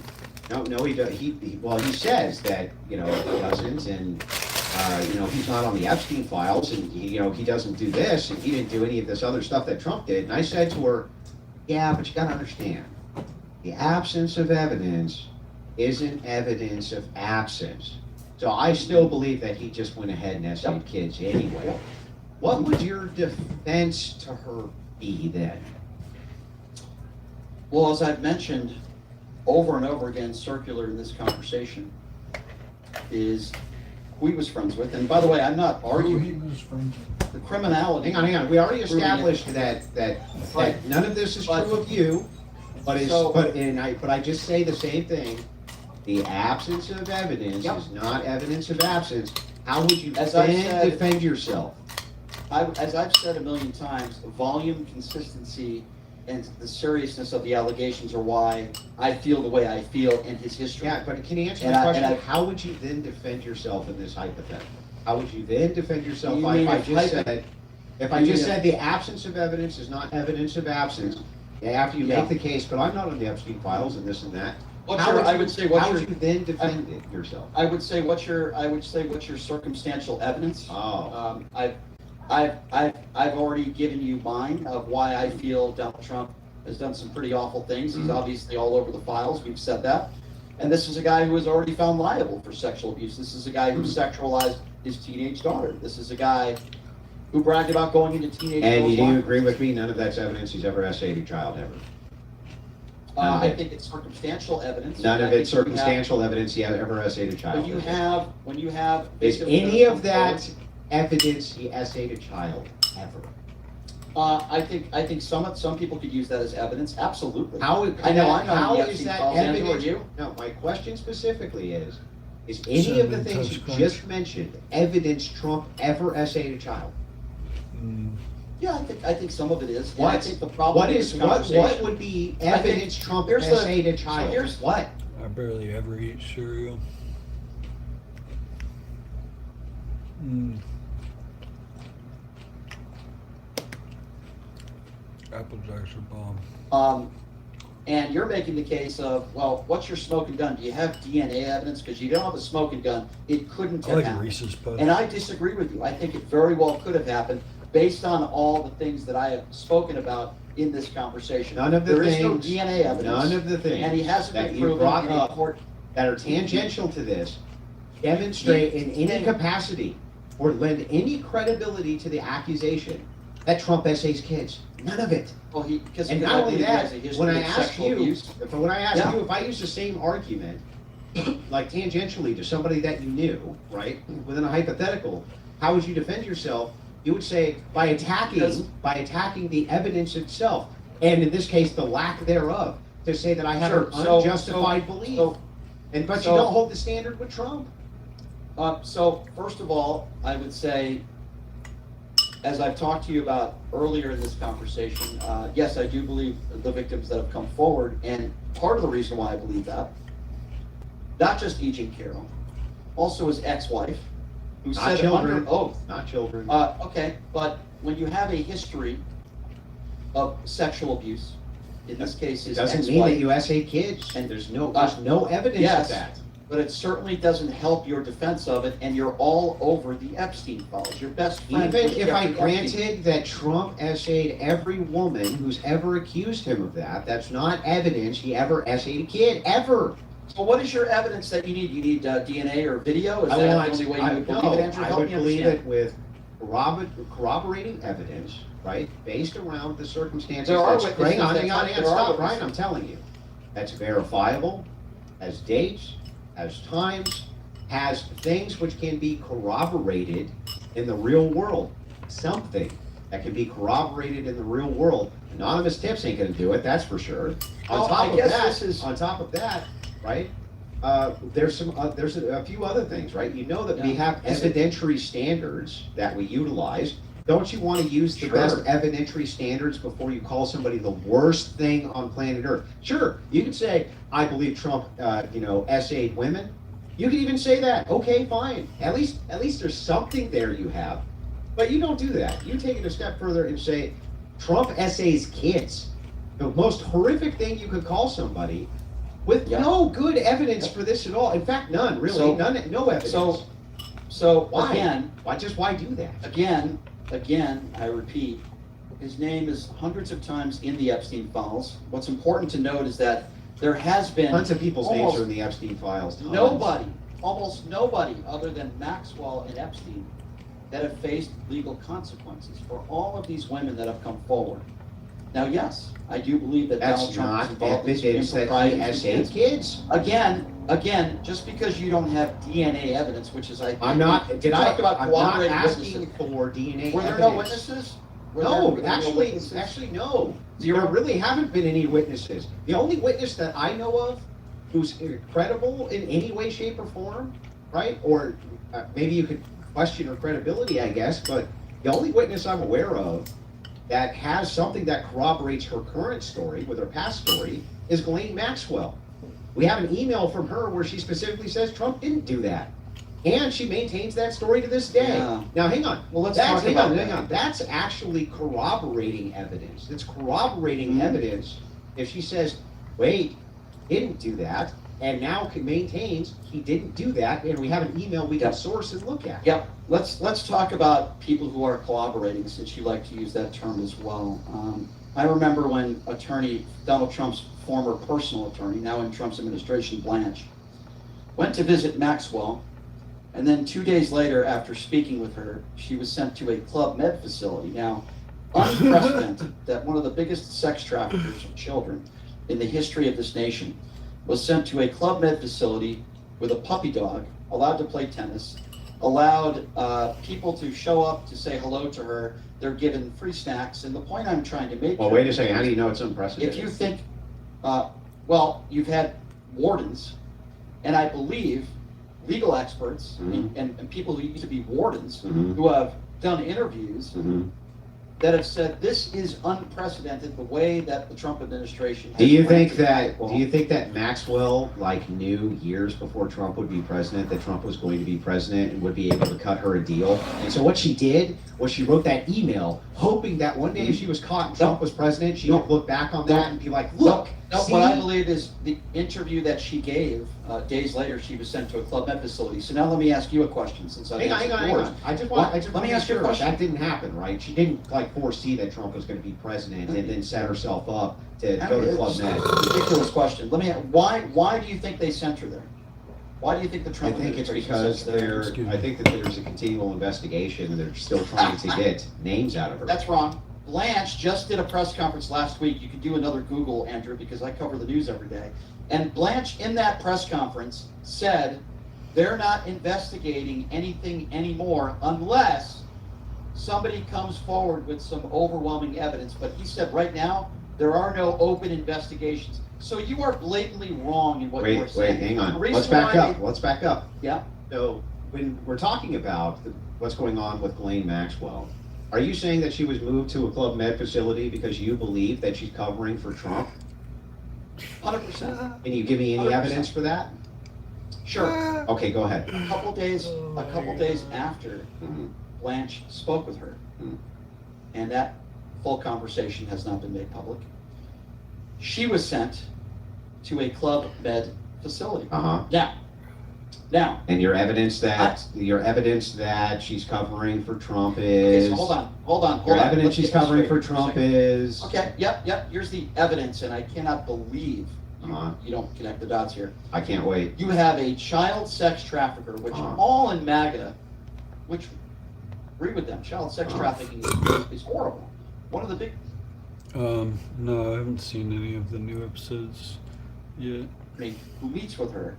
No, he does. Well, he says that, you know, he doesn't, and you know, he's not on the Epstein files, and you know, he doesn't do this, and he didn't do any of this other stuff that Trump did. And I said to her, yeah, but you gotta understand, the absence of evidence isn't evidence of absence. So I still believe that he just went ahead and essayed kids anyway. What would your defense to her be then? Well, as I've mentioned over and over again, circular in this conversation, is who he was friends with. And by the way, I'm not arguing the criminality. Hang on. We already established that none of this is true of you, but I just say the same thing. The absence of evidence is not evidence of absence. How would you then defend yourself? As I've said a million times, volume, consistency, and the seriousness of the allegations are why I feel the way I feel in his history. Yeah, but can you answer the question? How would you then defend yourself in this hypothetical? How would you then defend yourself if I just said the absence of evidence is not evidence of absence, after you make the case, but I'm not on the Epstein files and this and that. How would you then defend it yourself? I would say what's your circumstantial evidence. Oh. I've already given you mine of why I feel Donald Trump has done some pretty awful things. He's obviously all over the files. We've said that. And this is a guy who was already found liable for sexual abuse. This is a guy who sexualized his teenage daughter. This is a guy who bragged about going into teenage. And do you agree with me? None of that's evidence he's ever essayed a child ever. I think it's circumstantial evidence. None of it's circumstantial evidence he ever essayed a child. When you have. Is any of that evidence he essayed a child ever? I think some people could use that as evidence. Absolutely. How is that evidence? You? No, my question specifically is any of the things you just mentioned evidence Trump ever essayed a child? Yeah, I think some of it is. What? I think the problem what would be evidence Trump essayed a child? What? I barely ever eat cereal. Apple Jacks are bomb. And you're making the case of, well, what's your smoking gun? Do you have DNA evidence? Because you don't have a smoking gun, it couldn't have happened. Reese's Puffs. And I disagree with you. I think it very well could have happened based on all the things that I have spoken about in this conversation. None of the there things. There is no DNA evidence. None of the things. And he hasn't that been you proven brought in up court that are tangential to this demonstrate in any capacity or lend any credibility to the accusation that Trump essays kids. None of it. Well, and not only that, when I ask you, you, if I use the same argument, like tangentially to somebody that you knew, right, within a hypothetical, how would you defend yourself? You would say by attacking the evidence itself, and in this case, the lack thereof, to say that I have an unjustified belief. But you don't hold the standard with Trump. So first of all, I would say, as I've talked to you about earlier in this conversation, yes, I do believe the victims that have come forward, and part of the reason why I believe that, not just E.J. Carroll, also his ex-wife, who said under oath. Not children. Okay, but when you have a history of sexual abuse, in this case his doesn't ex-wife, mean that you essayed kids, and there's no evidence of that. But it certainly doesn't help your defense of it, and you're all over the Epstein files. Your best friend. Even if I granted that Trump essayed every woman who's ever accused him of that, that's not evidence he ever essayed a kid, ever. So what is your evidence that you need? You need DNA or video? Is that the only way you would believe it, Andrew? I would believe it with corroborating evidence, right, based around the circumstances. Hang on, stop, Ryan, I'm telling you. That's verifiable, has dates, has times, has things which can be corroborated in the real world. Something. that can be corroborated in the real world. Anonymous tips ain't going to do it, that's for sure. Well, On top I of guess that, this is- on top of that, right? There's a few other things, right? You know that we Yeah. have evidentiary standards that we utilize. Don't you want to use the Sure. best evidentiary standards before you call somebody the worst thing on planet Earth? Sure, you can say, I believe Trump, essayed women. You can even say that. Okay, fine. At least there's something there you have. But you don't do that. You take it a step further and say, Trump essays kids. The most horrific thing you could call somebody with Yeah. no good evidence for this at all. In fact, none, really. So- No evidence. So Why? again, Why do that? Again, I repeat, his name is hundreds of times in the Epstein files. What's important to note is that there has been Tons of people's names almost are in the Epstein files. Tons. almost nobody other than Maxwell and Epstein that have faced legal consequences for all of these women that have come forward. Now, yes, I do believe that Donald That's Trump is not involved in some evidence that he improprieties with essayed kids. Again, just because you don't have DNA evidence, which is I'm not. we talked about I'm not cooperating asking witnesses. for DNA Were there evidence. no witnesses? No, Were there actually, no. Zero? There really haven't been any witnesses. The only witness that I know of who's credible in any way, shape, or form, right? Or maybe you could question her credibility, I guess, but the only witness I'm aware of that has something that corroborates her current story with her past story is Ghislaine Maxwell. We have an email from her where she specifically says Trump didn't do that. And she maintains that story to this day. Yeah. Now, hang on. Well, let's That's, talk hang about on, that. hang on. That's actually corroborating evidence. It's corroborating Mhm. evidence if she says, wait, he didn't do that, and now maintains he didn't do that, and we have an email we can Yep. source and look at. Yep, let's talk about people who are collaborating, since you like to use that term as well. I remember when Donald Trump's former personal attorney, now in Trump's administration, Blanche, went to visit Maxwell, and then 2 days later, after speaking with her, she was sent to a Club Med facility. Now, unprecedented that one of the biggest sex traffickers of children in the history of this nation was sent to a Club Med facility with a puppy dog, allowed to play tennis, allowed people to show up to say hello to her. They're given free snacks. And the point I'm trying to make Well, here wait a second. How do you know it's unprecedented? if you think, you've had wardens, and I believe legal experts Mhm. and people who used to be wardens Mhm. who have done interviews Mhm. that have said this is unprecedented, the way that the Trump administration has Do you think granted that? people. Do you think that Maxwell knew years before Trump would be president that Trump was going to be president and would be able to cut her a deal? And so what she did was she wrote that email, hoping that one day if she was caught and Trump was president, she would look back on that and be like, "Look, No, see?" what I believe is the interview that she gave, days later, she was sent to a Club Med facility. So now let me ask you a question, since I Hang on, hang on, hang on. I just want Let to me make ask you a sure question. that didn't happen, right? She didn't foresee that Trump was going to be president and then set herself up to go to Club It's Med. a ridiculous question. Let me, why do you think they sent her there? Why do you think the I Trump think it's administration because sent her there? Excuse me. I think that there's a continual investigation and they're still trying to get names out of her. That's wrong. Blanche just did a press conference last week. You can do another Google, Andrew, because I cover the news every day. And Blanche, in that press conference, said they're not investigating anything anymore unless somebody comes forward with some overwhelming evidence. But he said right now, there are no open investigations. So you are blatantly wrong in what you are Wait, saying. hang The on. reason Let's back why up. Let's back up. Yeah. So when we're talking about what's going on with Ghislaine Maxwell, are you saying that she was moved to a Club Med facility because you believe that she's covering for Trump? 100%. Can you give me any 100%. evidence for that? Sure. Okay, go ahead. A couple days after Mhm. Blanche spoke with her, Hmm. and that full conversation has not been made public, she was sent to a Club Med facility. Uh-huh. Now, And your evidence that she's covering for Trump is. okay, so hold on. Your Let's evidence she's get this covering straight for a Trump second. is. Okay, yep, here's the evidence, and I cannot believe Uh-huh. you don't connect the dots here. I can't wait. You have a child sex trafficker, which Uh-huh. all in MAGA, which agree with them, child sex Uh-huh. trafficking is horrible. One of the big, No, I haven't seen any of the new episodes yet. who meets with her.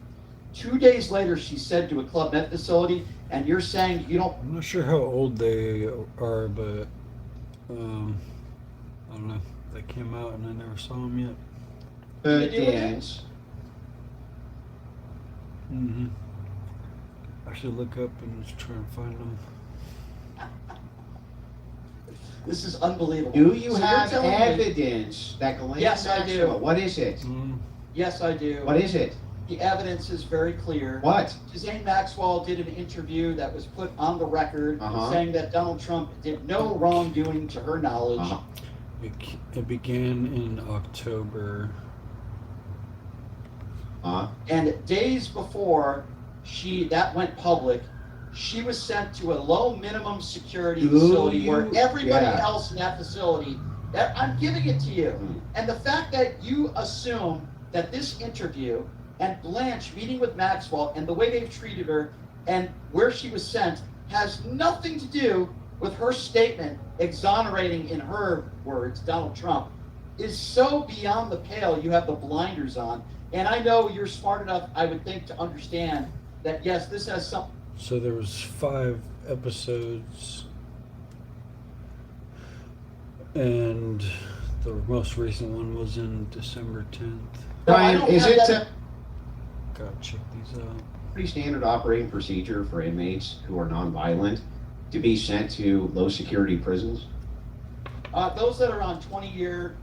2 days later, she's sent to a Club Med facility, and you're saying you don't. I'm not sure how old they are, but I don't know. They came out and I never saw them yet. Did you do it? Evidence. Mm-hmm. I should look up and just try and find them. This is unbelievable. Do you So you're have telling me- evidence that Ghislaine Yes, I do. Maxwell? What is it? Mm. Yes, I do. What is it? The evidence is very clear. What? Ghislaine Maxwell did an interview that was put on the record saying that Donald Trump did no wrongdoing to her knowledge. Uh-huh. It began in October. And days before that went public, she was sent to a low minimum security facility where everybody else in that facility, I'm giving it to you. And the fact that you assume that this interview and Blanche meeting with Maxwell and the way they've treated her and where she was sent has nothing to do with her statement exonerating, in her words, Donald Trump, is so beyond the pale. You have the blinders on. And I know you're smart enough, I would think, to understand that, yes, this has some. So there was 5 episodes, and the most recent one was in December 10th. Brian, is it Gotta check these out. pretty standard operating procedure for inmates who are nonviolent to be sent to low security prisons? Those that are on 20-year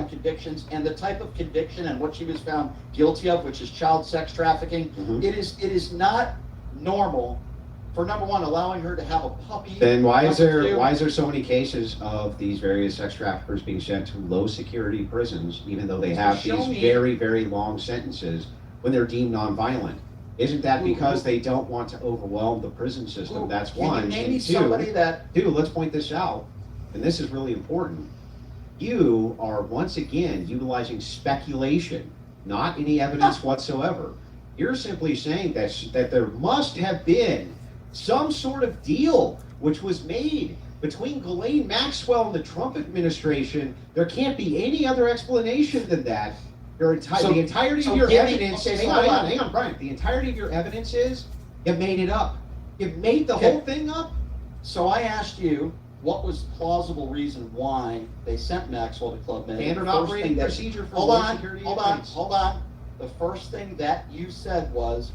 convictions, and the type of conviction and what she was found guilty of, which is child sex trafficking, it is not normal for, number one, allowing her to have a puppy. Then why is Number there two, so many cases of these various sex traffickers being sent to low security prisons, even though they have Show these me- very, very long sentences when they're deemed nonviolent? Isn't that because they don't want to overwhelm the prison system? That's one. Can you name me And somebody that? two, let's point this out, and this is really important. You are once again utilizing speculation, not any evidence whatsoever. You're simply saying that there must have been some sort of deal which was made between Ghislaine Maxwell and the Trump administration. There can't be any other explanation than that. The entirety of your evidence. Hang on, Brian. The entirety of your evidence is you made it up. You made the whole thing up. So I asked you, what was the plausible reason why they sent Maxwell to Club Med? Standard The first operating thing that- procedure for Hold low on, security hold on, inmates. hold on. The first thing that you said was,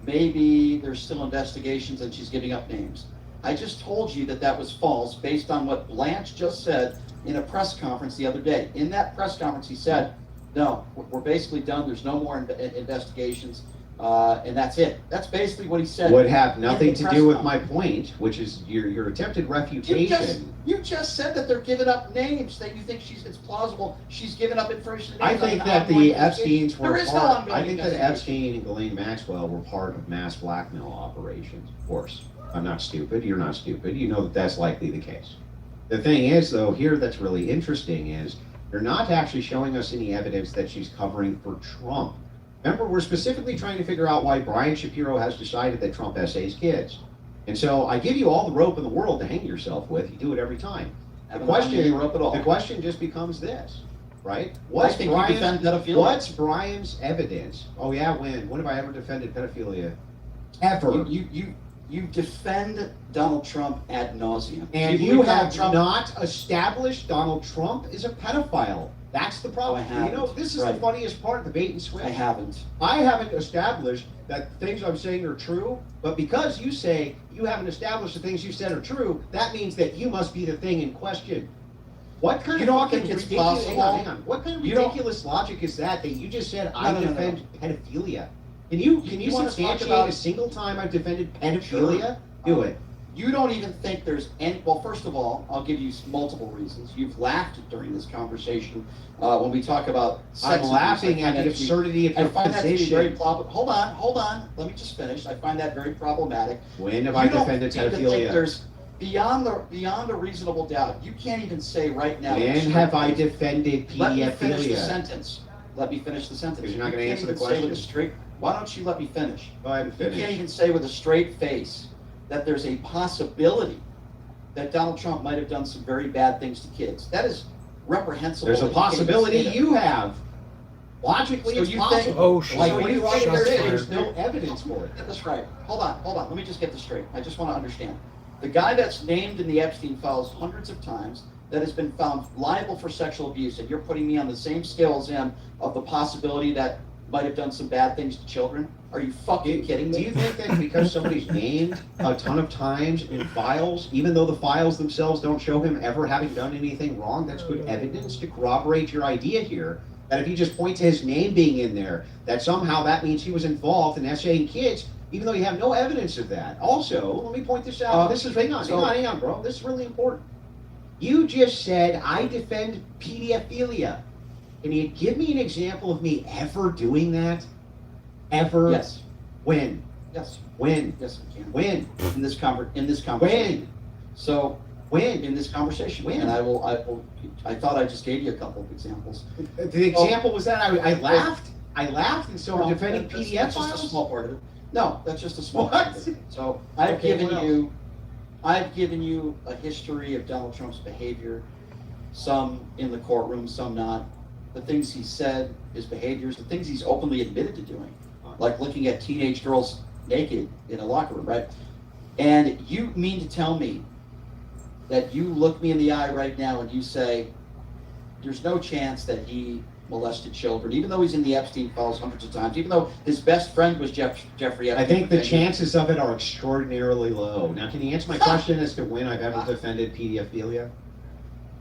maybe there's still investigations and she's giving up names. I just told you that was false based on what Blanche just said in a press conference the other day. In that press conference, he said, no, we're basically done. There's no more investigations, and that's it. That's basically what he said. Would have nothing in the to press do with conference. my point, which is your attempted refutation. You just said that they're giving up names, that you think it's plausible. She's giving up information. I think that the Epsteins were There is no part. ongoing I think that investigation. Epstein and Ghislaine Maxwell were part of mass blackmail operations. Of course, I'm not stupid. You're not stupid. You know that that's likely the case. The thing is, though, here that's really interesting is you're not actually showing us any evidence that she's covering for Trump. Remember, we're specifically trying to figure out why Brian Shapiro has decided that Trump essays kids. And so I give you all the rope in the world to hang yourself with. You do it every time. The question just becomes this, right? I think you defend pedophilia. What's Brian's evidence? Oh yeah, when? When have I ever defended pedophilia? Ever. You defend Donald Trump ad nauseum. And you have not established Donald Trump is a pedophile. That's the problem. I haven't. You know, this is the funniest part, the bait and switch. I haven't. I haven't established that things I'm saying are true, but because you say you haven't established the things you said are true, that means that you must be the thing in question. What kind You of don't fucking think it's ridiculous? possible? Hang on. What kind of You don't- ridiculous logic is that you just said No, I no, no, defend pedophilia? Can you wanna talk substantiate about- a single time I've defended pedophilia? Do it. You don't even think there's any. Well, first of all, I'll give you multiple reasons. You've laughed during this conversation when we talk about sex I'm laughing abuse. at the absurdity of I your find that to be very position. Hold on. Let me just finish. I find that very problematic. When have I You don't defended seem to think pedophilia? there's beyond a reasonable doubt. You can't even say right now. When have I defended Let me finish the pedophilia? sentence. Let me finish the sentence. Because you're not gonna You can't answer the even say with a question. straight. Why don't you let me finish? Go ahead and You can't finish. even say with a straight face that there's a possibility that Donald Trump might have done some very bad things to kids. That is reprehensible. There's a that you can't even possibility say that. you have. Logically, So it's you think- possible. Oh, shit. Like So when you you think write there's- there's no evidence for it. Get this right. Hold on. Let me just get this straight. I just want to understand. The guy that's named in the Epstein files hundreds of times, that has been found liable for sexual abuse, and you're putting me on the same scale as him of the possibility that might have done some bad things to children? Are you fucking kidding Do me? you think that because somebody's named a ton of times in files, even though the files themselves don't show him ever having done anything wrong, that's good evidence to corroborate your idea here? That if you just point to his name being in there, that somehow that means he was involved in essaying kids, even though you have no evidence of that. Also, let me point this out. Hang on, bro. This is really important. You just said, I defend pedophilia. Can you give me an example of me ever doing that? Ever? Yes. When? Yes. When? Yes, we can. When? In this conversation. When? So, When? in this conversation. When? And I thought I just gave you a couple of examples. The example was that I laughed. I laughed, and so I'm No, defending that's PDF just a files? small part of it. No, that's just a small What? part of it. So I've Okay, given what I've given you a history of Donald Trump's behavior, some in the courtroom, some not. The things he said, his behaviors, the things he's openly admitted to doing, like looking at teenage girls naked in a locker room, right? And you mean to tell me that you look me in the eye right now and you say, there's no chance that he molested children, even though he's in the Epstein files hundreds of times, even though his best friend was Jeffrey Epstein. I think the chances of it are extraordinarily low. Now, can you answer my question as to when I've ever defended pedophilia?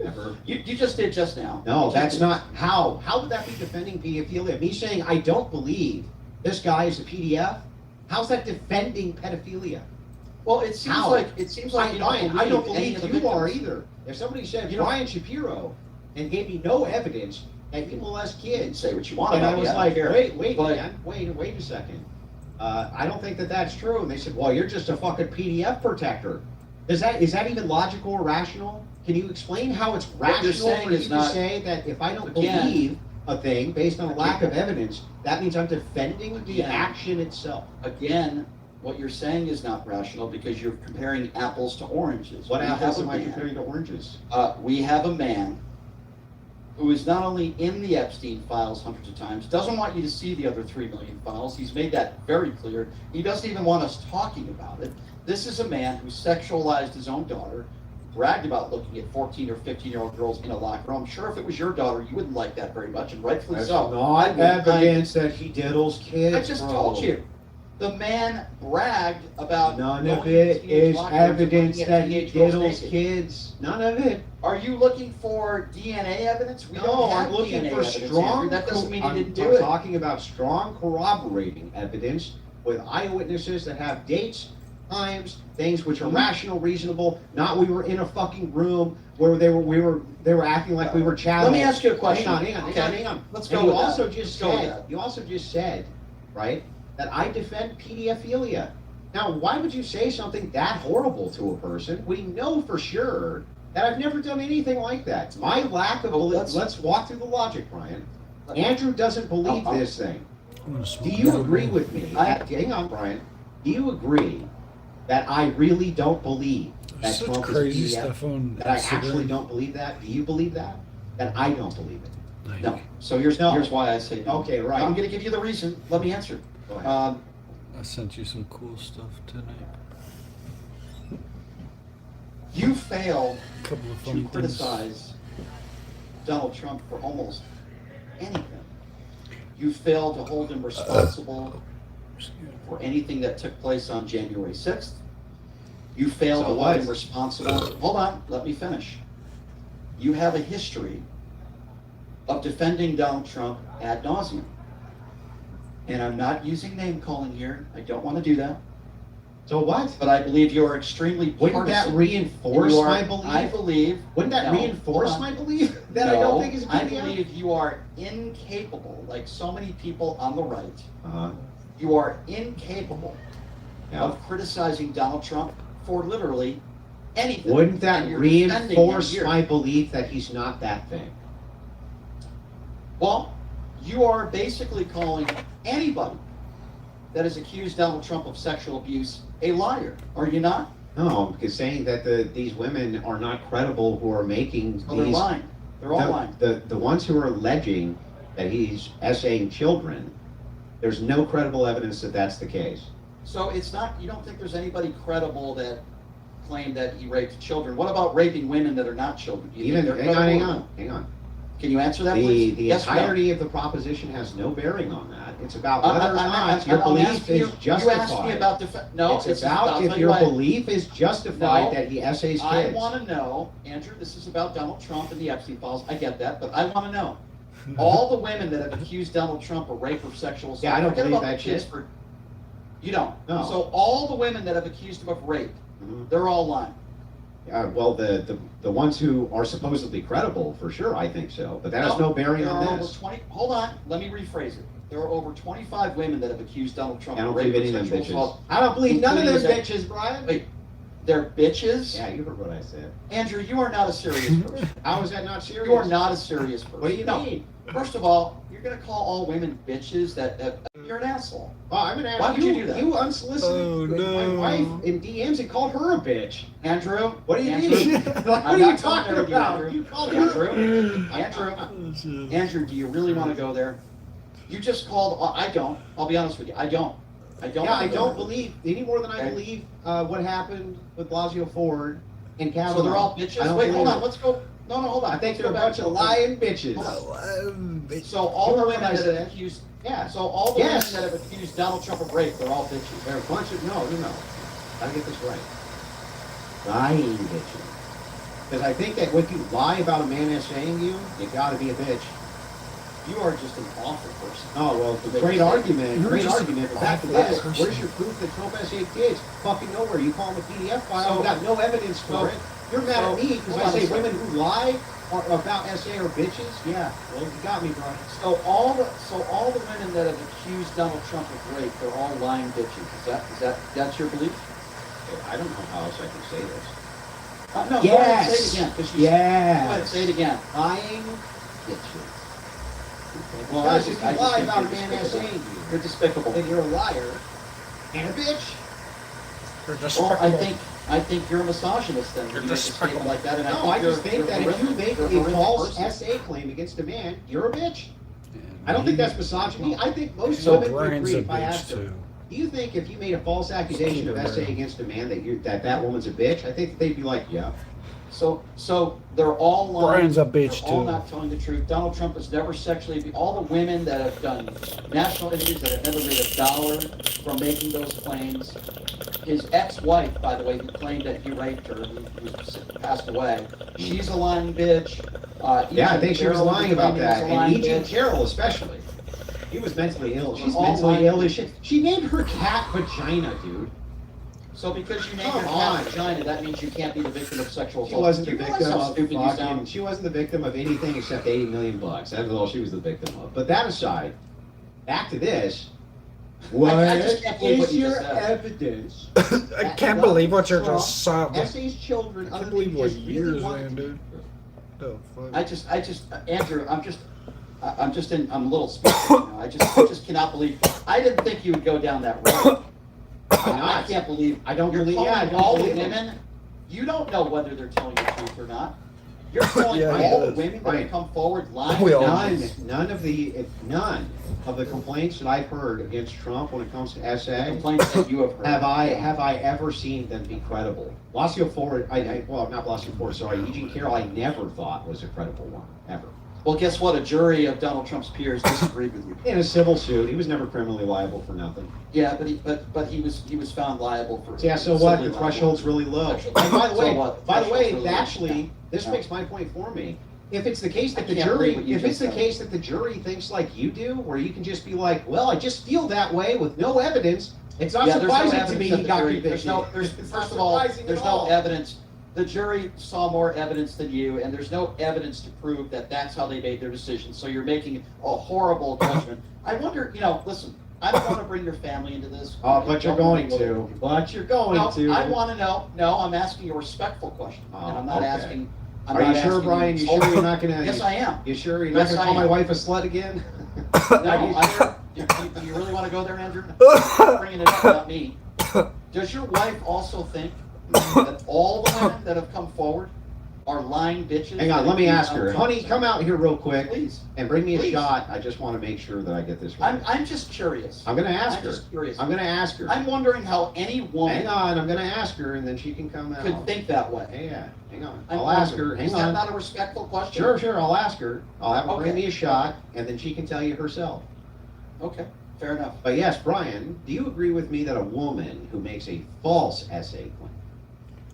Ever? You just did just now. No, that's not. How? How would that be defending pedophilia? Me saying I don't believe this guy is a PDF? How's that defending pedophilia? Well, it seems How? like you I don't any of believe the you are victims. either. If somebody said You know- Brian Shapiro and gave me no evidence that you molest You can kids, say what you want and about I me, was don't like, care. wait, But- man, wait a second. I don't think that that's true. And they said, well, you're just a fucking PDF protector. Is that even logical or rational? Can you explain how it's What you're rational saying for you is to not- say that if I don't Again- believe a thing based on a lack of evidence, that means I'm defending the Again. action itself? Again, what you're saying is not rational because you're comparing apples to oranges. What We apples have a am I man- comparing to oranges? We have a man who is not only in the Epstein files hundreds of times, doesn't want you to see the other 3 million files. He's made that very clear. He doesn't even want us talking about it. This is a man who sexualized his own daughter, bragged about looking at 14 or 15-year-old girls in a locker room. I'm sure if it was your daughter, you wouldn't like that very much, and rightfully That's so. not evidence that he diddles kids. I just bro. told you. The man bragged about None going of into it teenage is locker rooms and evidence looking at that he teenage girls diddles naked. kids. None of it. Are you looking for DNA evidence? We No, don't have I'm looking DNA for evidence, strong. Andrew. That doesn't mean he didn't do I'm it. talking about strong corroborating evidence with eyewitnesses that have dates, times, things which are Mhm. rational, reasonable. Not we were in a fucking room where they were acting like we were chattel. Let me ask you a question. Hang on. Let's And go you with also that. just Let's go with said, that. you also just said, right, that I defend pedophilia. Now, why would you say something that horrible to a person? We know for sure that I've never done anything like that. My lack of Well, belief. Let's walk through the logic, Brian. Andrew doesn't believe I'll- this thing. I'm gonna Do smoke you one agree more. with me? I- Hang on, Brian. Do you agree that I really don't believe that There's such Trump crazy is a PDF? stuff on That I Instagram. actually don't believe that? Do you believe that? That I don't believe it. Like, No. So here's No. why I say no. Okay, right. I'm going to give you the reason. Let me answer. Go ahead. I sent you some cool stuff tonight. You failed A couple of to funny things. criticize Donald Trump for almost anything. You failed to hold him responsible for anything that took place on January 6th. You failed So to what? hold him responsible. Hold on, let me finish. You have a history of defending Donald Trump ad nauseum. And I'm not using name calling here. I don't want to do that. So what? But I believe you are extremely Wouldn't that partisan. reinforce You are- my belief? I believe. Wouldn't that No, reinforce hold on. my belief that I No, don't think he's a I PDF? believe you are incapable, like so many people on the right, Uh-huh. you are incapable Yeah. of criticizing Donald Trump for literally anything. Wouldn't that And you're defending him reinforce here. my belief that he's not that thing? Well, you are basically calling anybody that has accused Donald Trump of sexual abuse a liar, are you not? No, because saying that these women are not credible who are making Well, they're these lying. They're all lying. the ones who are alleging that he's essaying children, there's no credible evidence that that's the case. So it's not, you don't think there's anybody credible that claim that he raped children. What about raping women that are not children? Do you Even, think they're hang credible? on. Can you answer that, The please? Yes or no? entirety of the proposition has no bearing on that. It's about I'm- whether or I'm- not I'm- your I'm belief asking is you- justified. You asked me about no. It's about if your belief is justified No, that he essays kids. I want to know, Andrew. This is about Donald Trump and the Epstein files. I get that, but I want to know all the women that have accused Donald Trump of rape or sexual assault. Yeah, I don't forget believe about that the kids shit. for. You don't. No. So all the women that have accused him of rape, Mhm. they're all lying. Well, the ones who are supposedly credible, for sure, I think so. But that has no bearing there on are this. Over 20. Hold on. Let me rephrase it. There are over 25 women that have accused Donald Trump I don't of rape believe or any of them sexual bitches. assault. I don't believe none of those Including bitches, Brian. Wait, they're bitches. Yeah, you heard what I said. Andrew, you are not a serious person. How is that not serious? You are not a serious person. What do you No. mean? First of all, you're going to call all women bitches. You're an asshole. Oh, I'm gonna ask Why would you do that? You unsolicited Oh, my no. wife in DMs and called her a bitch. Andrew. What do you Andrew, mean? I'm What are you not talking going there with you, about? Andrew. You called her. Andrew, do you really want to go there? You just called. I don't. I'll be honest with you. I don't. Yeah, I wanna go don't there. believe any more than I Okay. believe what happened with Blasio Ford and Kavanaugh. So they're all I bitches. don't Wait, hold believe on. it. Let's go. No, hold on. I think Let's they're a go bunch back of to- lying bitches. So all You the heard women what I that said. have accused. Yeah. So all the Yes. women that have accused Donald Trump of rape, they're all bitches. They're a bunch of no. Gotta get this right. Lying bitches. Because I think that if you lie about a man essaying you, you gotta be a bitch. You are just an awful person. Oh well, it's a They- great argument. You're Great just argument. an But back to awful this. person. Where's your proof that Trump essayed kids? Fucking nowhere. You call them a PDF file. So- You got no evidence for so- it. You're mad at so- me because hold I on a say second. women who lie about SA are bitches. Yeah. Well, you got me, Brian. So all the women that have accused Donald Trump of rape, they're all lying bitches. That's your belief? I don't know how else I can say this. No. Go ahead, say it again. 'Cause you- Go ahead, Yes. say it again. Lying bitches. Well, Because I if just you lie think about a you're man despicable. essaying You're you, despicable. then you're a liar and a bitch. Well, I think you're a misogynist then. You're You make a statement despicable. like that, and No, I just think you're that if you horrific. make You're a horrific false person. essay claim against a man, you're a bitch. I don't think that's misogyny. I think most So women would Brian's agree a if I bitch asked them. too. Do you think if you made a false accusation of essay against a man that woman's a bitch? I think they'd be like, yeah. So they're all lying. Brian's a bitch, They're all too. not telling the truth. Donald Trump has never sexually abused. All the women that have done national interviews that have never made $1 from making those claims. His ex-wife, by the way, who claimed that he raped her, who passed away, she's a lying bitch. Yeah, I Eugene think she was Carroll, lying who about claimed he that. was a And lying Eugene bitch. Carroll especially. He was mentally ill. She's All mentally lying ill as bitches. shit. She named her cat Vagina, dude. So because you named Come your on. cat vagina, that means you can't be the victim of sexual She assault. wasn't Do the you realize victim how of stupid you fucking, sound? she wasn't the victim of anything except $80 million. That was all she was the victim of. But that aside, back to this. What I just can't believe what is you your just said. evidence? I can't believe what you're just saying. I Essay's children, can't other believe than what just really years, wanting man, to- dude. The fuck? Andrew, I'm a little speechless now. I just cannot believe. I didn't think you would go down that road. I can't believe. I don't You're believe. calling Yeah, I don't all the believe it. women. You don't know whether they're telling the truth or not. You're calling Yeah, he all the does. women that Right. have come forward lying. We all None of the complaints that I've heard against Trump when it comes to SA complaints that you have heard. have I ever seen them be credible. Blasio Ford, well, not Blasio Ford, sorry, Eugene Carroll, I never thought was a credible one, ever. Well, guess what? A jury of Donald Trump's peers disagreed with you. In a civil suit, he was never criminally liable for nothing. Yeah, but he was found liable for. Yeah, so what? civilly The liable. threshold's really low. And Threshold. by the way, So what? Threshold's really low. actually, this Yeah. makes my point for me. If it's the case that the I can't jury, believe what you if it's just the said. case that the jury thinks like you do, where you can just be like, well, I just feel that way with no evidence, it's not Yeah, there's no surprising to evidence me that he the got jury- convicted. There's no, there's, It's not first of all, surprising there's at no all. evidence. The jury saw more evidence than you, and there's no evidence to prove that that's how they made their decision. So you're making a horrible judgment. I wonder, listen, I don't want to bring your family into this. Oh, but you're Don't going bring to. But you're going No, to. I want to know. No, I'm asking a respectful question, and I'm not okay. asking. Are you sure, Brian? You sure you're not gonna? Yes, I am. You sure you're Yes, not gonna I call my am. wife a slut again? No, Are you I'm sure? Do you really want to go there, Andrew? You're bringing it up, not me. Does your wife also think that all the women that have come forward are lying bitches. Hang on, that let me accuse ask her. Alex Honey, Trebek. come out here real quick Please. and bring me a Please. shot. I just want to make sure that I get this right. I'm just curious. I'm gonna ask I'm her. just curious. I'm gonna ask her. I'm wondering how any woman Hang on, I'm gonna ask her and then she can come out. could think that way. Yeah, hang on. I'm I'll ask wondering. her. Hang Is that on. not a respectful question? Sure, I'll ask her. I'll have her bring Okay. me a shot and then she can tell you herself. Okay, fair enough. But yes, Brian, do you agree with me that a woman who makes a false essay claim,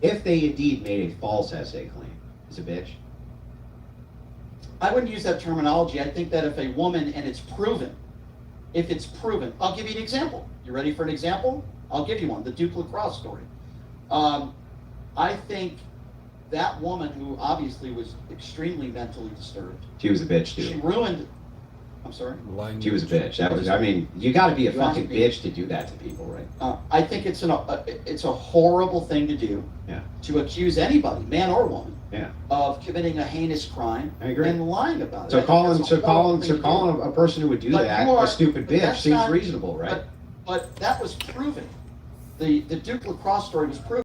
if they indeed made a false essay claim, is a bitch? I wouldn't use that terminology. I think that if a woman, and it's proven, I'll give you an example. You ready for an example? I'll give you one, the Duke lacrosse story. I think that woman, who obviously was extremely mentally disturbed, She was a bitch she too. ruined, I'm sorry? Lying She was a bitch. That was, I mean, you gotta be a You have to fucking be. bitch to do that to people, right? I think it's a horrible thing to do. Yeah. To accuse anybody, man or woman, Yeah. of committing a heinous crime I agree. and lying about it. So I think that's a horrible thing to do. calling a person who would do But that you are- a stupid but bitch that's seems not- reasonable, right? But that was proven. The Duke lacrosse story was proven.